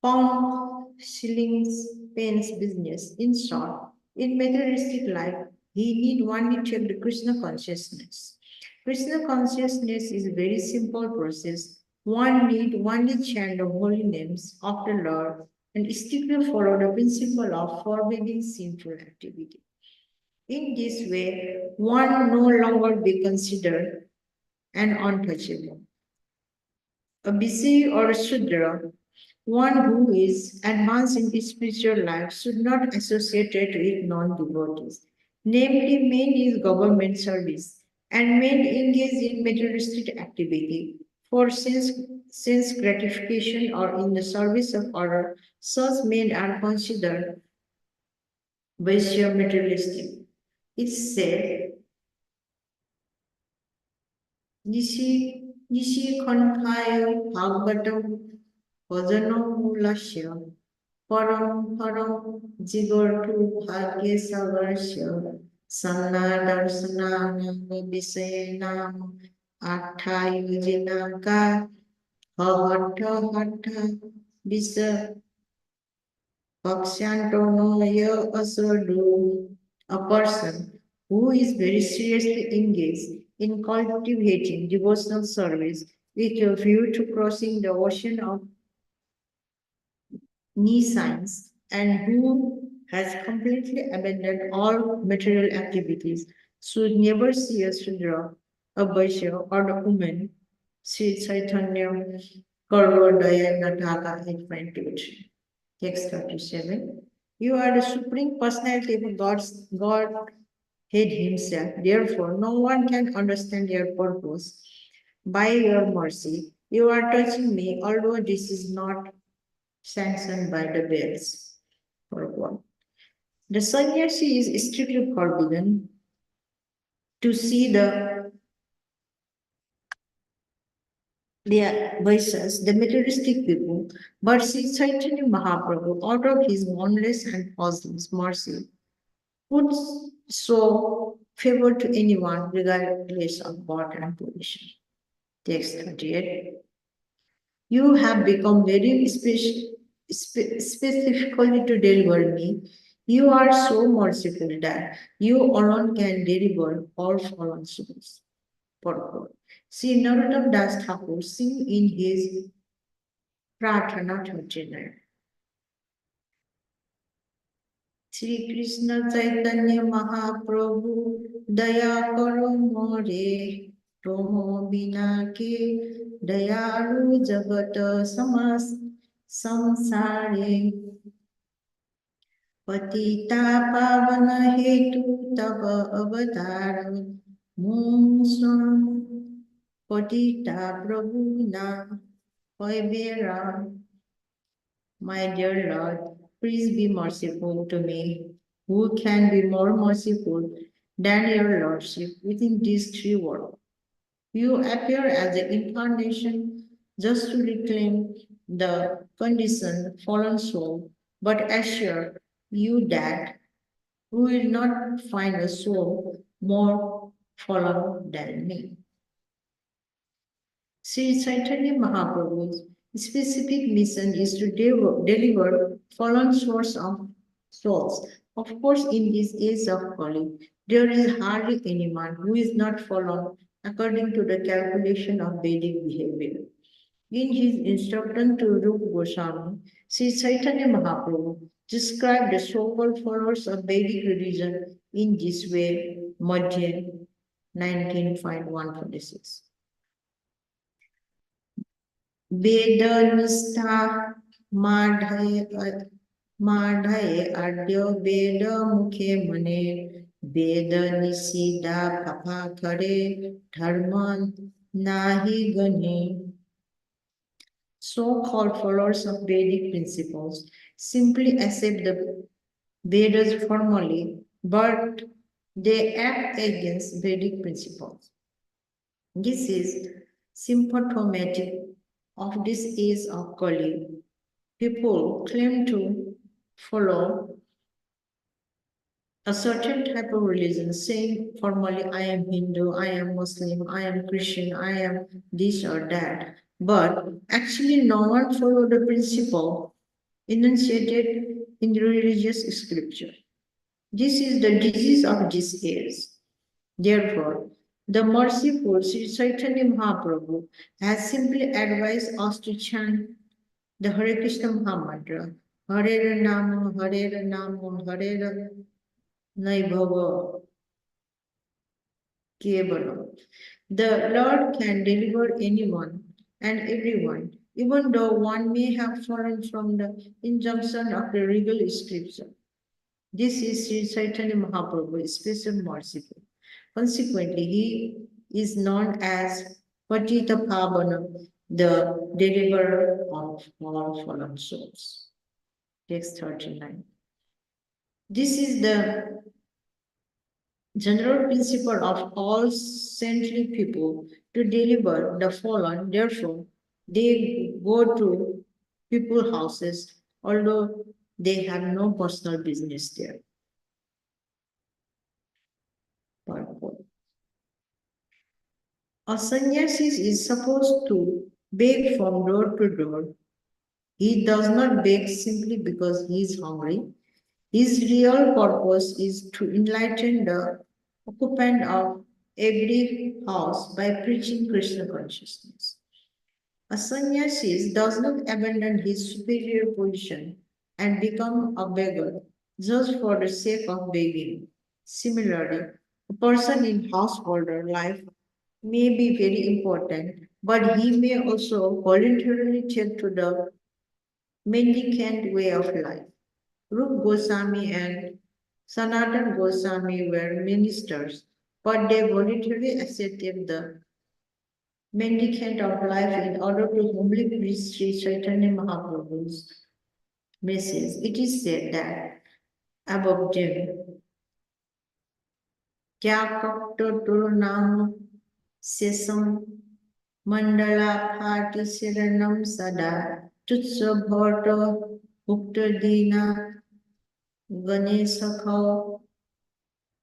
pound, shillings, pence business, in short, in materialistic life, he need only check the Krishna consciousness. Krishna consciousness is a very simple process. One need only chant the holy names of the Lord and strictly follow the principle of forbidding sinful activity. In this way, one no longer be considered an untouchable. A BC or a Shudra, one who is advanced in his spiritual life, should not associate it with non-devotees. Namely, men is government service and men engage in materialistic activity for sense gratification or in the service of order. Such men are considered Vaishya materialistic. It's said, Nishi Khanthaya Bhagavatam Bhajano Mulasya Param Param Jigortu Bhagya Savarasya Sanna Darsanam Visayanam Athayujinaka Hahatha Hatha Visa Pakshantonoya Asadu. A person who is very seriously engaged in cultivating devotional service with a view to crossing the ocean of nescience and who has completely abandoned all material activities should never see a Sudra, a Vaishya, or a woman. Sri Chaitanya Karvodaya Nataka 8.23. Text 37. You are the supreme personality of God himself. Therefore, no one can understand your purpose. By your mercy, you are touching me, although this is not sanctioned by the Veds. Purport. The sannyasi is strictly forbidden to see the Vaishyas, the materialistic people, but Sri Chaitanya Mahaprabhu, out of his boundless and causeless mercy, would show favor to anyone regardless of birth and position. Text 38. You have become very specifically to deliver me. You are so merciful that you alone can deliver all fallen souls. Purport. Sri Narottam Das Thakur sing in his Prarthana 39. Shri Krishna Caitanya Mahaprabhu Daya Karo More Tomo Bina Ke Dayalu Jagat Samas Samsare Patita Pavana Hetu Tava Avatar Musam Patita Prabhu Na Hoibera. My dear Lord, please be merciful to me. Who can be more merciful than your Lordship within these three worlds? You appear as an incarnation just to reclaim the conditioned fallen soul, but assure you that you will not find a soul more fallen than me. Sri Chaitanya Mahaprabhu's specific mission is to deliver fallen souls. Of course, in this age of Kali, there is hardly anyone who is not fallen according to the calculation of Vedic behavior. In his instruction to Rupa Goswami, Sri Chaitanya Mahaprabhu described the so-called followers of Vedic religion in this way, Madhya 19.146. Vedanistha madhaye adyo veda mukhe mane veda nisida papakare dharman nahi gane. So-called followers of Vedic principles simply accept the Vedas formally, but they act against Vedic principles. This is symptomatic of this age of Kali. People claim to follow a certain type of religion, saying formally, I am Hindu, I am Muslim, I am Christian, I am this or that. But actually, no one followed the principle enunciated in the religious scripture. This is the disease of this age. Therefore, the merciful Sri Chaitanya Mahaprabhu has simply advised us to chant the Hare Krishna Mahamantra, Hare Nama, Hare Nama, Hare Naibhava Kevalam. The Lord can deliver anyone and everyone, even though one may have fallen from the injunction of the regal scripture. This is Sri Chaitanya Mahaprabhu, special merciful. Consequently, he is known as Patita Pavana, the deliverer of all fallen souls. Text 39. This is the general principle of all saintly people to deliver the fallen. Therefore, they go to people's houses, although they have no personal business there. A sannyasi is supposed to beg from door to door. He does not beg simply because he is hungry. His real purpose is to enlighten the occupant of every house by preaching Krishna consciousness. A sannyasi does not abandon his superior position and become a beggar just for the sake of begging. Similarly, a person in householder life may be very important, but he may also voluntarily take to the mendicant way of life. Rup Goswami and Sanatan Goswami were ministers, but they voluntarily accepted the mendicant of life in order to humbly preach Sri Chaitanya Mahaprabhu's message. It is said that above them, Kyakapta Turunam Sesam Mandala Phati Siranam Sada Tutsa Bhata Bhukta Dina Ganesakha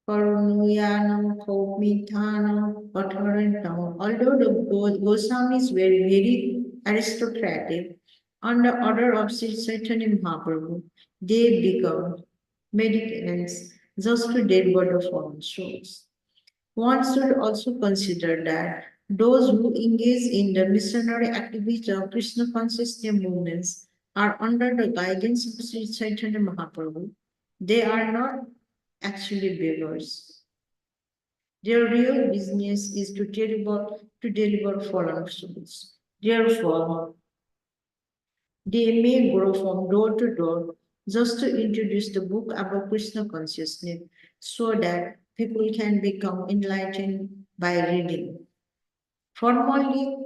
Karunuyanam Kaumithanam Patharantam. Although the Goswamis were very aristocratic, on the order of Sri Chaitanya Mahaprabhu, they become mendicants just to deliver the fallen souls. One should also consider that those who engage in the missionary activities of Krishna consciousness movements are under the guidance of Sri Chaitanya Mahaprabhu. They are not actually beggars. Their real business is to deliver fallen souls. Therefore, they may go from door to door just to introduce the book about Krishna consciousness so that people can become enlightened by reading. Formerly,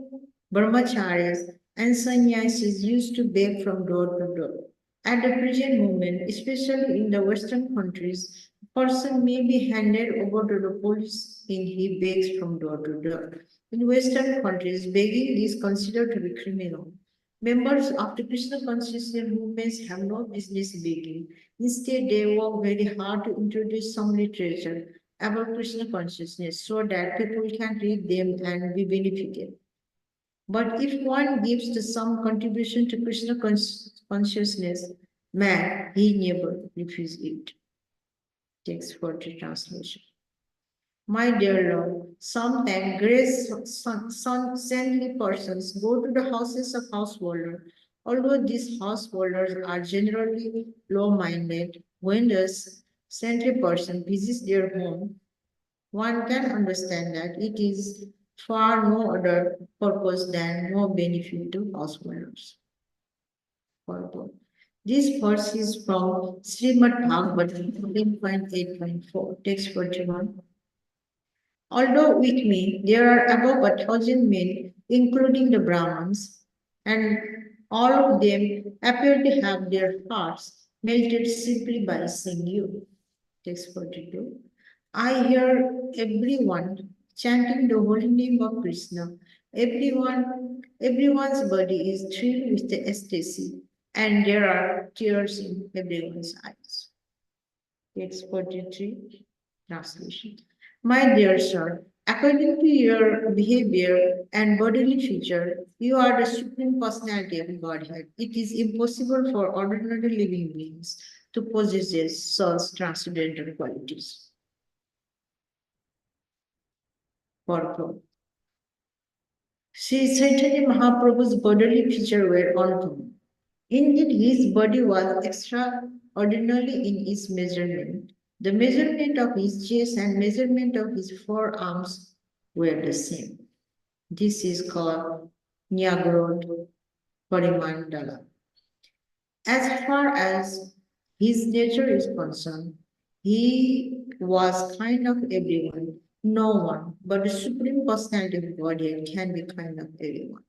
brahmacharyas and sannyasis used to beg from door to door. At the present moment, especially in the Western countries, a person may be handed over to the police when he begs from door to door. In Western countries, begging is considered to be criminal. Members of the Krishna consciousness movements have no business begging. Instead, they work very hard to introduce some literature about Krishna consciousness so that people can read them and be benefited. But if one gives to some contribution to Krishna consciousness, man, he never refuses it. Text for the translation. My dear Lord, sometimes saintly persons go to the houses of householders. Although these householders are generally low-minded, when the saintly person visits their home, one can understand that it is for no other purpose than no benefit to householders. This verse is from Srimad Bhagavatam 14.8.4, text 41. Although with me there are above 1,000 men, including the Brahmins, and all of them appear to have their hearts melted simply by seeing you. Text 42. I hear everyone chanting the holy name of Krishna. Everyone's body is thrilled with the ecstasy, and there are tears in everyone's eyes. Text 43, translation. My dear sir, according to your behavior and bodily feature, you are the Supreme Personality of Godhead. It is impossible for ordinary living beings to possess such transcendental qualities. Purport. Sri Chaitanya Mahaprabhu's bodily feature were uncommon. Indeed, his body was extraordinary in its measurement. The measurement of his chest and measurement of his forearms were the same. This is called Nyagrod Parimandala. As far as his nature is concerned, he was kind of everyone. No one but the Supreme Personality of Godhead can be kind of everyone.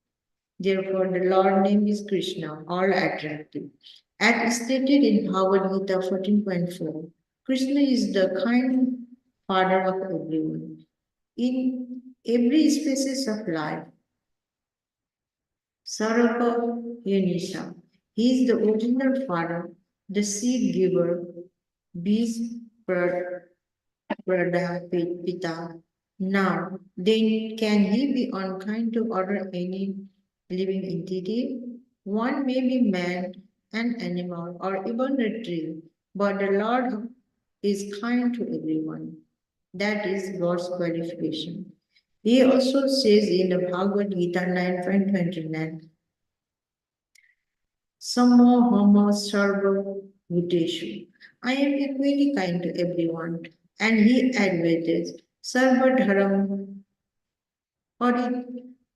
Therefore, the Lord name is Krishna, all attractive. As stated in Bhagavad Gita 14.4, Krishna is the kind father of everyone. In every species of life, Sārvabhauma, he is the original father, the seed giver, Bij Prada Pita. Now, then can he be unkind to other any living entity? One may be man, an animal, or even a tree, but the Lord is kind to everyone. That is God's qualification. He also says in the Bhagavad Gita 9.29, Samo Homo Sarva Bhuteshu. I am equally kind to everyone. And he admitted, Sarva Dharam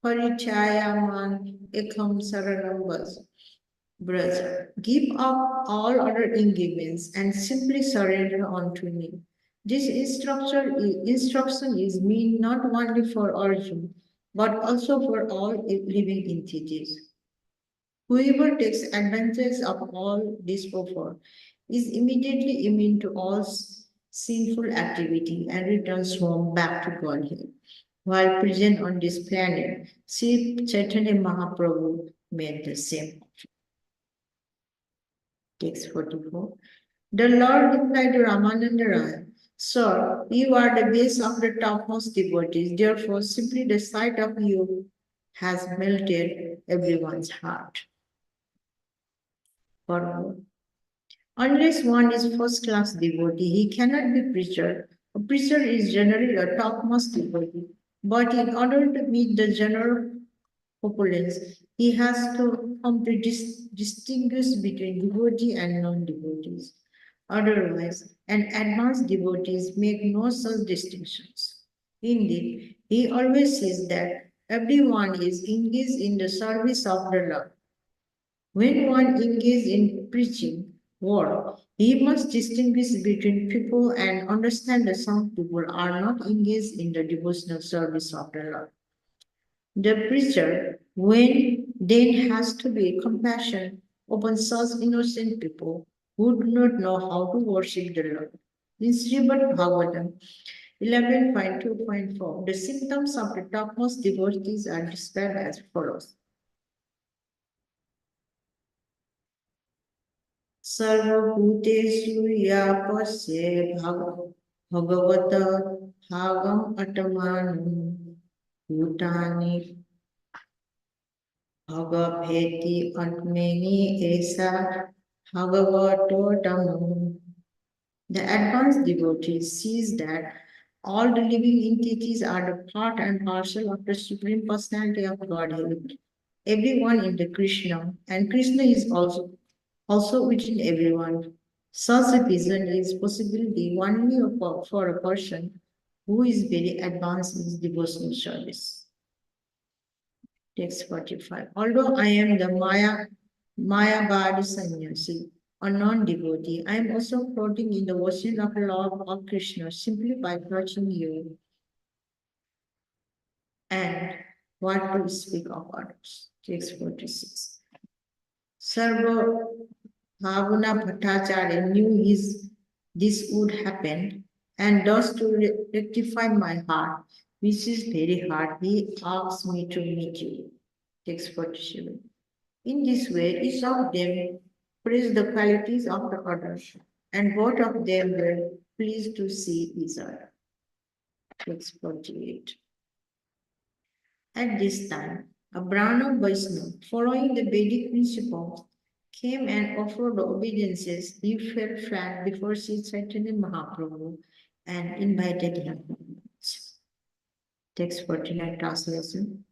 Parichayaman Ekam Saranam Brother, give up all other engagements and simply surrender unto me. This instruction is meant not only for Arjuna, but also for all living entities. Whoever takes advantage of all this offer is immediately immune to all sinful activity and returns home back to Godhead. While present on this planet, Sri Chaitanya Mahaprabhu made the same offer. Text 44. The Lord replied to Rāmānanda Rāya, Sir, you are the base of the topmost devotees, therefore simply the sight of you has melted everyone's heart. Unless one is first-class devotee, he cannot be preacher. A preacher is generally a topmost devotee, but in order to meet the general populace, he has to distinguish between devotee and non-devotees. Otherwise, an advanced devotees make no such distinctions. Indeed, he always says that everyone is engaged in the service of the Lord. When one engages in preaching word, he must distinguish between people and understand that some people are not engaged in the devotional service of the Lord. The preacher, then has to be compassionate upon such innocent people who do not know how to worship the Lord. In Srimad Bhagavatam 11.2.4, the symptoms of the topmost devotees are described as follows. Sarvabhutesu yapasye bhagavata bhagam atamanu bhutani bhagaveti atmeni esa bhagavato dhammam. The advanced devotee sees that all the living entities are the part and parcel of the Supreme Personality of Godhead. Everyone is the Krishna, and Krishna is also within everyone. Such a vision is possibility only for a person who is very advanced in his devotional service. Text 45. Although I am the Mayavadi sannyasi, a non-devotee, I am also floating in the ocean of love of Krishna simply by approaching you. And what to speak of others? Text 46. Sārvabhauma Bhaṭṭācārya knew this would happen, and thus to rectify my heart, which is very hard, he asked me to meet you. Text 47. In this way, each of them praised the qualities of the others. and both of them were pleased to see each other. Text 48. At this time, a Brahmana Vaishnava, following the Vedic principles, came and offered obeisances. He fell flat before Sri Chaitanya Mahaprabhu and invited him. Text 49 translation.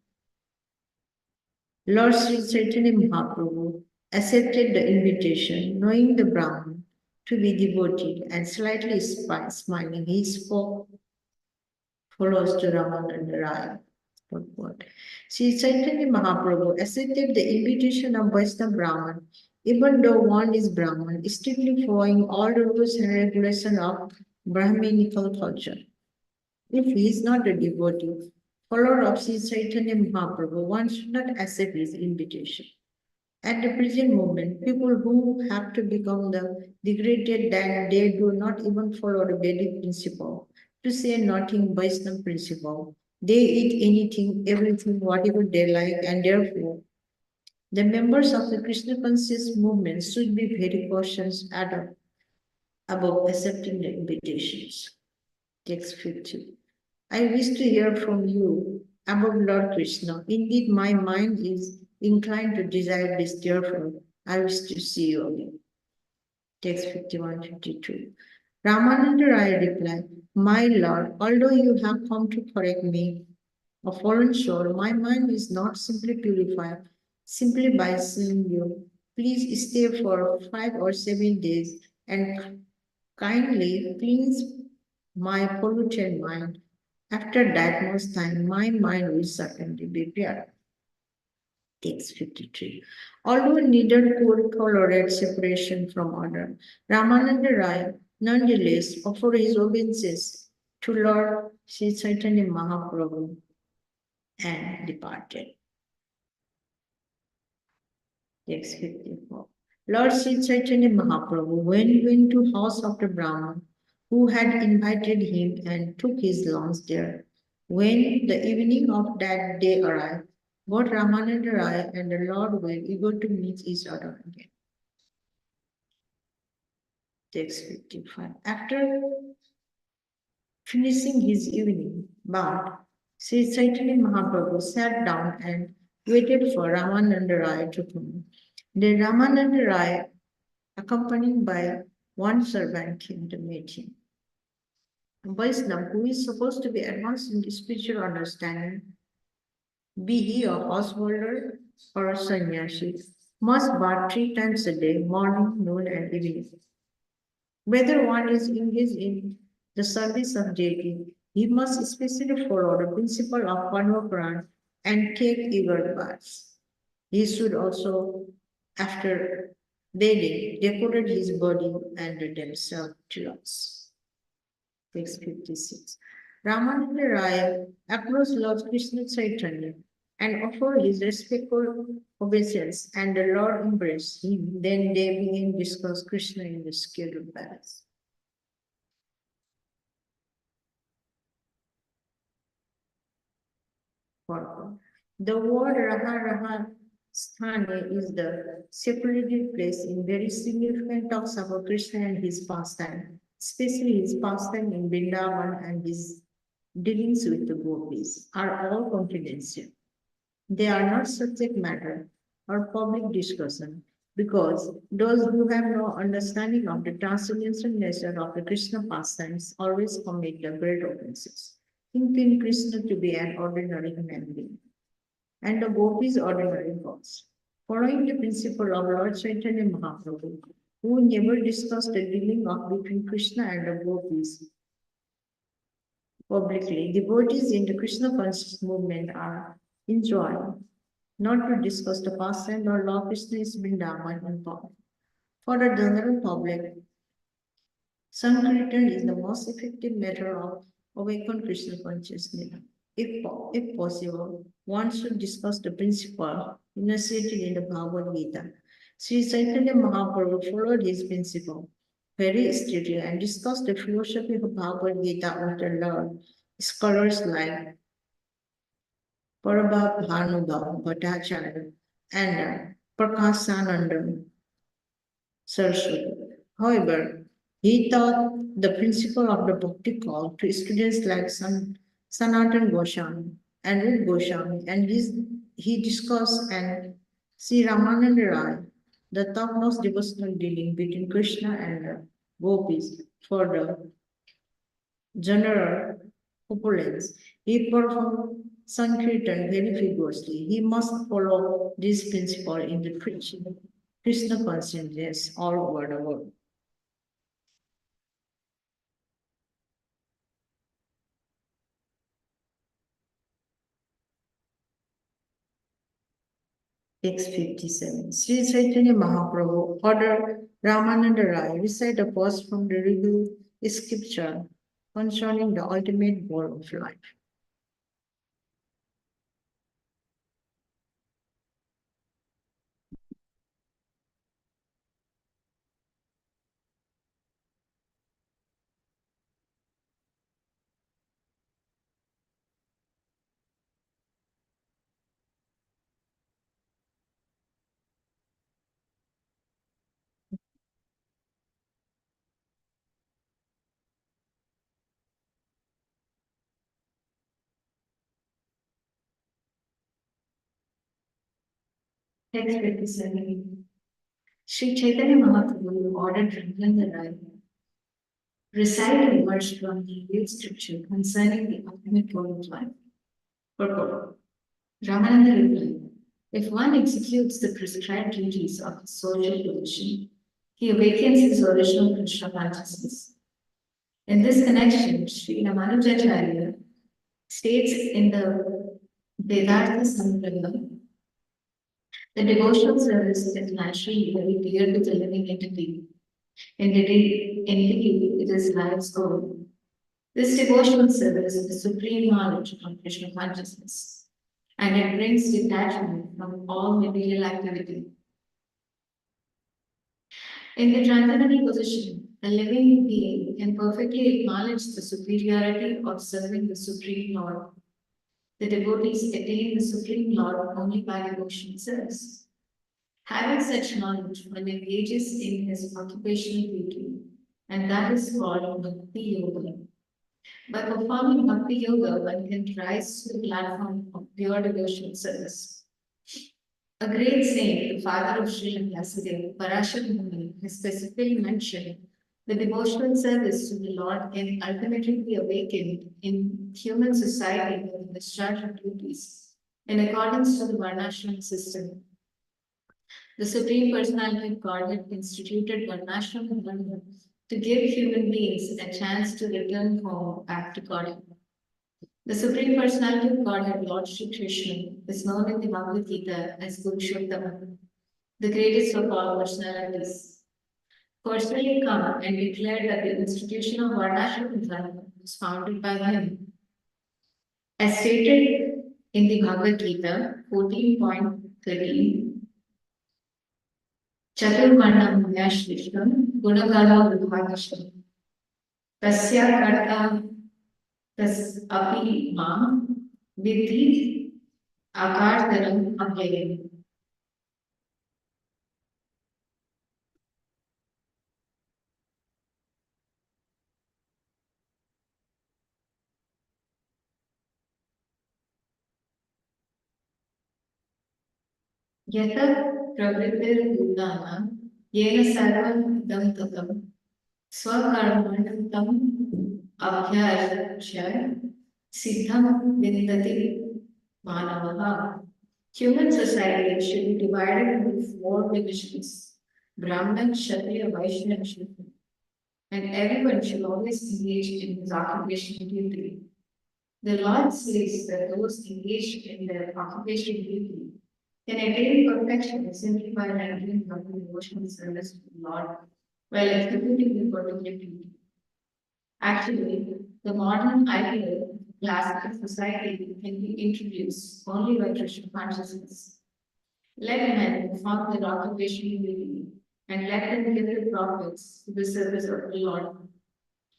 Lord Sri Chaitanya Mahaprabhu accepted the invitation, knowing the Brahman to be devoted, and slightly smiling, he spoke follows to Rāmānanda Rāya. Sri Chaitanya Mahaprabhu accepted the invitation of Vaishnava Brahman, even though one is Brahman, strictly following all the rules and regulations of Brahminical culture. If he is not a devotee, follower of Sri Chaitanya Mahaprabhu, one should not accept his invitation. At the present moment, people who have to become the degraded that they do not even follow the Vedic principle, to say nothing Vaishnava principle. They eat anything, everything, whatever they like, and therefore the members of the Krishna conscious movement should be very cautious about accepting the invitations. Text 50. I wish to hear from you about Lord Krishna. Indeed, my mind is inclined to desire this, therefore I wish to see you again. Text 51-52. Rāmānanda Rāya replied, My Lord, although you have come to correct me, a fallen soul, my mind is not simply purified simply by seeing you. Please stay for 5 or 7 days and kindly cleanse my polluted mind. After that most time, my mind will certainly be pure. Text 53. Although neither could tolerate separation from other, Rāmānanda Rāya nonetheless offered his obeisances to Lord Sri Chaitanya Mahaprabhu and departed. Text 54. Lord Sri Chaitanya Mahaprabhu went to house of the Brahman who had invited him and took his lunch there. When the evening of that day arrived, both Rāmānanda Rāya and the Lord were eager to meet each other again. Text 55. After finishing his evening bath, Sri Chaitanya Mahaprabhu sat down and waited for Rāmānanda Rāya to come. Then Rāmānanda Rāya, accompanied by one servant, came to meet him. A Vaishnava who is supposed to be advanced in spiritual understanding, be he a householder or a sannyasi, must bath 3 times a day, morning, noon, and evening. Whether one is engaged in the service of deity, he must especially follow the principle of Parmapuran and take eager baths. He should also, after bathing, decorate his body and themselves tilaks. Text 56. Rāmānanda Rāya approached Lord Krishna Chaitanya and offered his respectful obeisance, and the Lord embraced him. Then they began to discuss Krishna in the scheduled palace. The word Raha Sthane is the separated place in very significant talks about Krishna and his pastime, especially his pastime in Vrindavan and his dealings with the gopis, are all confidential. They are not subject matter or public discussion because those who have no understanding of the transcendental nature of the Krishna pastimes always commit the great offenses, thinking Krishna to be an ordinary human being and the gopis ordinary gods. Following the principle of Lord Chaitanya Mahaprabhu, who never discussed the dealing of between Krishna and the gopis publicly, devotees in the Krishna conscious movement are enjoined not to discuss the pastime or law Krishna is Vrindavan in public. For the general public, Sankirtan is the most effective method of awakened Krishna consciousness. If possible, one should discuss the principle enunciated in the Bhagavad Gita. Sri Chaitanya Mahaprabhu followed his principle very strictly and discussed the philosophy of Bhagavad Gita with the Lord. Scholars like Bhaṭṭācārya and Prakāśānanda Saraswati. However, He taught the principle of the bhakti call to students like Sanatan Goswami and Rup Goswami, and he discussed and Sri Rāmānanda Rāya, the topmost devotional dealing between Krishna and the gopis for the general populace. He performed Sankirtan very vigorously. He must follow this principle in the preaching Krishna consciousness all over the world. Text 57. Sri Chaitanya Mahaprabhu ordered Rāmānanda Rāya recite a verse from the revealed scripture concerning the ultimate goal of life. Text 57. Sri Chaitanya Mahaprabhu ordered Rāmānanda Rāya recite a verse from the revealed scripture concerning the ultimate goal of life. Purport. Rāmānanda replied, if one executes the prescribed duties of his social position, he awakens his original Krishna consciousness. In this connection, Sri Rāmānujacārya states in the Vedartha Samgraha, the devotional service is naturally very dear to the living entity. Indeed, it is life's goal. This devotional service is the supreme knowledge of Krishna consciousness, and it brings detachment from all material activity. In the transcendental position, a living being can perfectly acknowledge the superiority of serving the Supreme Lord. The devotees attain the Supreme Lord only by devotional service. Having such knowledge, one engages in his occupational duty, and that is called Bhakti Yoga. By performing Bhakti Yoga, one can rise to the platform of pure devotional service. A great saint, the father of Sri Lankasideva, Parasharamuni, has specifically mentioned the devotional service to the Lord can ultimately be awakened in human society by the discharge of duties in accordance to the Varnashram system. The Supreme Personality of Godhead instituted Varnashram Dharma to give human beings a chance to return home back to God. The Supreme Personality of Godhead, Lord Shri Krishna, is known in the Bhagavad Gita as Purushottama, the greatest of all personalities. Personally come and declared that the institution of Varnashram Dharma was founded by him. As stated in the Bhagavad Gita 14.13, Chaturvarnam Maya Shrishtam Gunagala Vibhagashtam Tasya Karta Tas Api Mam Vidhi Akartaram Avyayam. Yata Pravritir Bhutana Yena Sarvam Idam Tatam Swakarmantam Abhyarachya Siddham Vindati Manavaha. Human society should be divided into four divisions: Brahman, Kshatriya, Vaishya, and Shudra. And everyone should always engage in his occupational duty. The Lord says that those engaged in their occupational duty can attain perfection simply by rendering loving devotional service to the Lord while executing the particular duty. Actually, the modern ideal of classical society can be introduced only by Krishna consciousness. Let men perform their occupational duty and let them give the profits to the service of the Lord.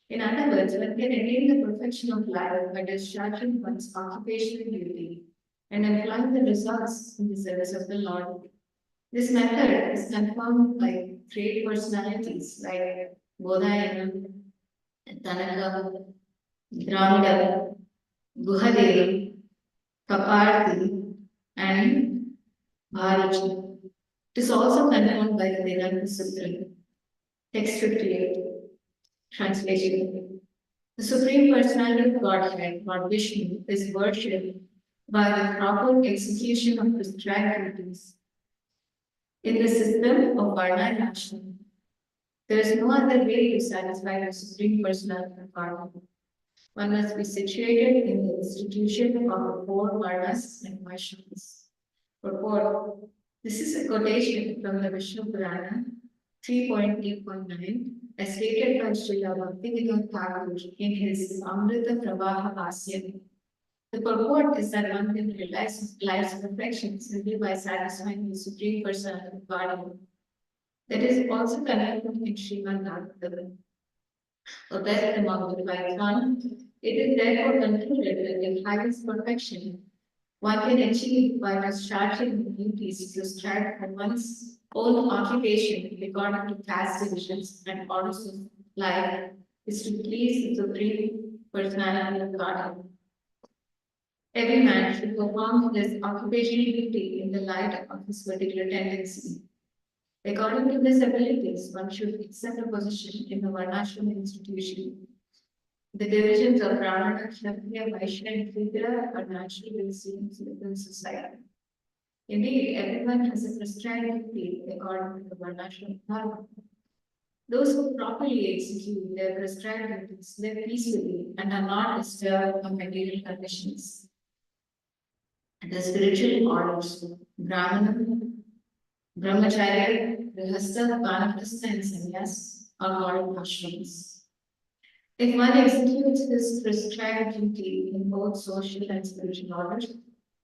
In other words, one can attain the perfection of life by discharging one's occupational duty and employing the results in the service of the Lord. This method is confirmed by great personalities like Bodhayana, Tanaka, Dramida, Guhadeva, Kaparthi, and Bharati. It is also confirmed by the Vedanta Sutra. Text 58. Translation. The Supreme Personality of Godhead, Lord Vishnu, is worshipped by the proper execution of prescribed duties. In the system of Varna and Ashram, there is no other way to satisfy the Supreme Personality of Godhead. One must be situated in the institution of the four Varnas and Vaishnavas. Purport. This is a quotation from the Vishnu Purana 3.8.9, as stated by Srila Bhaktivedanta Thakur in his Amrita Pravaha Bhasya. The purport is that one can realize life's perfection simply by satisfying the Supreme Personality of Godhead. That is also confirmed in Srimad Bhagavatam. A best among the five one, it is therefore concluded that the highest perfection one can achieve by discharging the duties prescribed for one's own occupation according to caste divisions and orders of life is to please the Supreme Personality of Godhead. Every man should perform his occupational duty in the light of his particular tendency. According to his abilities, one should accept a position in the Varnashram institution. The divisions of Brahmana, Kshatriya, Vaishya, and Shudra are naturally seen within society. Indeed, everyone has a prescribed duty according to the Varnashram dharma. Those who properly execute their prescribed duties live peacefully and are not disturbed by material conditions. The spiritual orders, Brahmana, Brahmacharya, Grihastha, Vanaprastha, and Sannyas are called ashrams. If one executes his prescribed duty in both social and spiritual orders,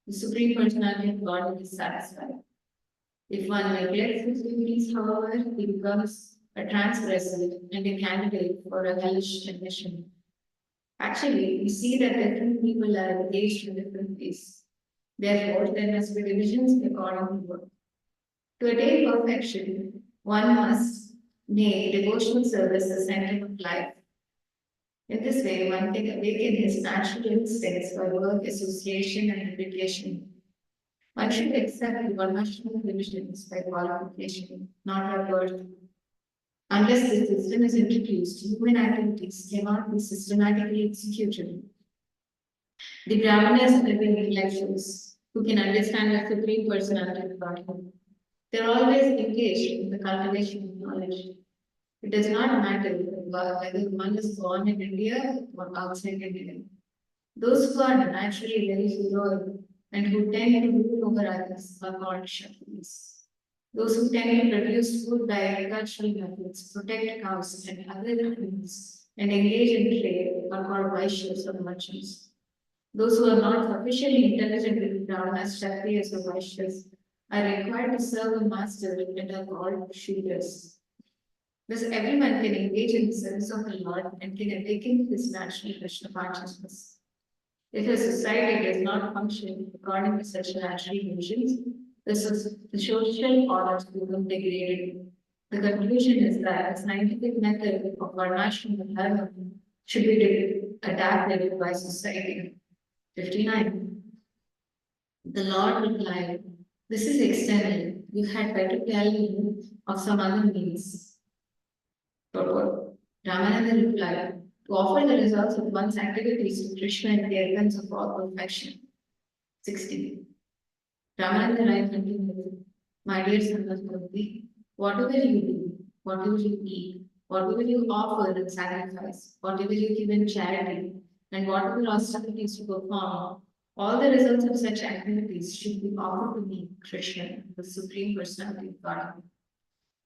the Supreme Personality of God is satisfied. If one neglects his duties, however, he becomes a transgressor and a candidate for a hellish condition. Actually, we see that different people are engaged in different ways. Therefore, there must be divisions according to work. To attain perfection, one must make devotional service the center of life. In this way, one can awaken his natural instincts by work, association, and repetition. One should accept the Varnashram divisions by qualification, not by birth. Unless this system is introduced, human activities cannot be systematically executed. The Brahmanas are the intellectuals who can understand the Supreme Personality of Godhead. They are always engaged in the cultivation of knowledge. It does not matter whether one is born in India or outside India. Those who are naturally very heroic and who tend to rule over others are called Kshatriyas. Those who tend to produce food by agricultural methods, protect cows and other animals, and engage in trade are called Vaishyas or merchants. Those who are not sufficiently intelligent in Brahmanas, Kshatriyas, or Vaishyas are required to serve a master and are called Shudras. Thus, everyone can engage in the service of the Lord and can awaken his natural Krishna consciousness. If a society does not function according to such natural divisions, the social orders become degraded. The conclusion is that the scientific method of Varnashram dharma should be adapted by society. 59. The Lord replied, "This is external. You had better tell me of some other means." Purport. Rāmānanda replied, "To offer the results of one's activities to Krishna in the essence of all perfection." 60. Rāmānanda Rai continued, "My dear son of Bhakti, whatever you do, whatever you eat, whatever you offer in sacrifice, whatever you give in charity, and whatever austerities you perform, all the results of such activities should be offered to me, Krishna, the Supreme Personality of God."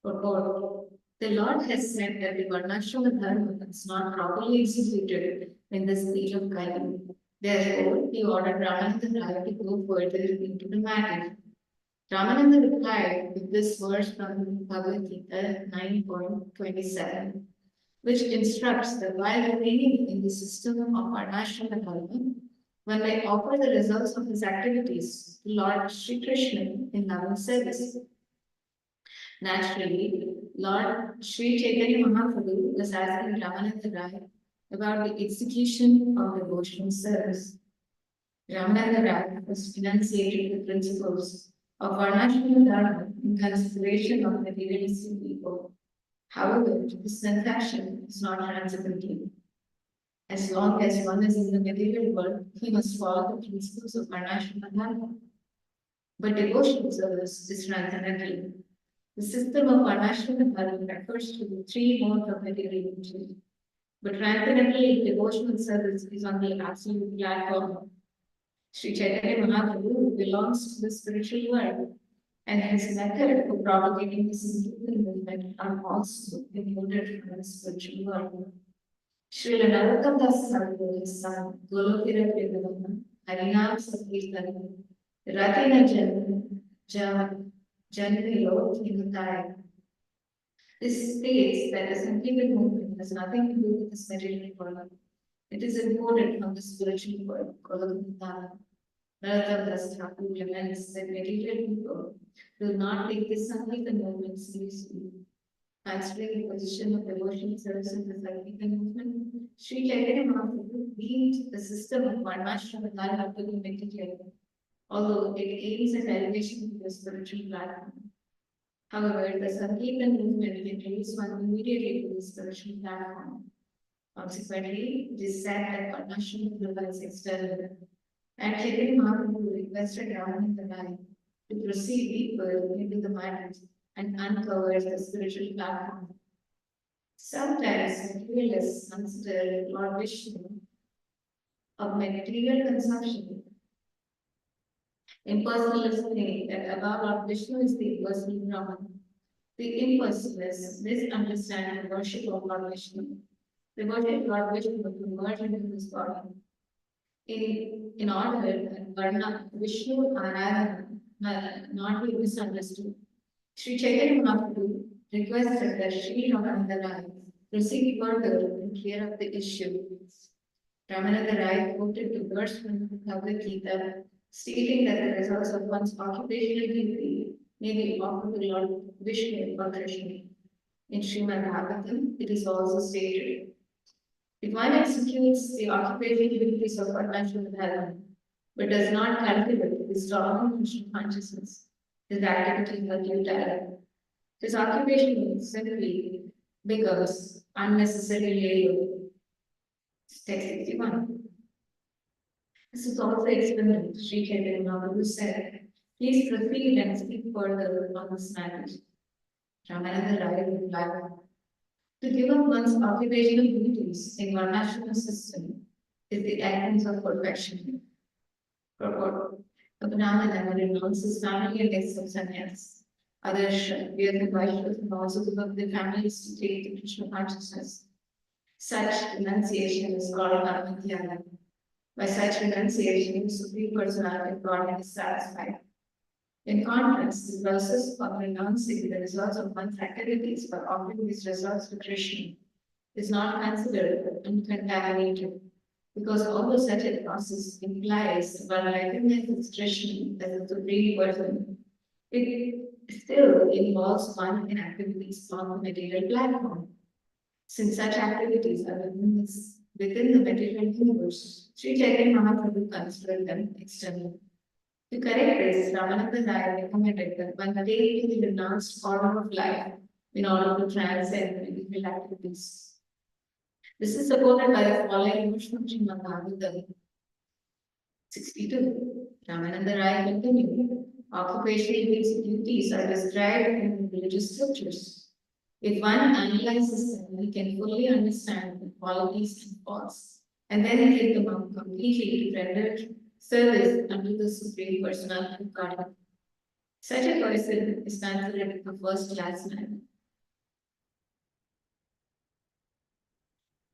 Purport. The Lord has said that the Varnashram dharma is not properly executed in the stage of Kali. Therefore, he ordered Rāmānanda Rai to go further into the matter. Rāmānanda replied with this verse from Bhagavad Gita 9.27, which instructs that while remaining in the system of Varnashram dharma, one may offer the results of his activities to Lord Sri Krishna in loving service. Naturally, Lord Sri Chaitanya Mahaprabhu was asking Rāmānanda Rāya about the execution of devotional service. Rāmānanda Rāya was enunciated the principles of Varnashram Dharma in consideration of materialistic people. However, this conception is not transcendental. As long as one is in the material world, he must follow the principles of Varnashram Dharma. But devotional service is transcendental. The system of Varnashram Dharma refers to the three modes of material unity. But transcendental devotional service is on the absolute platform. Sri Chaitanya Mahaprabhu belongs to the spiritual world, and his method for propagating the Sankirtan movement are also imported from the spiritual world. Srila Narottam Das Thakur's son, Golokira Prabhupada, Harinam Sankirtan, Ratina Janvilo Hinutaya. This states that the Sankirtan movement has nothing to do with this material world. It is imported from the spiritual world, Golokitana. Narottam Das Thakur laments that material people do not take this Sankirtan movement seriously. Considering the position of devotional service in the Sankirtan movement, Sri Chaitanya Mahaprabhu deemed the system of Varnashram Dharma to be material, although it aims at elevation to the spiritual platform. However, the Sankirtan movement introduced one immediately to the spiritual platform. Consequently, it is said that Varnashram Dharma is external, and Chaitanya Mahaprabhu requested Rāmānanda Rāya to proceed deeper into the mind and uncovers the spiritual platform. Sometimes materialists consider Lord Vishnu of material consumption. Impersonalists think that above Lord Vishnu is the impersonal Brahman. The impersonalists misunderstand the worship of Lord Vishnu. They worship Lord Vishnu to merge into his body. In order that Varna Vishnu Arayana not be misunderstood, Sri Chaitanya Mahaprabhu requested that Sri Rāmānanda Rāya proceed further and clear up the issue. Rāmānanda Rāya quoted the verse from the Bhagavad Gita stating that the results of one's occupational duty may be offered to Lord Vishnu or Krishna. In Srimad Bhagavatam, it is also stated, if one executes the occupational duties of Varnashram Dharma, but does not cultivate the strong Krishna consciousness, his activities are futile. His occupation simply becomes unnecessary labor. Text 61. This is also explained. Sri Chaitanya Mahaprabhu said, please proceed and speak further on this matter. Rāmānanda Rāya replied, to give up one's occupational duties in Varnashram system is the essence of perfection. Purport. A Brahmana renounces his family and accepts sannyas. Others, Shakti and Vaishnavas, can also give up their families to take the Krishna consciousness. Such renunciation is called Madhya. By such renunciation, the Supreme Personality of God is satisfied. In contrast, the process of renouncing the results of one's activities by offering these results to Krishna is not considered uncontaminated, because although such a process implies one recognizes Krishna as the Supreme Person, it still involves one in activities on the material platform. Since such activities are within the material universe, Sri Chaitanya Mahaprabhu considered them external. To correct this, Rāmānanda Rāya recommended that one take to the renounced order of life in order to transcend material activities. This is supported by the following verse from Srimad Bhagavatam 62. Rāmānanda Rāya continued, occupational duties are described in religious scriptures. If one analyzes them, he can fully understand the qualities and faults, and then give them up completely to render service unto the Supreme Personality of God. Such a person is considered a first-class man.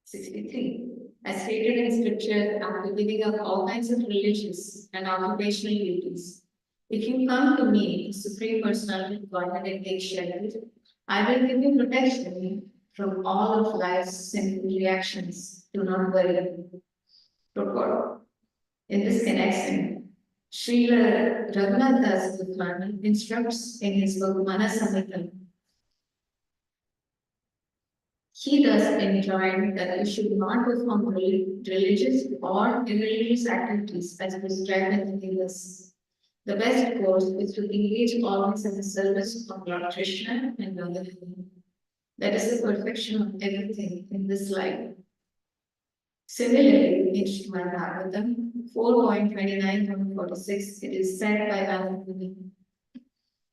63. As stated in scripture, after giving up all kinds of religious and occupational duties, if you come to me, the Supreme Personality of Godhead, and take shelter, I will give you protection from all of life's sinful reactions. Do not worry. Purport. In this connection, Srila Raghunath Das Goswami instructs in his book Manasamrita He thus enjoined that we should not perform religious or irreligious activities as prescribed in the Vedas. The best course is to engage always in the service of Lord Krishna and Radharani. That is the perfection of everything in this life. Similarly, in Srimad Bhagavatam 4.29.46, it is said by Rāmānanda,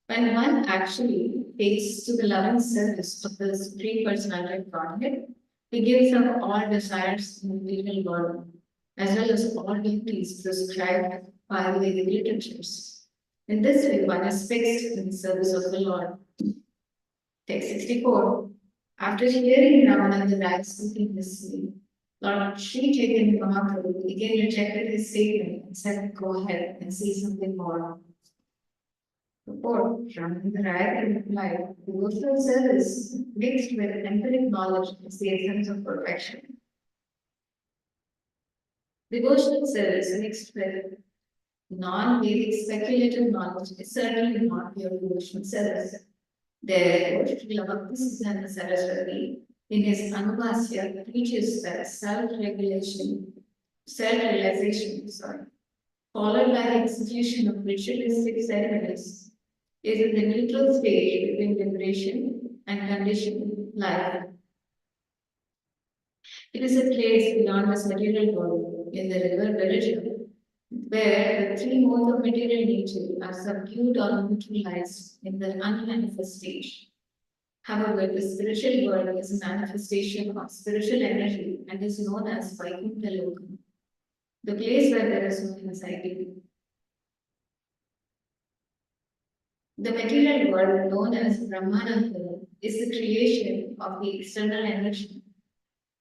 when one actually takes to the loving service of the Supreme Personality of Godhead, he gives up all desires in the material world, as well as all duties prescribed by the Vedic literatures. In this way, one is fixed in the service of the Lord. Text 64. After hearing Rāmānanda Rāya speaking this way, Lord Sri Caitanya Mahāprabhu again rejected his statement and said, "Go ahead and see something more." Report, Rāmānanda Rāya replied, "Devotional service mixed with empiric knowledge is the essence of perfection." Devotional service mixed with non-Vedic speculative knowledge is certainly not pure devotional service. Therefore, Srila Bhaktisiddhanta Saraswati in his Anubhasya preaches that self-realization, followed by the execution of ritualistic ceremonies, is in the neutral stage between liberation and conditioned life. It is a place beyond this material world, in the river Viraja, where the three modes of material nature are subdued or neutralized in the unmanifest stage. However, the spiritual world is a manifestation of spiritual energy and is known as Vaikuntha Loka, the place where there is no anxiety. The material world, known as Brahmananda, is the creation of the external energy.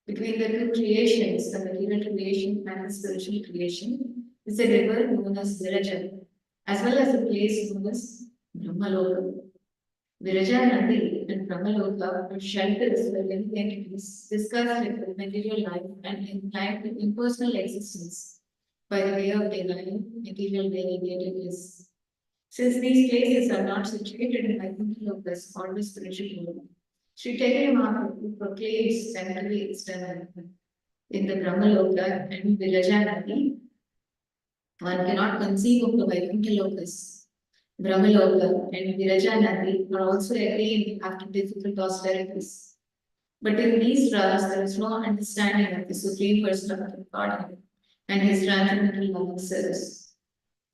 Between the two creations, the material creation and the spiritual creation, is a river known as Viraja, as well as a place known as Brahmaloka. Viraja Nadi and Brahmaloka are shelters for living entities discussed with the material life and inclined to impersonal existence by the way of denying material variegatedness. Since these places are not situated in Vaikuntha Lokas or the spiritual world, Sri Caitanya Mahāprabhu proclaims them to be external. In the Brahmaloka and Viraja Nadi, one cannot conceive of the Vaikuntha Lokas. Brahmaloka and Viraja Nadi are also attained after difficult austerities. But in these realms, there is no understanding of the Supreme Personality of Godhead and his transcendental loving service.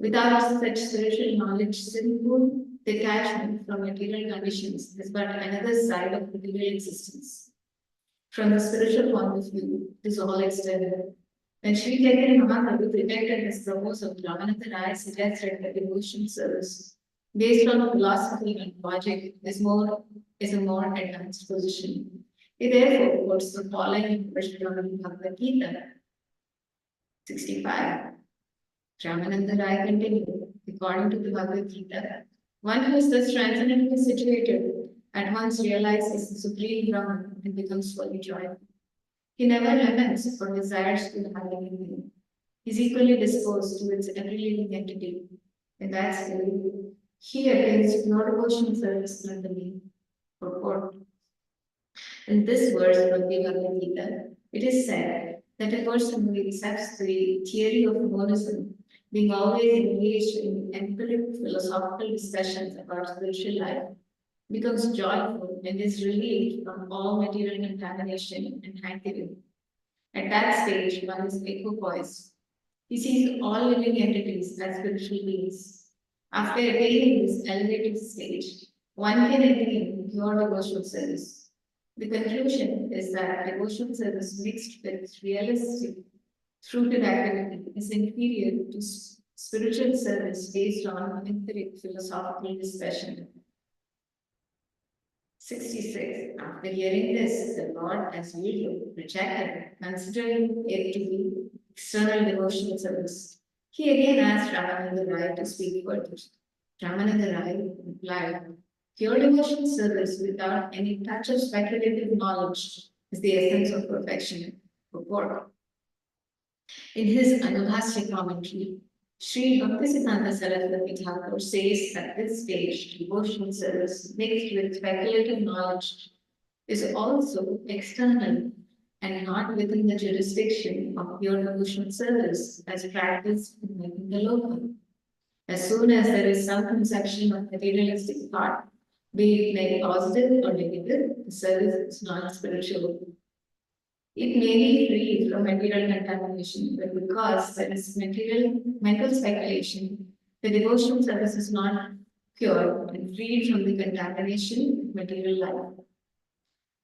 Without such spiritual knowledge, simple detachment from material conditions is but another side of material existence. From the spiritual point of view, it is all external. When Sri Caitanya Mahāprabhu rejected his proposal, Rāmānanda Rāya suggested that devotional service, based on philosophy and logic, is a more advanced position. He therefore quotes the following version from Bhagavad Gita 65. Rāmānanda Rāya continued, according to the Bhagavad Gita, one who is thus transcendently situated at once realizes the Supreme Brahman and becomes fully joyful. He never laments or desires to have anything. He is equally disposed towards every living entity. In that state, he attains pure devotional service under me. Purport. In this verse from the Bhagavad Gita, it is said that a person who accepts the theory of monism, being always engaged in empiric philosophical discussions about spiritual life, becomes joyful and is relieved from all material contamination and hankering. At that stage, one is equipoised. He sees all living entities as spiritual beings. After attaining this elevated stage, one can attain pure devotional service. The conclusion is that devotional service mixed with realistic, fruited activity is inferior to spiritual service based on empiric philosophical discussion. 66. After hearing this, the Lord, as usual, rejected, considering it to be external devotional service. He again asked Rāmānanda Rāya to speak further. Rāmānanda Rāya replied, pure devotional service without any touch of speculative knowledge is the essence of perfection. Purport. In his Anubhasya commentary, Sri Bhaktisiddhanta Saraswati Thakur says at this stage, devotional service mixed with speculative knowledge is also external and not within the jurisdiction of pure devotional service as practiced in the local. As soon as there is some conception of materialistic thought, be it made positive or negative, the service is not spiritual. It may be free from material contamination, but because there is mental speculation, the devotional service is not pure and freed from the contamination of material life.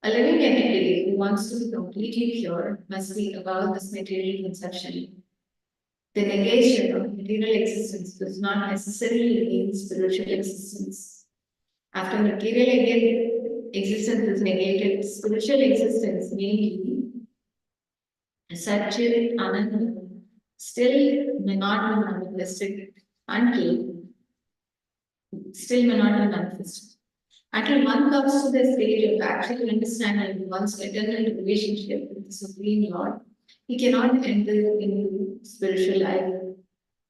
A living entity who wants to be completely pure must be above this material conception. The negation of material existence does not necessarily mean spiritual existence. After material existence is negated, spiritual existence, namely Satchit Ananda, still may not be manifested until one comes to the stage of actual understanding one's eternal relationship with the Supreme Lord, he cannot enter into spiritual life.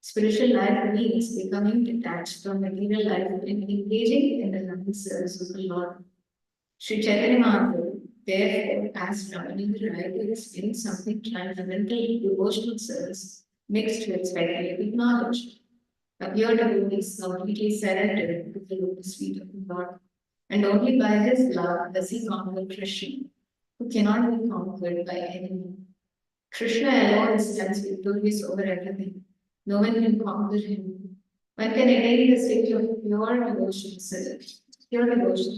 Spiritual life means becoming detached from material life and engaging in the loving service of the Lord. Sri Chaitanya Mahaprabhu therefore asked Rāmānanda to explain something transcendental devotional service mixed with speculative knowledge. A pure devotee is completely surrendered to the lotus feet of the Lord, and only by his love does he conquer Krishna, who cannot be conquered by anyone. Krishna alone stands victorious over everything. No one can conquer him. One can attain the state of pure devotion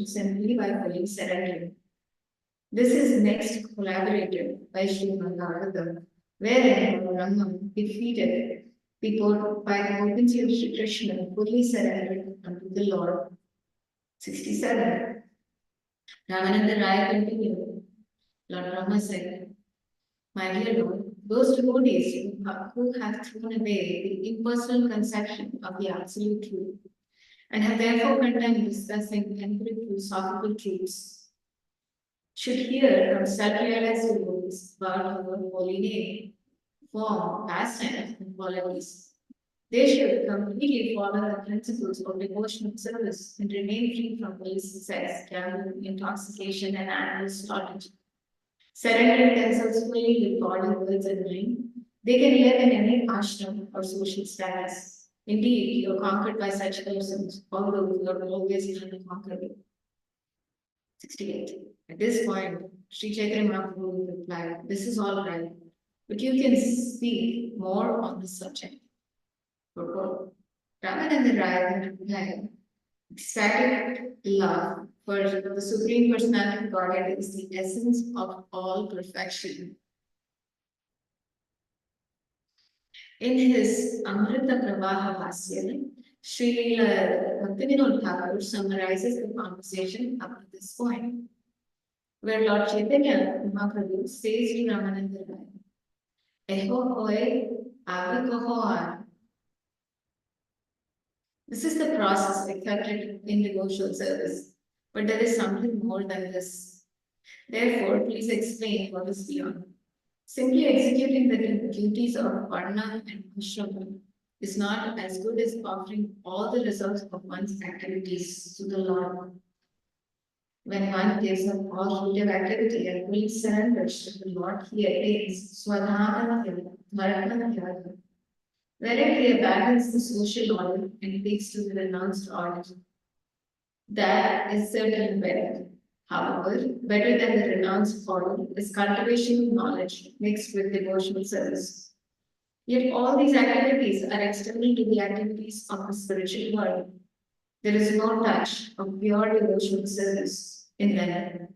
simply by fully surrendering. This is next collaborated by Sri Madhya, wherein Brahman defeated people by the potency of Sri Krishna fully surrendered unto the Lord. 67. Rāmānanda Rāya continued. Lord Brahma said, My dear Lord, those devotees who have thrown away the impersonal conception of the absolute truth and have therefore content discussing empirical philosophical truths should hear from self-realized devotees about our holy name, form, pastimes, and qualities. They should completely follow the principles of devotional service and remain free from illicit sex, gambling, intoxication, and animal slaughter. Surrendering themselves fully with body, words, and mind, they can live in any ashram or social status. Indeed, you are conquered by such persons, although you are always unconquerable. 68. At this point, Sri Chaitanya Mahaprabhu replied, This is all right, but you can speak more on this subject. Rāmānanda Rāya replied, Ecstatic love for the Supreme Personality of Godhead is the essence of all perfection. In his Amrita Pravaha Bhasya, Sri Bhaktivinoda Thakur summarizes the conversation up to this point, where Lord Chaitanya Mahaprabhu says to Rāmānanda Rāya, Eho hoy avikohoar. This is the process accepted in devotional service, but there is something more than this. Therefore, please explain what is beyond. Simply executing the duties of Varna and Ashrama is not as good as offering all the results of one's activities to the Lord. When one gives up all fruitive activity and fully surrenders to the Lord, he attains Swadharma Bharatana, wherein he abandons the social order and takes to the renounced order. That is certainly better. However, better than the renounced order is cultivation of knowledge mixed with devotional service. Yet all these activities are external to the activities of the spiritual world. There is no touch of pure devotional service in them.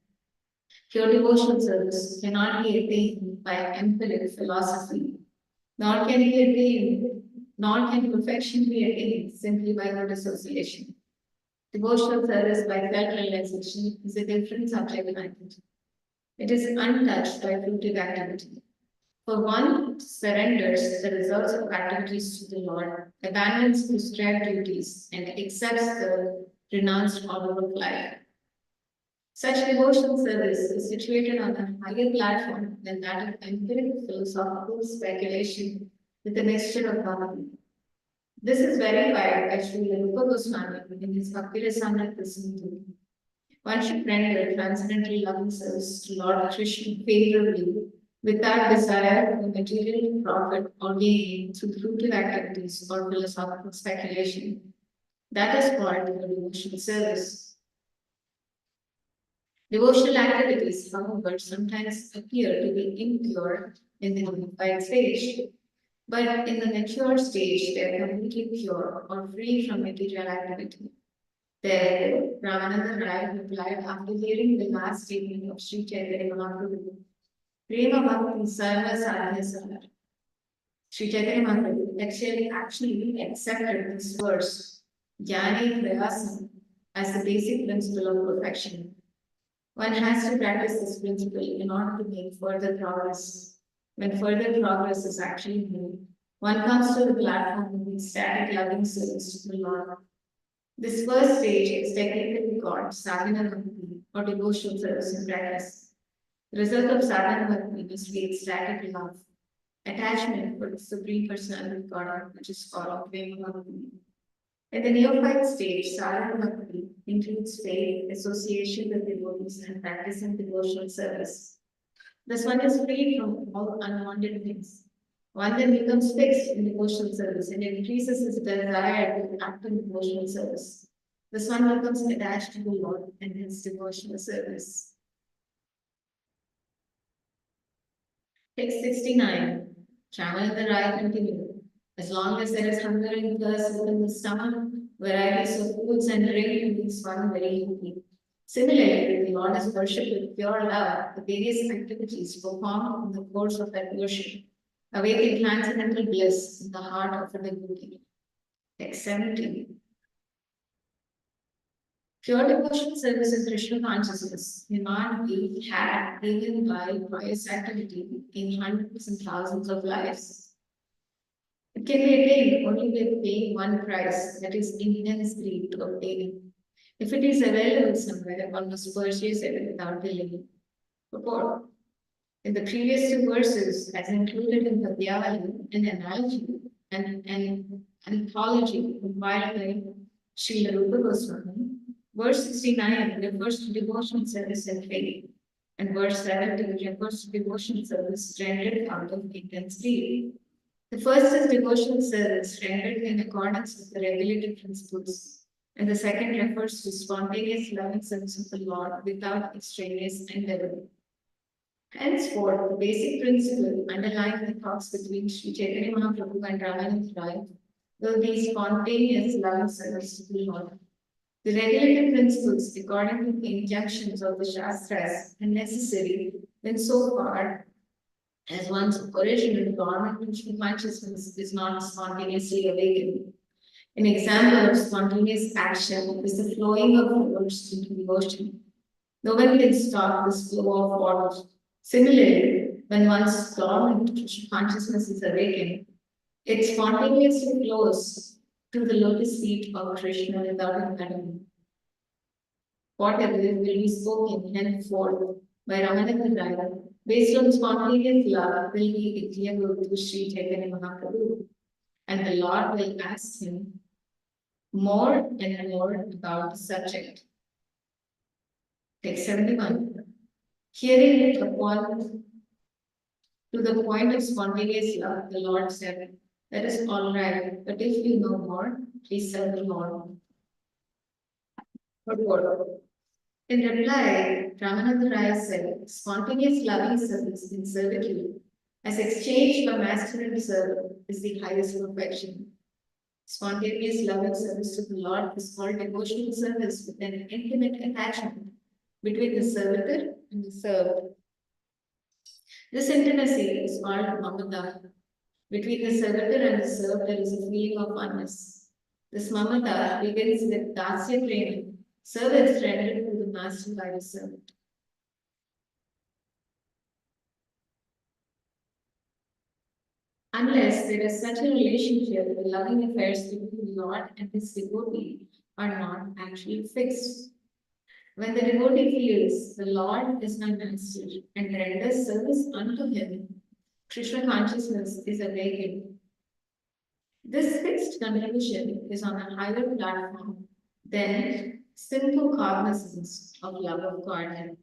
Pure devotional service cannot be attained by empiric philosophy, nor can perfection be attained simply by good association. Devotional service by self-realization is a different subject matter. It is untouched by fruitive activity. For one surrenders the results of activities to the Lord, abandons prescribed duties, and accepts the renounced order of life. Such devotional service is situated on a higher platform than that of empirical philosophical speculation with a mixture of bhakti. This is verified by Sri Rupa Goswami in his Bhakti Rasamrita Sindhu. One should render transcendental loving service to Lord Krishna favorably without desire for material profit or gain through fruitive activities or philosophical speculation. That is called devotional service. Devotional activities, however, sometimes appear to be impure in the unified stage, but in the mature stage, they are completely pure or free from material activity. Therefore, Rāmānanda Rāya replied after hearing the last statement of Sri Chaitanya Mahaprabhu, Prema Bhakti Sarva Sadhya Sara. Sri Chaitanya Mahaprabhu actually accepted this verse, Jnani Prayasam, as the basic principle of perfection. One has to practice this principle in order to make further progress. When further progress is actually made, one comes to the platform of ecstatic loving service to the Lord. This first stage is technically called sadhana bhakti or devotional service in practice. The result of sadhana bhakti must be ecstatic love, attachment for the Supreme Personality of God, which is called prema bhakti. In the neophyte stage, sadhana bhakti includes faith, association with devotees, and practicing devotional service. This one is free from all unwanted things. One then becomes fixed in devotional service and increases his desire to act in devotional service. This one becomes attached to the Lord and his devotional service. Text 69. Rāmānanda Rāya continued. As long as there is hunger and thirst within the stomach, varieties of foods and drink makes one very happy. Similarly, if the Lord is worshipped with pure love, the various activities performed in the course of that worship awaken transcendental bliss in the heart of a devotee. Text 17. Pure devotional service in Krishna consciousness cannot be had even by pious activity in hundreds and thousands of lives. It can be attained only by paying one price, that is intense greed to obtain it. If it is available somewhere, one must purchase it without delay. Purport. In the previous two verses, as included in Madhya, an analogy and an anthology compiled by Srila Rupa Goswami, verse 69 refers to devotional service and faith, and verse 70 refers to devotional service rendered out of intense greed. The first is devotional service rendered in accordance with the regulated principles, and the second refers to spontaneous loving service of the Lord without extraneous endeavor. Henceforth, the basic principle underlying the talks between Sri Chaitanya Mahaprabhu and Rāmānanda Rāya will be spontaneous loving service to the Lord. The regulated principles, according to the injunctions of the Shastras, are necessary when so far as one's original dormant Krishna consciousness is not spontaneously awakened. An example of spontaneous action is the flowing of rivers into the ocean. No one can stop this flow of waters. Similarly, when one's dormant Krishna consciousness is awakened, it spontaneously flows to the lotus feet of Krishna without impediment. Whatever will be spoken henceforth by Rāmānanda Rāya, based on spontaneous love, will be agreeable to Sri Chaitanya Mahaprabhu, and the Lord will ask him more and more about the subject. Text 71. Hearing it upon to the point of spontaneous love, the Lord said, "That is all right, but if you know more, please serve the Lord." Purport. In reply, Rāmānanda Rāya said, spontaneous loving service in servitude, as exchanged for masculine service, is the highest perfection. Spontaneous loving service to the Lord is called devotional service with an intimate attachment between the servitor and the served. This intimacy is called mamata. Between the servitor and the served, there is a feeling of oneness. This mamata begins with dasya prema, service rendered to the master by the servant. Unless there is such a relationship, the loving affairs between the Lord and his devotee are not actually fixed. When the devotee feels the Lord is my master and renders service unto him, Krishna consciousness is awakened. This fixed conclusion is on a higher platform than simple cognizance of love of God and